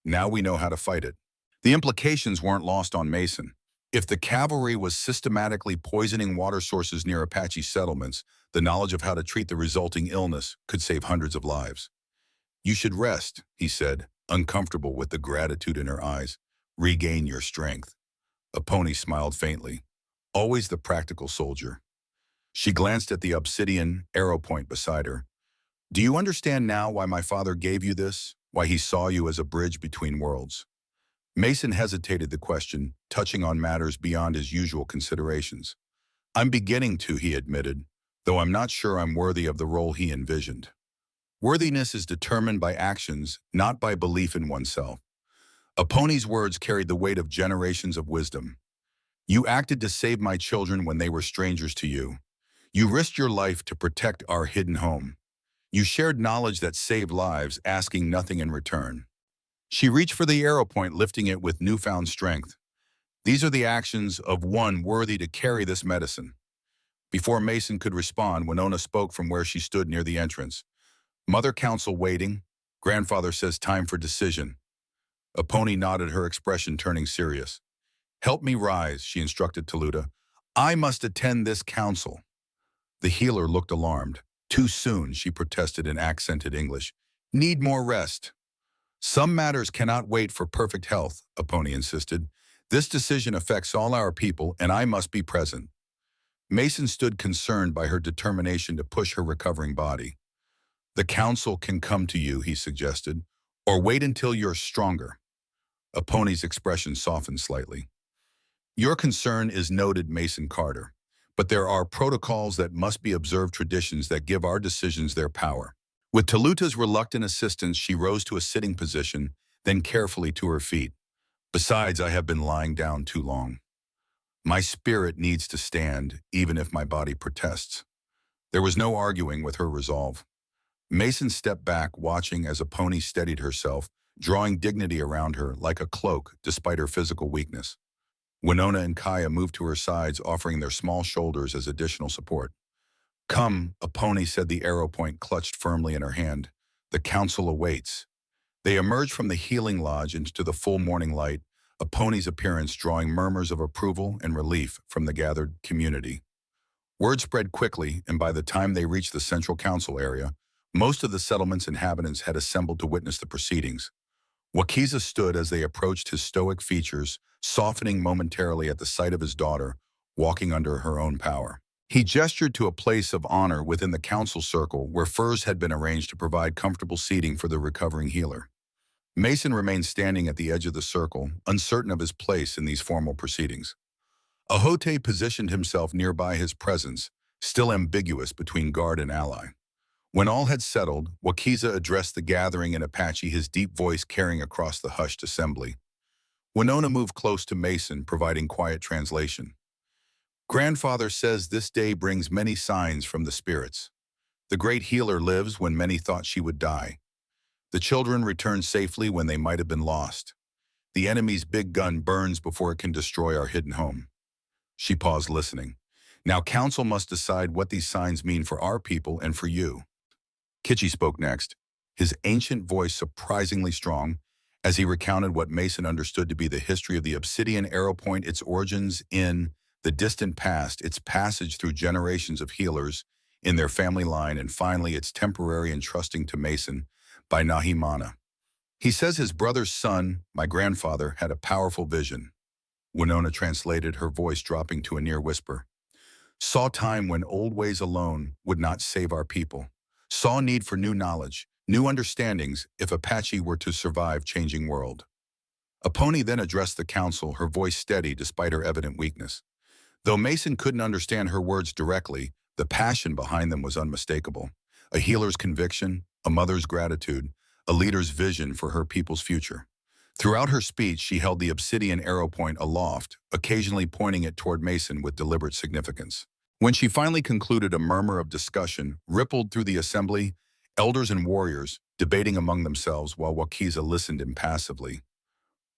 Now we know how to fight it." The implications weren't lost on Mason. If the cavalry was systematically poisoning water sources near Apache settlements, the knowledge of how to treat the resulting illness could save hundreds of lives. "You should rest," he said, uncomfortable with the gratitude in her eyes. "Regain your strength." Apone smiled faintly. Always the practical soldier. She glanced at the obsidian arrow point beside her. "Do you understand now why my father gave you this? Why he saw you as a bridge between worlds?" Mason hesitated the question, touching on matters beyond his usual considerations. "I'm beginning to," he admitted, "though I'm not sure I'm worthy of the role he envisioned." Worthiness is determined by actions, not by belief in oneself. Apone's words carried the weight of generations of wisdom. "You acted to save my children when they were strangers to you. You risked your life to protect our hidden home. You shared knowledge that saved lives, asking nothing in return." She reached for the arrow point, lifting it with newfound strength. "These are the actions of one worthy to carry this medicine." Before Mason could respond, Winona spoke from where she stood near the entrance. "Mother Council waiting. Grandfather says time for decision." Apone nodded, her expression turning serious. "Help me rise," she instructed Taluta. "I must attend this council." The healer looked alarmed. "Too soon," she protested in accented English. "Need more rest." "Some matters cannot wait for perfect health," Apone insisted. "This decision affects all our people, and I must be present." Mason stood concerned by her determination to push her recovering body. "The council can come to you," he suggested, "or wait until you're stronger." Apone's expression softened slightly. "Your concern is noted, Mason Carter, but there are protocols that must be observed, traditions that give our decisions their power." With Taluta's reluctant assistance, she rose to a sitting position, then carefully to her feet. "Besides, I have been lying down too long. My spirit needs to stand, even if my body protests." There was no arguing with her resolve. Mason stepped back, watching as Apone steadied herself, drawing dignity around her like a cloak despite her physical weakness. Winona and Kaya moved to her sides, offering their small shoulders as additional support. "Come," Apone said, the arrow point clutched firmly in her hand. "The council awaits." They emerged from the healing lodge into the full morning light, Apone's appearance drawing murmurs of approval and relief from the gathered community. Word spread quickly, and by the time they reached the central council area, most of the settlement's inhabitants had assembled to witness the proceedings. Wakiza stood as they approached, his stoic features softening momentarily at the sight of his daughter, walking under her own power. He gestured to a place of honor within the council circle where furs had been arranged to provide comfortable seating for the recovering healer. Mason remained standing at the edge of the circle, uncertain of his place in these formal proceedings. Ahote positioned himself nearby, his presence still ambiguous between guard and ally. When all had settled, Wakiza addressed the gathering in Apache, his deep voice carrying across the hushed assembly. Winona moved close to Mason, providing quiet translation. "Grandfather says this day brings many signs from the spirits. The great healer lives when many thought she would die. The children return safely when they might have been lost. The enemy's big gun burns before it can destroy our hidden home." She paused, listening. "Now council must decide what these signs mean for our people and for you." Kichi spoke next, his ancient voice surprisingly strong, as he recounted what Mason understood to be the history of the obsidian arrow point, its origins in the distant past, its passage through generations of healers in their family line, and finally its temporary entrusting to Mason by Nahimana. "He says his brother's son, my grandfather, had a powerful vision." Winona translated, her voice dropping to a near whisper. "Saw time when old ways alone would not save our people. Saw need for new knowledge, new understandings if Apache were to survive changing world." Aponi then addressed the council, her voice steady despite her evident weakness. Though Mason couldn't understand her words directly, the passion behind them was unmistakable. A healer's conviction, a mother's gratitude, a leader's vision for her people's future. Throughout her speech, she held the obsidian arrow point aloft, occasionally pointing it toward Mason with deliberate significance. When she finally concluded, a murmur of discussion rippled through the assembly, elders and warriors debating among themselves while Wakiza listened impassively.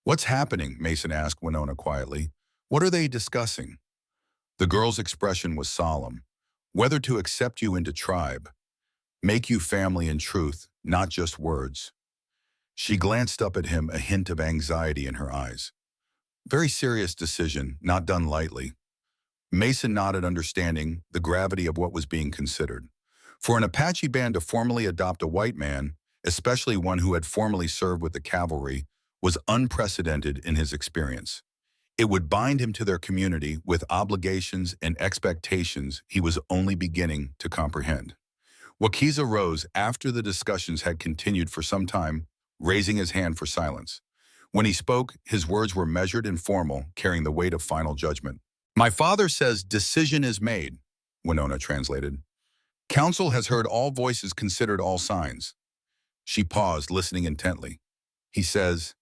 "What's happening?" Mason asked Winona quietly. "What are they discussing?" The girl's expression was solemn. "Whether to accept you into tribe, make you family in truth, not just words." She glanced up at him, a hint of anxiety in her eyes. Very serious decision, not done lightly. Mason nodded, understanding the gravity of what was being considered. For an Apache band to formally adopt a white man, especially one who had formerly served with the cavalry, was unprecedented in his experience. It would bind him to their community with obligations and expectations he was only beginning to comprehend. Wakiza rose after the discussions had continued for some time, raising his hand for silence. When he spoke, his words were measured and formal, carrying the weight of final judgment. "My father says decision is made," Winona translated. "Council has heard all voices, considered all signs." She paused, listening intently. He says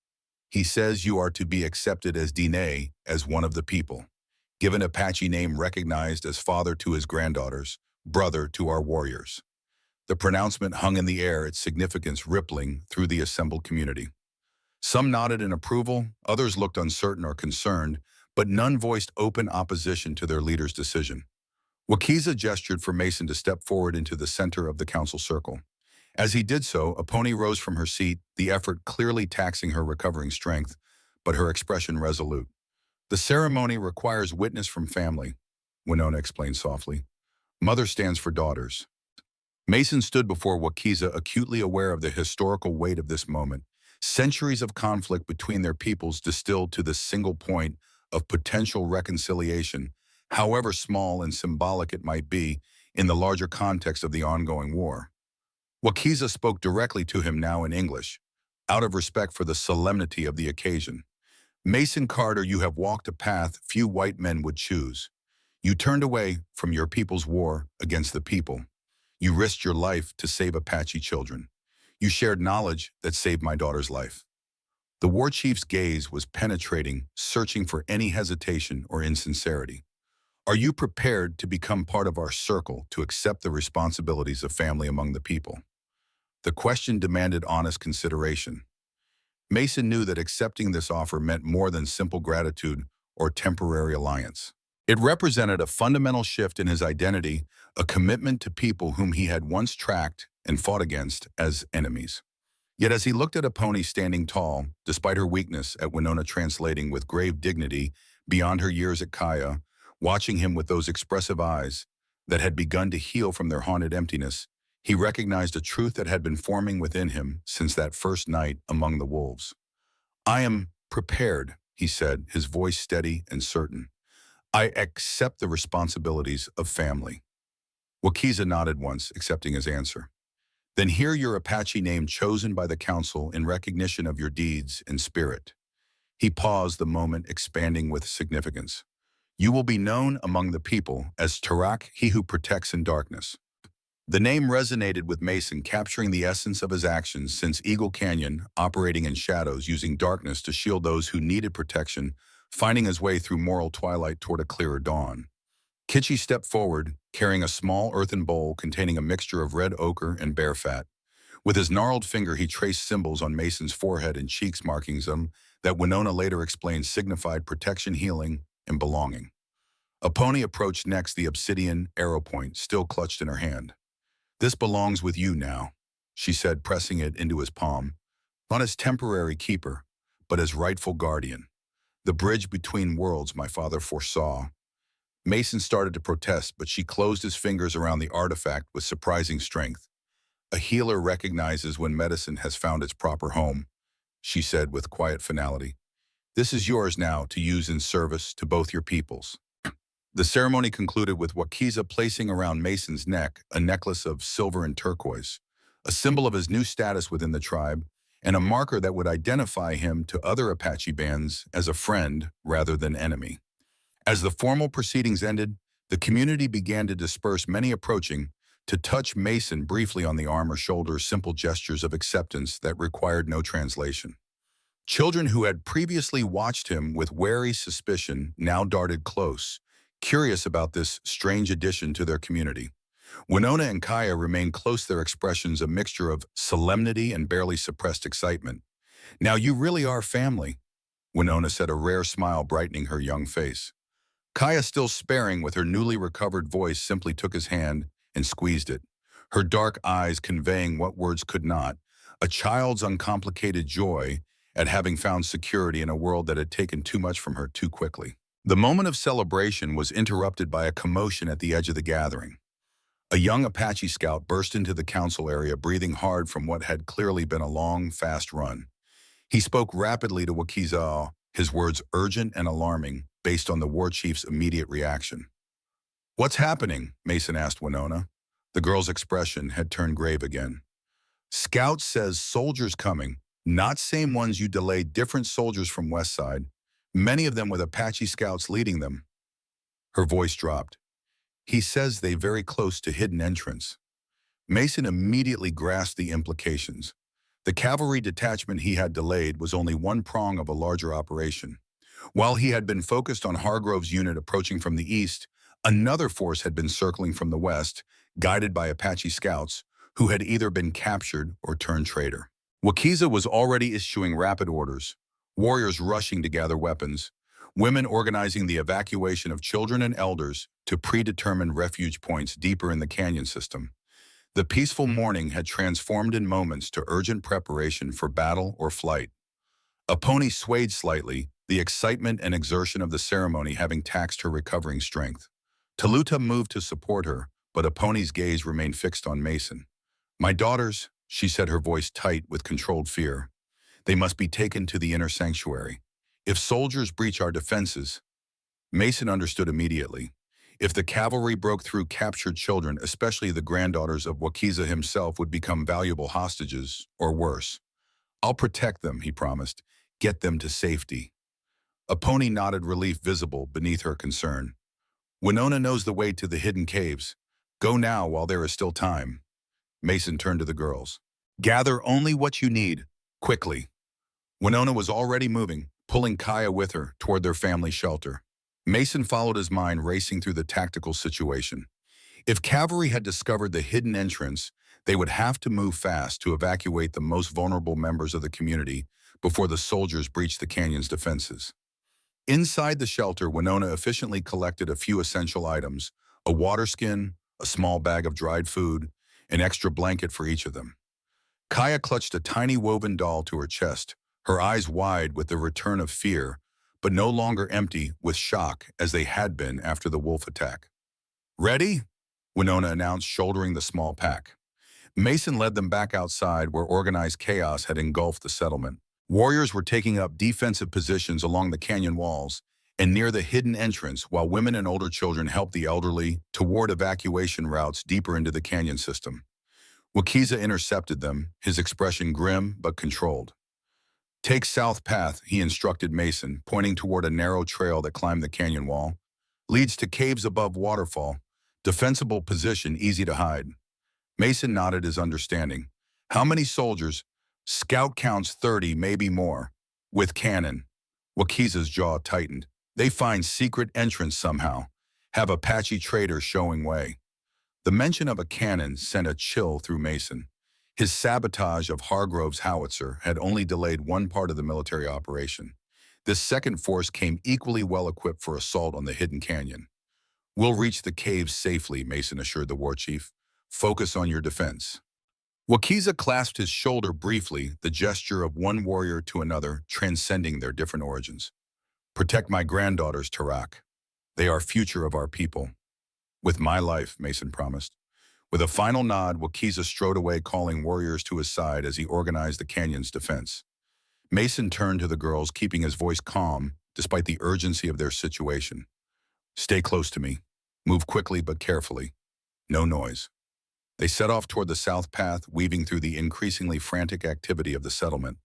you are to be accepted as Dine, as one of the people. Given Apache name recognized as father to his granddaughters, brother to our warriors." The pronouncement hung in the air, its significance rippling through the assembled community. Some nodded in approval, others looked uncertain or concerned, but none voiced open opposition to their leader's decision. Wakiza gestured for Mason to step forward into the center of the council circle. As he did so, Aponi rose from her seat, the effort clearly taxing her recovering strength, but her expression resolute. "The ceremony requires witness from family," Winona explained softly. "Mother stands for daughters." Mason stood before Wakiza, acutely aware of the historical weight of this moment. Centuries of conflict between their peoples distilled to this single point of potential reconciliation, however small and symbolic it might be in the larger context of the ongoing war. Wakiza spoke directly to him now in English, out of respect for the solemnity of the occasion. "Mason Carter, you have walked a path few white men would choose. You turned away from your people's war against the people. You risked your life to save Apache children. You shared knowledge that saved my daughter's life." The war chief's gaze was penetrating, searching for any hesitation or insincerity. "Are you prepared to become part of our circle, to accept the responsibilities of family among the people?" The question demanded honest consideration. Mason knew that accepting this offer meant more than simple gratitude or temporary alliance. It represented a fundamental shift in his identity, a commitment to people whom he had once tracked and fought against as enemies. Yet as he looked at Aponi standing tall, despite her weakness, at Winona translating with grave dignity beyond her years at Kaya, watching him with those expressive eyes that had begun to heal from their haunted emptiness, he recognized a truth that had been forming within him since that first night among the wolves. "I am prepared," he said, his voice steady and certain. "I accept the responsibilities of family." Wakiza nodded once, accepting his answer. "Then hear your Apache name chosen by the council in recognition of your deeds and spirit." He paused, the moment expanding with significance. "You will be known among the people as Tarak, he who protects in darkness." The name resonated with Mason, capturing the essence of his actions since Eagle Canyon, operating in shadows, using darkness to shield those who needed protection, finding his way through moral twilight toward a clearer dawn. Kitchi stepped forward, carrying a small earthen bowl containing a mixture of red ochre and bear fat. With his gnarled finger, he traced symbols on Mason's forehead and cheeks, marking them that Winona later explained signified protection, healing, and belonging. Aponi approached next, the obsidian arrow point still clutched in her hand. "This belongs with you now," she said, pressing it into his palm. "Not as temporary keeper, but as rightful guardian. The bridge between worlds my father foresaw." Mason started to protest, but she closed his fingers around the artifact with surprising strength. "A healer recognizes when medicine has found its proper home," she said with quiet finality. "This is yours now to use in service to both your peoples." The ceremony concluded with Wakiza placing around Mason's neck a necklace of silver and turquoise, a symbol of his new status within the tribe, and a marker that would identify him to other Apache bands as a friend rather than enemy. As the formal proceedings ended, the community began to disperse, many approaching to touch Mason briefly on the arm or shoulder, simple gestures of acceptance that required no translation. Children who had previously watched him with wary suspicion now darted close, curious about this strange addition to their community. Winona and Kaya remained close, their expressions a mixture of solemnity and barely suppressed excitement. "Now you really are family," Winona said, a rare smile brightening her young face. Kaya, still sparing with her newly recovered voice, simply took his hand and squeezed it, her dark eyes conveying what words could not, a child's uncomplicated joy at having found security in a world that had taken too much from her too quickly. The moment of celebration was interrupted by a commotion at the edge of the gathering. A young Apache scout burst into the council area, breathing hard from what had clearly been a long, fast run. He spoke rapidly to Wakiza, his words urgent and alarming, based on the war chief's immediate reaction. "What's happening?" Mason asked Winona. The girl's expression had turned grave again. "Scout says soldiers coming, not same ones you delayed, different soldiers from West Side, many of them with Apache scouts leading them." Her voice dropped. "He says they very close to hidden entrance." Mason immediately grasped the implications. The cavalry detachment he had delayed was only one prong of a larger operation. While he had been focused on Hargrove's unit approaching from the east, another force had been circling from the west, guided by Apache scouts, who had either been captured or turned traitor. Wakiza was already issuing rapid orders, warriors rushing to gather weapons, women organizing the evacuation of children and elders to predetermined refuge points deeper in the canyon system. The peaceful morning had transformed in moments to urgent preparation for battle or flight. A pony swayed slightly, the excitement and exertion of the ceremony having taxed her recovering strength. Taluta moved to support her, but a pony's gaze remained fixed on Mason. "My daughters," she said, her voice tight with controlled fear. "They must be taken to the inner sanctuary. If soldiers breach our defenses..." Mason understood immediately. If the cavalry broke through, captured children, especially the granddaughters of Wakiza himself, would become valuable hostages, or worse. "I'll protect them," he promised. "Get them to safety." A pony nodded, relief visible beneath her concern. "Winona knows the way to the hidden caves. Go now while there is still time." Mason turned to the girls. "Gather only what you need, quickly." Winona was already moving, pulling Kaya with her toward their family shelter. Mason followed, his mind racing through the tactical situation. If cavalry had discovered the hidden entrance, they would have to move fast to evacuate the most vulnerable members of the community before the soldiers breached the canyon's defenses. Inside the shelter, Winona efficiently collected a few essential items: a water skin, a small bag of dried food, an extra blanket for each of them. Kaya clutched a tiny woven doll to her chest, her eyes wide with the return of fear, but no longer empty with shock as they had been after the wolf attack. "Ready?" Winona announced, shouldering the small pack. Mason led them back outside, where organized chaos had engulfed the settlement. Warriors were taking up defensive positions along the canyon walls and near the hidden entrance, while women and older children helped the elderly toward evacuation routes deeper into the canyon system. Wakiza intercepted them, his expression grim but controlled. "Take South Path," he instructed Mason, pointing toward a narrow trail that climbed the canyon wall. "Leads to caves above waterfall. Defensible position, easy to hide." Mason nodded his understanding. "How many soldiers?" "Scout counts 30, maybe more. With cannon." Wakiza's jaw tightened. "They find secret entrance somehow. Have Apache traitors showing way." The mention of a cannon sent a chill through Mason. His sabotage of Hargrove's howitzer had only delayed one part of the military operation. This second force came equally well equipped for assault on the hidden canyon. "We'll reach the caves safely," Mason assured the war chief. "Focus on your defense." Wakiza clasped his shoulder briefly, the gesture of one warrior to another, transcending their different origins. "Protect my granddaughters, Tarak. They are future of our people." "With my life," Mason promised. With a final nod, Wakiza strode away, calling warriors to his side as he organized the canyon's defense. Mason turned to the girls, keeping his voice calm despite the urgency of their situation. "Stay close to me. Move quickly but carefully. No noise." They set off toward the south path, weaving through the increasingly frantic activity of the settlement.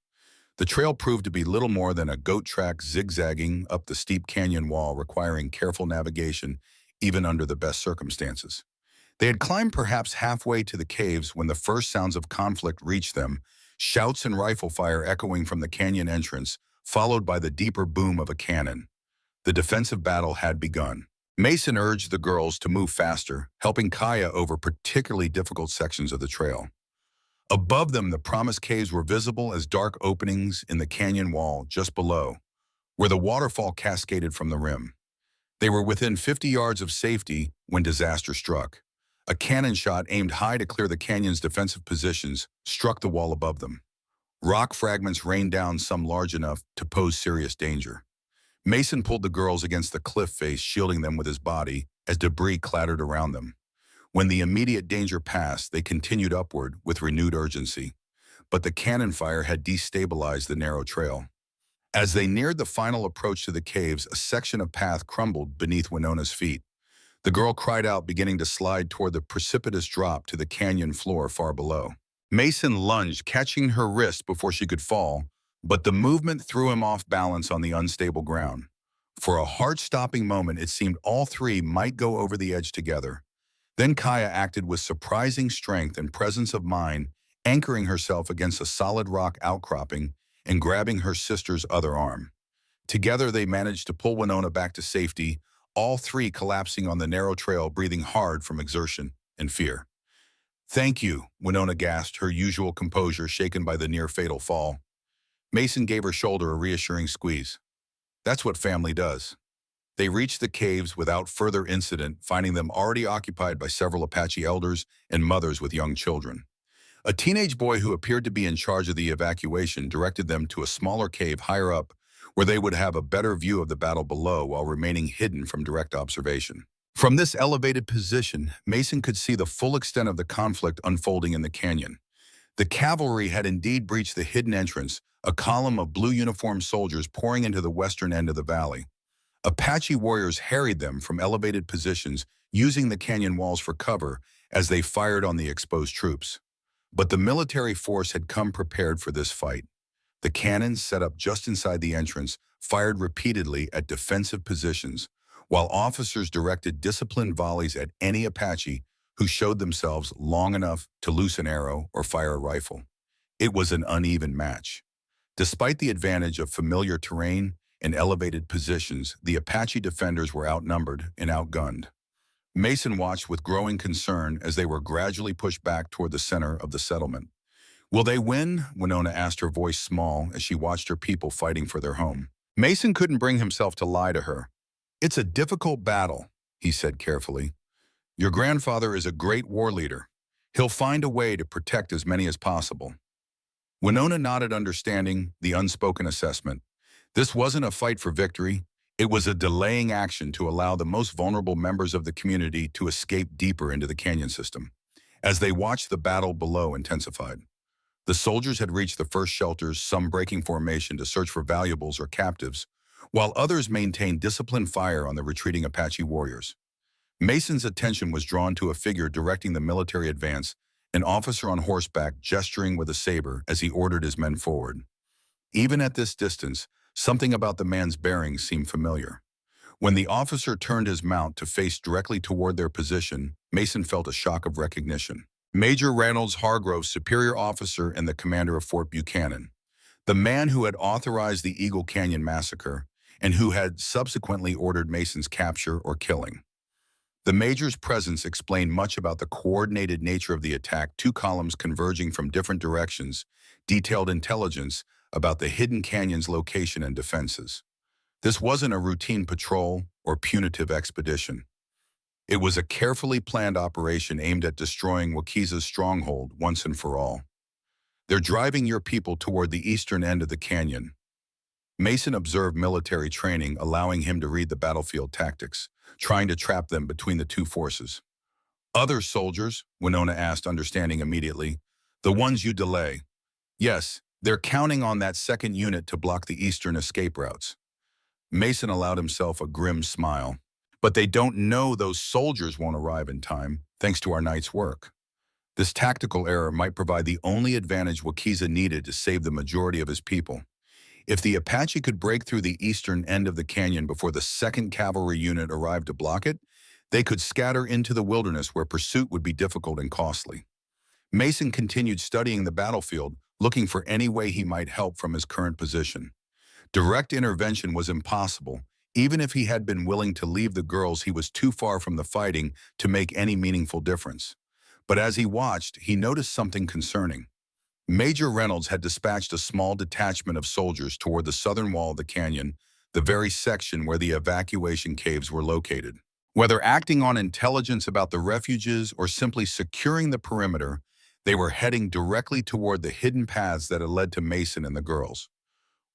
The trail proved to be little more than a goat track zigzagging up the steep canyon wall, requiring careful navigation even under the best circumstances. They had climbed perhaps halfway to the caves when the first sounds of conflict reached them, shouts and rifle fire echoing from the canyon entrance, followed by the deeper boom of a cannon. The defensive battle had begun. Mason urged the girls to move faster, helping Kaya over particularly difficult sections of the trail. Above them, the promised caves were visible as dark openings in the canyon wall just below, where the waterfall cascaded from the rim. They were within 50 yards of safety when disaster struck. A cannon shot aimed high to clear the canyon's defensive positions struck the wall above them. Rock fragments rained down, some large enough to pose serious danger. Mason pulled the girls against the cliff face, shielding them with his body as debris clattered around them. When the immediate danger passed, they continued upward with renewed urgency. But the cannon fire had destabilized the narrow trail. As they neared the final approach to the caves, a section of path crumbled beneath Winona's feet. The girl cried out, beginning to slide toward the precipitous drop to the canyon floor far below. Mason lunged, catching her wrist before she could fall, but the movement threw him off balance on the unstable ground. For a heart-stopping moment, it seemed all three might go over the edge together. Then Kaya acted with surprising strength and presence of mind, anchoring herself against a solid rock outcropping and grabbing her sister's other arm. Together, they managed to pull Winona back to safety, all three collapsing on the narrow trail, breathing hard from exertion and fear. "Thank you," Winona gasped, her usual composure shaken by the near-fatal fall. Mason gave her shoulder a reassuring squeeze. "That's what family does." They reached the caves without further incident, finding them already occupied by several Apache elders and mothers with young children. A teenage boy who appeared to be in charge of the evacuation directed them to a smaller cave higher up, where they would have a better view of the battle below while remaining hidden from direct observation. From this elevated position, Mason could see the full extent of the conflict unfolding in the canyon. The cavalry had indeed breached the hidden entrance, a column of blue-uniformed soldiers pouring into the western end of the valley. Apache warriors harried them from elevated positions, using the canyon walls for cover as they fired on the exposed troops. But the military force had come prepared for this fight. The cannons set up just inside the entrance fired repeatedly at defensive positions, while officers directed disciplined volleys at any Apache who showed themselves long enough to loose an arrow or fire a rifle. It was an uneven match. Despite the advantage of familiar terrain and elevated positions, the Apache defenders were outnumbered and outgunned. Mason watched with growing concern as they were gradually pushed back toward the center of the settlement. "Will they win?" Winona asked, her voice small as she watched her people fighting for their home. Mason couldn't bring himself to lie to her. "It's a difficult battle," he said carefully. "Your grandfather is a great war leader. He'll find a way to protect as many as possible." Winona nodded, understanding the unspoken assessment. This wasn't a fight for victory. It was a delaying action to allow the most vulnerable members of the community to escape deeper into the canyon system. As they watched, the battle below intensified. The soldiers had reached the first shelters, some breaking formation to search for valuables or captives, while others maintained disciplined fire on the retreating Apache warriors. Mason's attention was drawn to a figure directing the military advance, an officer on horseback gesturing with a saber as he ordered his men forward. Even at this distance, something about the man's bearings seemed familiar. When the officer turned his mount to face directly toward their position, Mason felt a shock of recognition. Major Reynolds Hargrove, superior officer and the commander of Fort Buchanan, the man who had authorized the Eagle Canyon massacre and who had subsequently ordered Mason's capture or killing. The major's presence explained much about the coordinated nature of the attack. Two columns converging from different directions detailed intelligence about the hidden canyon's location and defenses. This wasn't a routine patrol or punitive expedition. It was a carefully planned operation aimed at destroying Wakiza's stronghold once and for all. "They're driving your people toward the eastern end of the canyon." Mason observed military training, allowing him to read the battlefield tactics, trying to trap them between the two forces. "Other soldiers?" Winona asked, understanding immediately. "The ones you delay." "Yes, they're counting on that second unit to block the eastern escape routes." Mason allowed himself a grim smile. "But they don't know those soldiers won't arrive in time, thanks to our night's work." This tactical error might provide the only advantage Wakiza needed to save the majority of his people. If the Apache could break through the eastern end of the canyon before the second cavalry unit arrived to block it, they could scatter into the wilderness where pursuit would be difficult and costly. Mason continued studying the battlefield, looking for any way he might help from his current position. Direct intervention was impossible. Even if he had been willing to leave the girls, he was too far from the fighting to make any meaningful difference. But as he watched, he noticed something concerning. Major Reynolds had dispatched a small detachment of soldiers toward the southern wall of the canyon, the very section where the evacuation caves were located. Whether acting on intelligence about the refuges or simply securing the perimeter, they were heading directly toward the hidden paths that had led to Mason and the girls.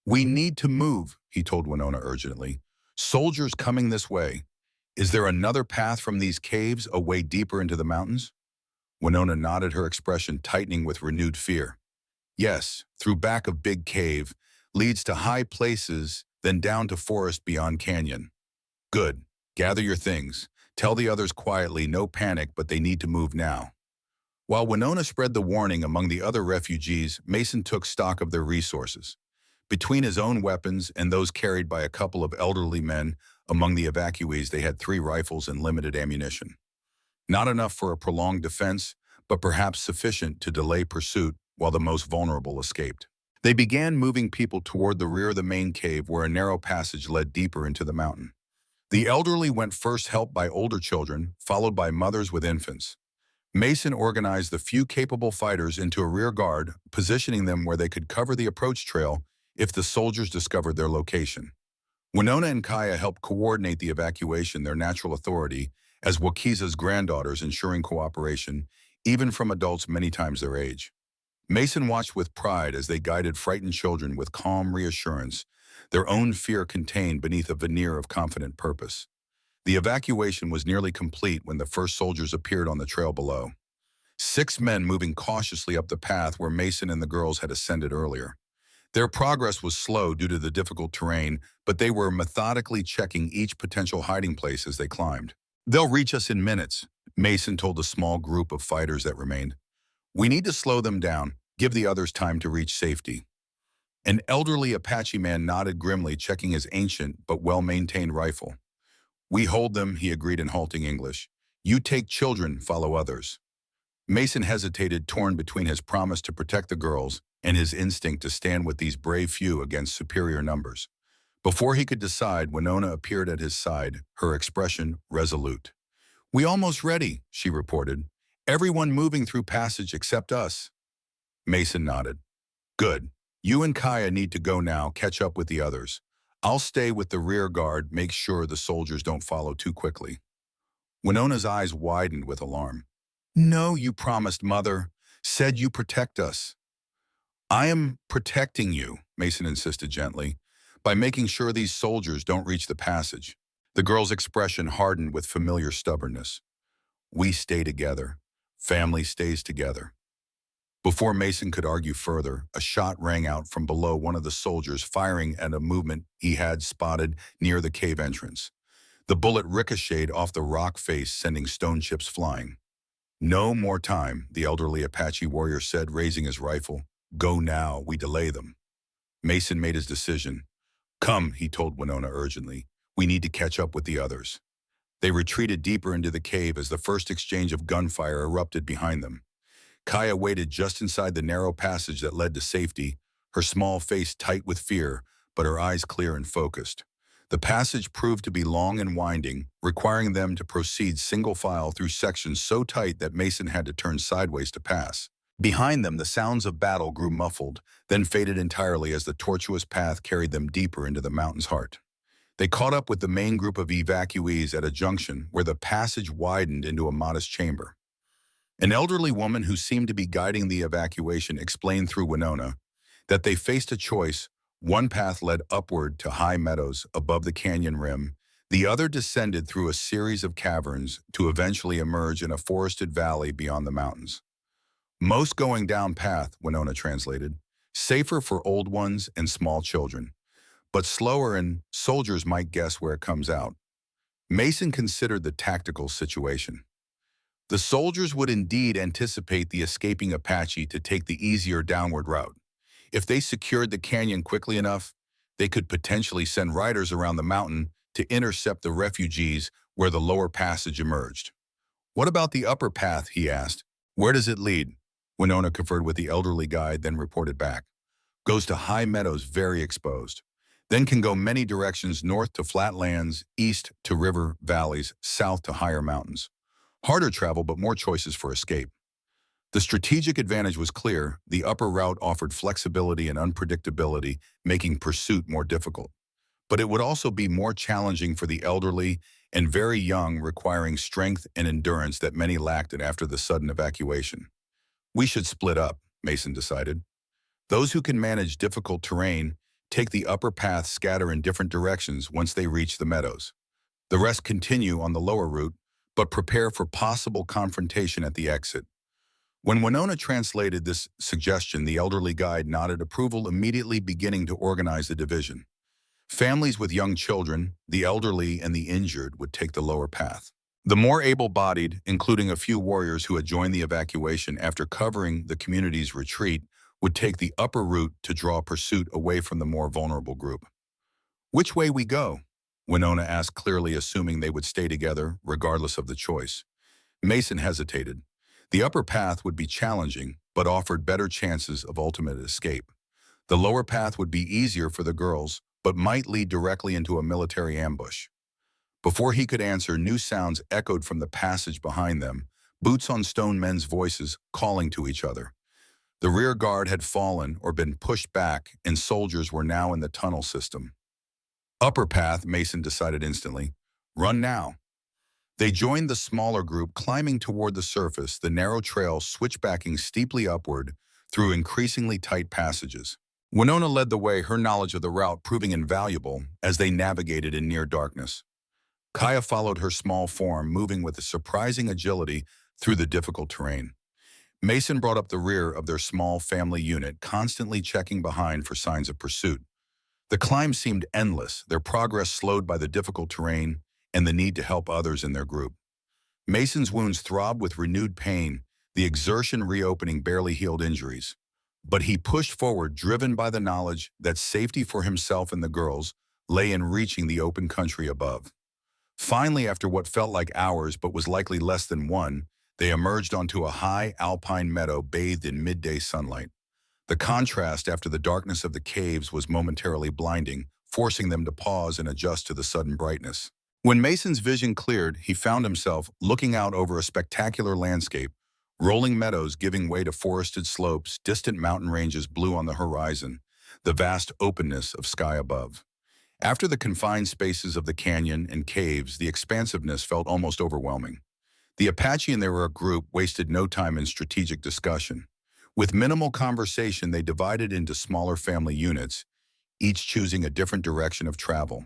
"We need to move," he told Winona urgently. "Soldiers coming this way. Is there another path from these caves away deeper into the mountains?" Winona nodded, her expression tightening with renewed fear. "Yes, through back of Big Cave, leads to high places, then down to forest beyond canyon." "Good. Gather your things. Tell the others quietly, no panic, but they need to move now." While Winona spread the warning among the other refugees, Mason took stock of their resources. Between his own weapons and those carried by a couple of elderly men among the evacuees, they had 3 rifles and limited ammunition. Not enough for a prolonged defense, but perhaps sufficient to delay pursuit while the most vulnerable escaped. They began moving people toward the rear of the main cave where a narrow passage led deeper into the mountain. The elderly went first, helped by older children, followed by mothers with infants. Mason organized the few capable fighters into a rear guard, positioning them where they could cover the approach trail if the soldiers discovered their location. Winona and Kaya helped coordinate the evacuation, their natural authority, as Wakiza's granddaughters, ensuring cooperation, even from adults many times their age. Mason watched with pride as they guided frightened children with calm reassurance, their own fear contained beneath a veneer of confident purpose. The evacuation was nearly complete when the first soldiers appeared on the trail below. 6 men moving cautiously up the path where Mason and the girls had ascended earlier. Their progress was slow due to the difficult terrain, but they were methodically checking each potential hiding place as they climbed. "They'll reach us in minutes," Mason told the small group of fighters that remained. "We need to slow them down, give the others time to reach safety." An elderly Apache man nodded grimly, checking his ancient but well-maintained rifle. "We hold them," he agreed in halting English. "You take children, follow others." Mason hesitated, torn between his promise to protect the girls and his instinct to stand with these brave few against superior numbers. Before he could decide, Winona appeared at his side, her expression resolute. "We almost ready," she reported. "Everyone moving through passage except us." Mason nodded. "Good. You and Kaya need to go now, catch up with the others. I'll stay with the rear guard, make sure the soldiers don't follow too quickly." Winona's eyes widened with alarm. "No, you promised, Mother. Said you protect us." "I am protecting you," Mason insisted gently, "by making sure these soldiers don't reach the passage." The girl's expression hardened with familiar stubbornness. "We stay together. Family stays together." Before Mason could argue further, a shot rang out from below, one of the soldiers firing at a movement he had spotted near the cave entrance. The bullet ricocheted off the rock face, sending stone chips flying. "No more time," the elderly Apache warrior said, raising his rifle. "Go now, we delay them." Mason made his decision. "Come," he told Winona urgently. "We need to catch up with the others." They retreated deeper into the cave as the first exchange of gunfire erupted behind them. Kaya waited just inside the narrow passage that led to safety, her small face tight with fear, but her eyes clear and focused. The passage proved to be long and winding, requiring them to proceed single file through sections so tight that Mason had to turn sideways to pass. Behind them, the sounds of battle grew muffled, then faded entirely as the tortuous path carried them deeper into the mountain's heart. They caught up with the main group of evacuees at a junction where the passage widened into a modest chamber. An elderly woman who seemed to be guiding the evacuation explained through Winona that they faced a choice. One path led upward to high meadows above the canyon rim. The other descended through a series of caverns to eventually emerge in a forested valley beyond the mountains. "Most going down path," Winona translated. "Safer for old ones and small children, but slower and soldiers might guess where it comes out." Mason considered the tactical situation. The soldiers would indeed anticipate the escaping Apache to take the easier downward route. If they secured the canyon quickly enough, they could potentially send riders around the mountain to intercept the refugees where the lower passage emerged. "What about the upper path?" he asked. "Where does it lead?" Winona conferred with the elderly guide, then reported back. "Goes to high meadows very exposed. Then can go many directions north to flatlands, east to river valleys, south to higher mountains. Harder travel but more choices for escape." The strategic advantage was clear. The upper route offered flexibility and unpredictability, making pursuit more difficult. But it would also be more challenging for the elderly and very young, requiring strength and endurance that many lacked after the sudden evacuation. "We should split up," Mason decided. "Those who can manage difficult terrain take the upper path, scatter in different directions once they reach the meadows. The rest continue on the lower route, but prepare for possible confrontation at the exit." When Winona translated this suggestion, the elderly guide nodded approval, immediately beginning to organize the division. Families with young children, the elderly, and the injured would take the lower path. The more able-bodied, including a few warriors who had joined the evacuation after covering the community's retreat, would take the upper route to draw pursuit away from the more vulnerable group. "Which way we go?" Winona asked, clearly assuming they would stay together, regardless of the choice. Mason hesitated. The upper path would be challenging, but offered better chances of ultimate escape. The lower path would be easier for the girls, but might lead directly into a military ambush. Before he could answer, new sounds echoed from the passage behind them, boots on stone, men's voices calling to each other. The rear guard had fallen or been pushed back, and soldiers were now in the tunnel system. "Upper path," Mason decided instantly. "Run now." They joined the smaller group, climbing toward the surface, the narrow trail switchbacking steeply upward through increasingly tight passages. Winona led the way, her knowledge of the route proving invaluable as they navigated in near darkness. Kaya followed her small form, moving with a surprising agility through the difficult terrain. Mason brought up the rear of their small family unit, constantly checking behind for signs of pursuit. The climb seemed endless, their progress slowed by the difficult terrain and the need to help others in their group. Mason's wounds throbbed with renewed pain, the exertion reopening barely healed injuries. But he pushed forward, driven by the knowledge that safety for himself and the girls lay in reaching the open country above. Finally, after what felt like hours but was likely less than one, they emerged onto a high alpine meadow bathed in midday sunlight. The contrast after the darkness of the caves was momentarily blinding, forcing them to pause and adjust to the sudden brightness. When Mason's vision cleared, he found himself looking out over a spectacular landscape, rolling meadows giving way to forested slopes, distant mountain ranges blue on the horizon, the vast openness of sky above. After the confined spaces of the canyon and caves, the expansiveness felt almost overwhelming. The Apache and their group wasted no time in strategic discussion. With minimal conversation, they divided into smaller family units, each choosing a different direction of travel.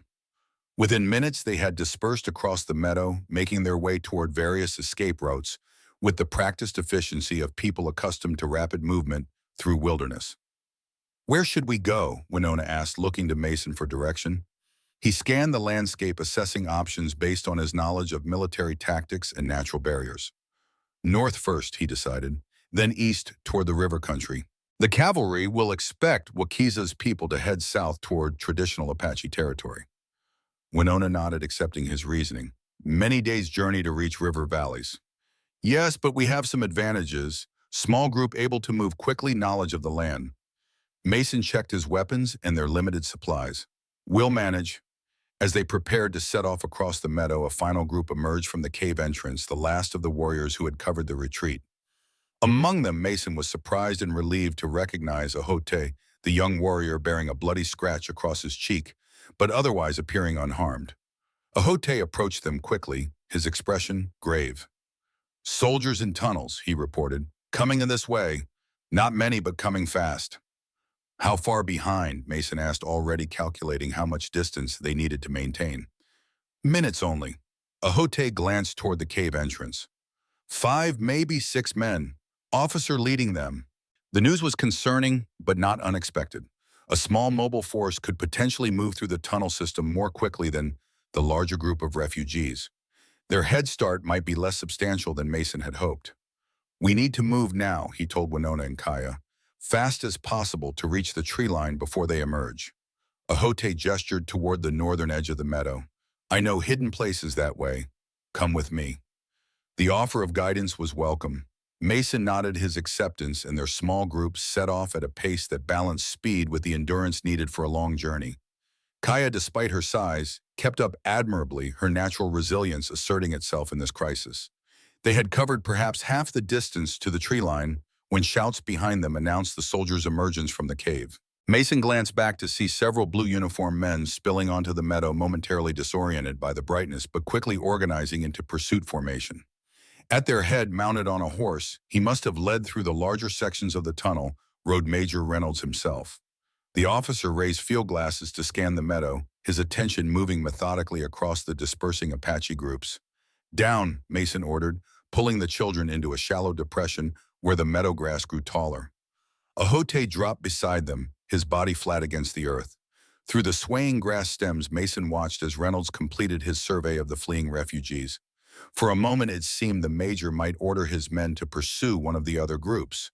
Within minutes, they had dispersed across the meadow, making their way toward various escape routes with the practiced efficiency of people accustomed to rapid movement through wilderness. "Where should we go?" Winona asked, looking to Mason for direction. He scanned the landscape, assessing options based on his knowledge of military tactics and natural barriers. "North first," he decided, then east toward the river country. "The cavalry will expect Wakiza's people to head south toward traditional Apache territory." Winona nodded, accepting his reasoning. "Many days' journey to reach river valleys." "Yes, but we have some advantages. Small group able to move quickly, knowledge of the land." Mason checked his weapons and their limited supplies. "We'll manage." As they prepared to set off across the meadow, a final group emerged from the cave entrance, the last of the warriors who had covered the retreat. Among them, Mason was surprised and relieved to recognize Ahote, the young warrior bearing a bloody scratch across his cheek, but otherwise appearing unharmed. Ahote approached them quickly, his expression grave. "Soldiers in tunnels," he reported. "Coming in this way. Not many, but coming fast." "How far behind?" Mason asked, already calculating how much distance they needed to maintain. "Minutes only." Ahote glanced toward the cave entrance. 5, maybe 6 men. Officer leading them." The news was concerning, but not unexpected. A small mobile force could potentially move through the tunnel system more quickly than the larger group of refugees. Their head start might be less substantial than Mason had hoped. "We need to move now," he told Winona and Kaya, "fast as possible to reach the tree line before they emerge." Ahote gestured toward the northern edge of the meadow. "I know hidden places that way. Come with me." The offer of guidance was welcome. Mason nodded his acceptance, and their small group set off at a pace that balanced speed with the endurance needed for a long journey. Kaya, despite her size, kept up admirably, her natural resilience asserting itself in this crisis. They had covered perhaps half the distance to the tree line when shouts behind them announced the soldiers' emergence from the cave. Mason glanced back to see several blue-uniformed men spilling onto the meadow, momentarily disoriented by the brightness but quickly organizing into pursuit formation. At their head, mounted on a horse, he must have led through the larger sections of the tunnel, rode Major Reynolds himself. The officer raised field glasses to scan the meadow, his attention moving methodically across the dispersing Apache groups. "Down," Mason ordered, pulling the children into a shallow depression where the meadow grass grew taller. Ahote dropped beside them, his body flat against the earth. Through the swaying grass stems, Mason watched as Reynolds completed his survey of the fleeing refugees. For a moment it seemed the major might order his men to pursue one of the other groups.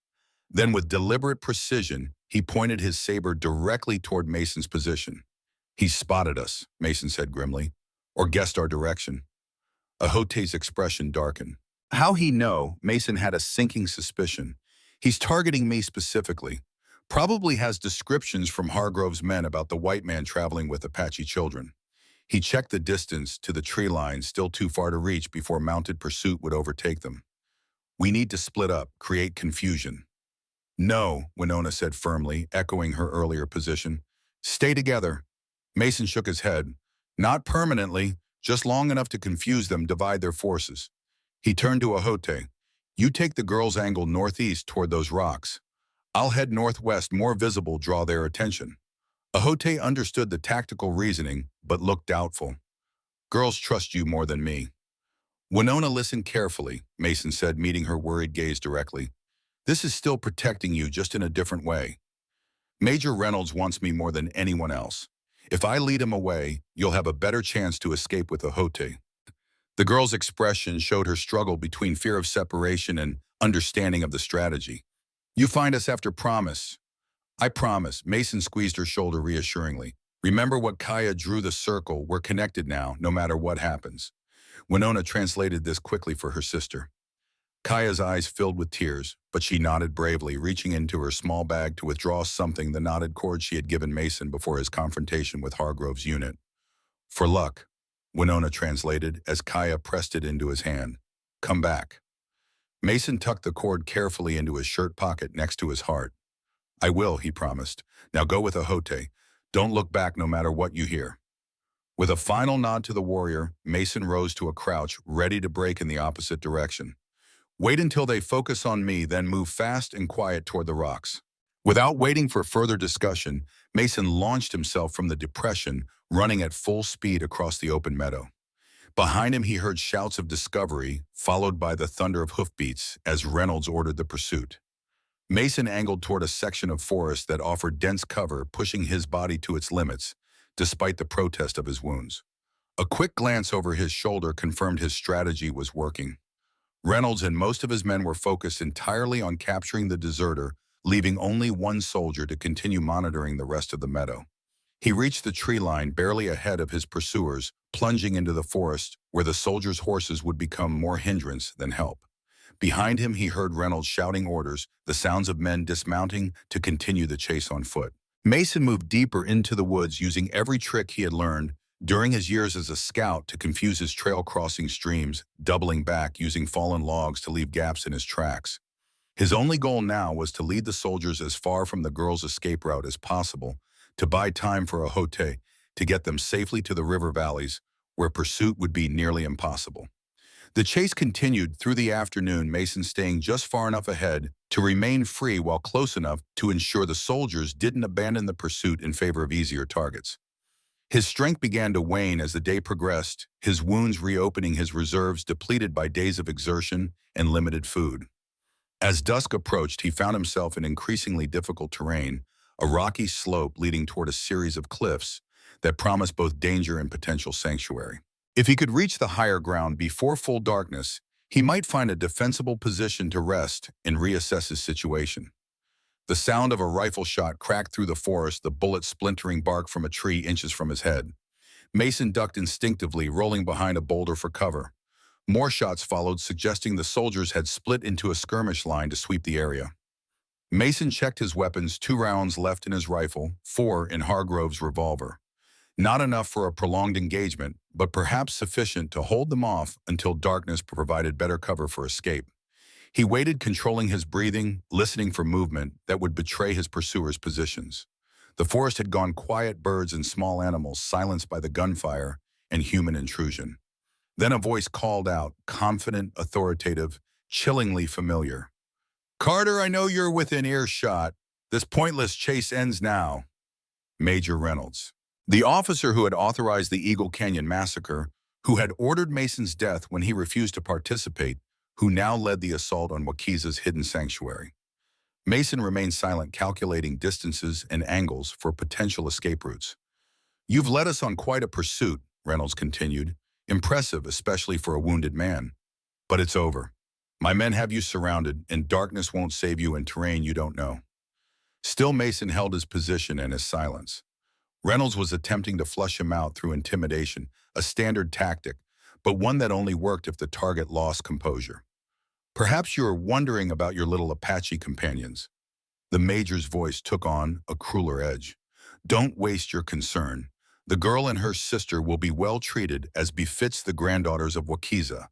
Then with deliberate precision, he pointed his saber directly toward Mason's position. "He spotted us," Mason said grimly, "or guessed our direction." Ahote's expression darkened. How he know? Mason had a sinking suspicion. "He's targeting me specifically. Probably has descriptions from Hargrove's men about the white man traveling with Apache children." He checked the distance to the tree line, still too far to reach before mounted pursuit would overtake them. "We need to split up, create confusion." "No," Winona said firmly, echoing her earlier position. "Stay together." Mason shook his head. "Not permanently, just long enough to confuse them, divide their forces." He turned to Ahote. "You take the girls' angle northeast toward those rocks. I'll head northwest, more visible, draw their attention." Ahote understood the tactical reasoning, but looked doubtful. "Girls trust you more than me." Winona listened carefully, Mason said, meeting her worried gaze directly. "This is still protecting you, just in a different way. Major Reynolds wants me more than anyone else. If I lead him away, you'll have a better chance to escape with Ahote." The girl's expression showed her struggle between fear of separation and understanding of the strategy. "You find us after promise." "I promise." Mason squeezed her shoulder reassuringly. "Remember what Kaya drew the circle. We're connected now, no matter what happens." Winona translated this quickly for her sister. Kaya's eyes filled with tears, but she nodded bravely, reaching into her small bag to withdraw something, the knotted cord she had given Mason before his confrontation with Hargrove's unit. "For luck," Winona translated as Kaya pressed it into his hand. "Come back." Mason tucked the cord carefully into his shirt pocket next to his heart. "I will," he promised. "Now go with Ahote. Don't look back no matter what you hear." With a final nod to the warrior, Mason rose to a crouch, ready to break in the opposite direction. "Wait until they focus on me, then move fast and quiet toward the rocks." Without waiting for further discussion, Mason launched himself from the depression, running at full speed across the open meadow. Behind him he heard shouts of discovery, followed by the thunder of hoofbeats as Reynolds ordered the pursuit. Mason angled toward a section of forest that offered dense cover, pushing his body to its limits, despite the protest of his wounds. A quick glance over his shoulder confirmed his strategy was working. Reynolds and most of his men were focused entirely on capturing the deserter, leaving only one soldier to continue monitoring the rest of the meadow. He reached the tree line barely ahead of his pursuers, plunging into the forest where the soldiers' horses would become more hindrance than help. Behind him he heard Reynolds shouting orders, the sounds of men dismounting to continue the chase on foot. Mason moved deeper into the woods, using every trick he had learned during his years as a scout to confuse his trail crossing streams, doubling back, using fallen logs to leave gaps in his tracks. His only goal now was to lead the soldiers as far from the girls' escape route as possible, to buy time for Ahote to get them safely to the river valleys, where pursuit would be nearly impossible. The chase continued through the afternoon, Mason staying just far enough ahead to remain free while close enough to ensure the soldiers didn't abandon the pursuit in favor of easier targets. His strength began to wane as the day progressed, his wounds reopening, his reserves depleted by days of exertion and limited food. As dusk approached, he found himself in increasingly difficult terrain, a rocky slope leading toward a series of cliffs that promised both danger and potential sanctuary. If he could reach the higher ground before full darkness, he might find a defensible position to rest and reassess his situation. The sound of a rifle shot cracked through the forest, the bullet splintering bark from a tree inches from his head. Mason ducked instinctively, rolling behind a boulder for cover. More shots followed, suggesting the soldiers had split into a skirmish line to sweep the area. Mason checked his weapons, 2 rounds left in his rifle, 4 in Hargrove's revolver. Not enough for a prolonged engagement, but perhaps sufficient to hold them off until darkness provided better cover for escape. He waited, controlling his breathing, listening for movement that would betray his pursuers' positions. The forest had gone quiet, birds and small animals silenced by the gunfire and human intrusion. Then a voice called out, confident, authoritative, chillingly familiar. "Carter, I know you're within earshot. This pointless chase ends now." Major Reynolds, the officer who had authorized the Eagle Canyon massacre, who had ordered Mason's death when he refused to participate, who now led the assault on Wakiza's hidden sanctuary. Mason remained silent, calculating distances and angles for potential escape routes. "You've led us on quite a pursuit," Reynolds continued. "Impressive, especially for a wounded man. But it's over. My men have you surrounded, and darkness won't save you in terrain you don't know." Still, Mason held his position and his silence. Reynolds was attempting to flush him out through intimidation, a standard tactic, but one that only worked if the target lost composure. "Perhaps you are wondering about your little Apache companions." The major's voice took on a crueler edge. "Don't waste your concern. The girl and her sister will be well treated as befits the granddaughters of Wakiza,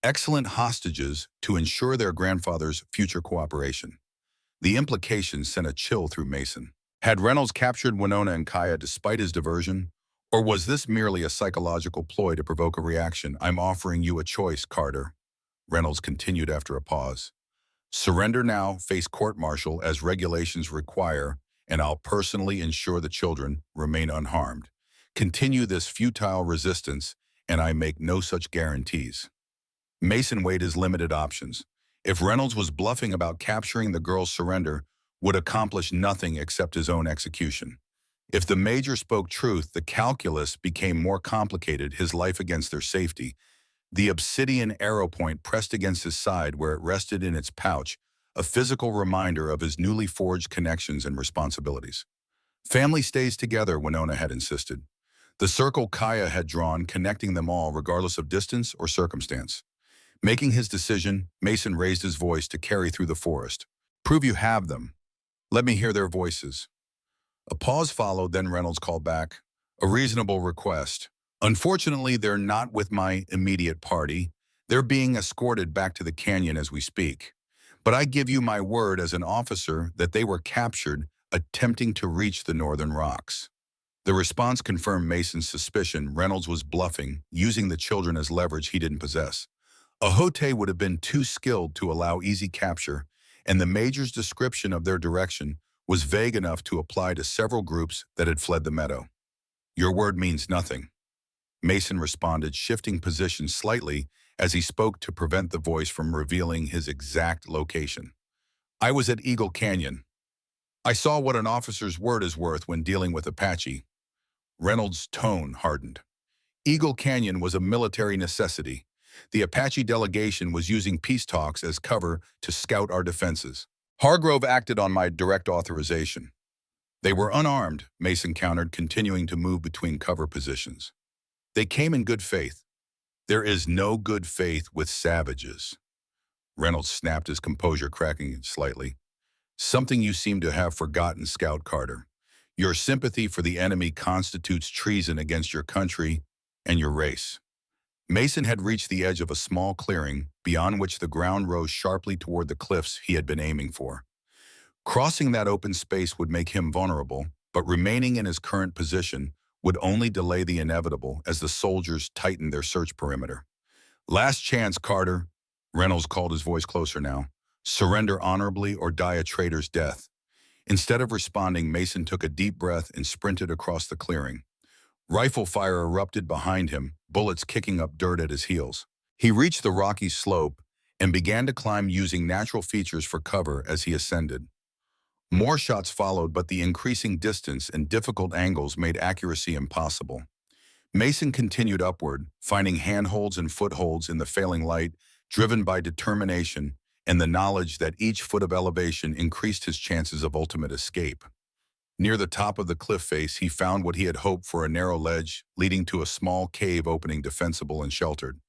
excellent hostages to ensure their grandfather's future cooperation." The implication sent a chill through Mason. Had Reynolds captured Winona and Kaya despite his diversion? Or was this merely a psychological ploy to provoke a reaction? "I'm offering you a choice, Carter," Reynolds continued after a pause. "Surrender now, face court-martial as regulations require, and I'll personally ensure the children remain unharmed. Continue this futile resistance, and I make no such guarantees." Mason weighed his limited options. If Reynolds was bluffing about capturing the girl's surrender, would accomplish nothing except his own execution. If the major spoke truth, the calculus became more complicated, his life against their safety. The obsidian arrow point pressed against his side where it rested in its pouch, a physical reminder of his newly forged connections and responsibilities. "Family stays together," Winona had insisted. The circle Kaya had drawn, connecting them all regardless of distance or circumstance. Making his decision, Mason raised his voice to carry through the forest. "Prove you have them. Let me hear their voices." A pause followed, then Reynolds called back, "A reasonable request. Unfortunately, they're not with my immediate party. They're being escorted back to the canyon as we speak. But I give you my word as an officer that they were captured attempting to reach the northern rocks." The response confirmed Mason's suspicion. Reynolds was bluffing, using the children as leverage he didn't possess. A Hote would have been too skilled to allow easy capture, and the major's description of their direction was vague enough to apply to several groups that had fled the meadow. "Your word means nothing," Mason responded, shifting position slightly as he spoke to prevent the voice from revealing his exact location. "I was at Eagle Canyon. I saw what an officer's word is worth when dealing with Apache." Reynolds' tone hardened. "Eagle Canyon was a military necessity. The Apache delegation was using peace talks as cover to scout our defenses. Hargrove acted on my direct authorization." "They were unarmed," Mason countered, continuing to move between cover positions. "They came in good faith." "There is no good faith with savages." Reynolds snapped, his composure cracking slightly. "Something you seem to have forgotten, Scout Carter. Your sympathy for the enemy constitutes treason against your country and your race." Mason had reached the edge of a small clearing, beyond which the ground rose sharply toward the cliffs he had been aiming for. Crossing that open space would make him vulnerable, but remaining in his current position would only delay the inevitable as the soldiers tightened their search perimeter. "Last chance, Carter," Reynolds called, his voice closer now. "Surrender honorably or die a traitor's death." Instead of responding, Mason took a deep breath and sprinted across the clearing. Rifle fire erupted behind him, bullets kicking up dirt at his heels. He reached the rocky slope and began to climb, using natural features for cover as he ascended. More shots followed, but the increasing distance and difficult angles made accuracy impossible. Mason continued upward, finding handholds and footholds in the failing light, driven by determination and the knowledge that each foot of elevation increased his chances of ultimate escape. Near the top of the cliff face, he found what he had hoped for, a narrow ledge leading to a small cave opening defensible and sheltered.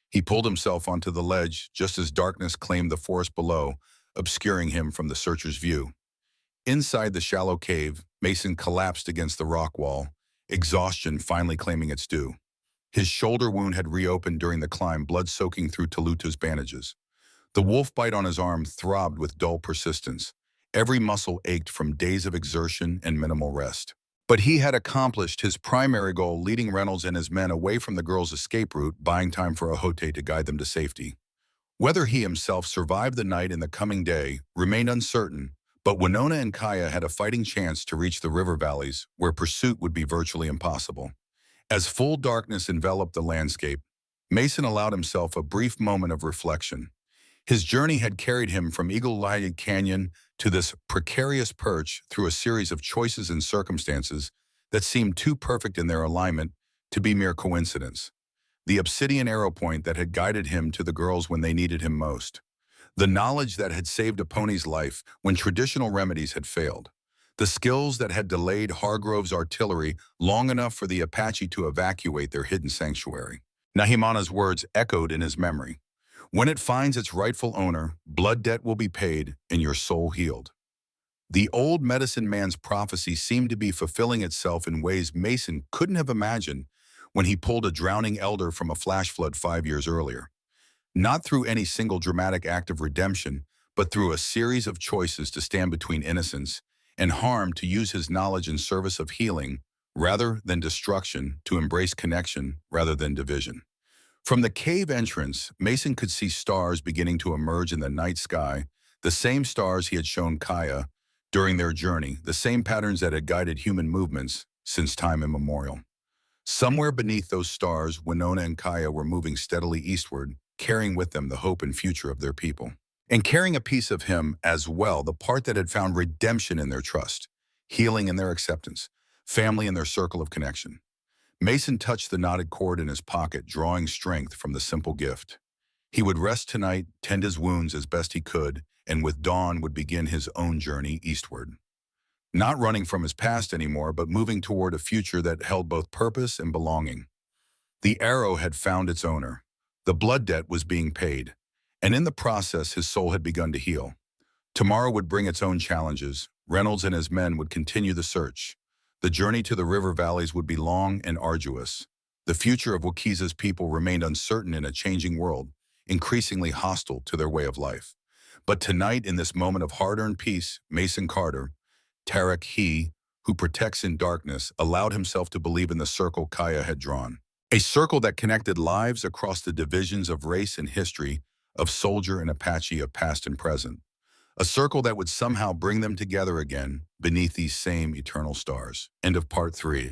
He pulled himself onto the ledge just as darkness claimed the forest below, obscuring him from the searcher's view. Inside the shallow cave, Mason collapsed against the rock wall, exhaustion finally claiming its due. His shoulder wound had reopened during the climb, blood soaking through Toluto's bandages. The wolf bite on his arm throbbed with dull persistence. Every muscle ached from days of exertion and minimal rest. But he had accomplished his primary goal, leading Reynolds and his men away from the girls' escape route, buying time for Apache to guide them to safety. Whether he himself survived the night and the coming day remained uncertain, but Winona and Kaya had a fighting chance to reach the river valleys, where pursuit would be virtually impossible. As full darkness enveloped the landscape, Mason allowed himself a brief moment of reflection. His journey had carried him from eagle-lighted canyon to this precarious perch through a series of choices and circumstances that seemed too perfect in their alignment to be mere coincidence. The obsidian arrow point that had guided him to the girls when they needed him most. The knowledge that had saved a pony's life when traditional remedies had failed. The skills that had delayed Hargrove's artillery long enough for the Apache to evacuate their hidden sanctuary. Nahimana's words echoed in his memory. When it finds its rightful owner, blood debt will be paid and your soul healed. The old medicine man's prophecy seemed to be fulfilling itself in ways Mason couldn't have imagined when he pulled a drowning elder from a flash flood 5 years earlier. Not through any single dramatic act of redemption, but through a series of choices to stand between innocence and harm, to use his knowledge in service of healing rather than destruction, to embrace connection rather than division. From the cave entrance, Mason could see stars beginning to emerge in the night sky, the same stars he had shown Kaya during their journey, the same patterns that had guided human movements since time immemorial. Somewhere beneath those stars, Winona and Kaya were moving steadily eastward, carrying with them the hope and future of their people. And carrying a piece of him as well, the part that had found redemption in their trust, healing in their acceptance, family in their circle of connection. Mason touched the knotted cord in his pocket, drawing strength from the simple gift. He would rest tonight, tend his wounds as best he could, and with dawn would begin his own journey eastward. Not running from his past anymore, but moving toward a future that held both purpose and belonging. The arrow had found its owner. The blood debt was being paid, and in the process his soul had begun to heal. Tomorrow would bring its own challenges. Reynolds and his men would continue the search. The journey to the river valleys would be long and arduous. The future of Wakiza's people remained uncertain in a changing world, increasingly hostile to their way of life. But tonight, in this moment of hard-earned peace, Mason Carter, Tarek he, who protects in darkness, allowed himself to believe in the circle Kaya had drawn. A circle that connected lives across the divisions of race and history, of soldier and Apache, of past and present. A circle that would somehow bring them together again beneath these same eternal stars. End of part 3.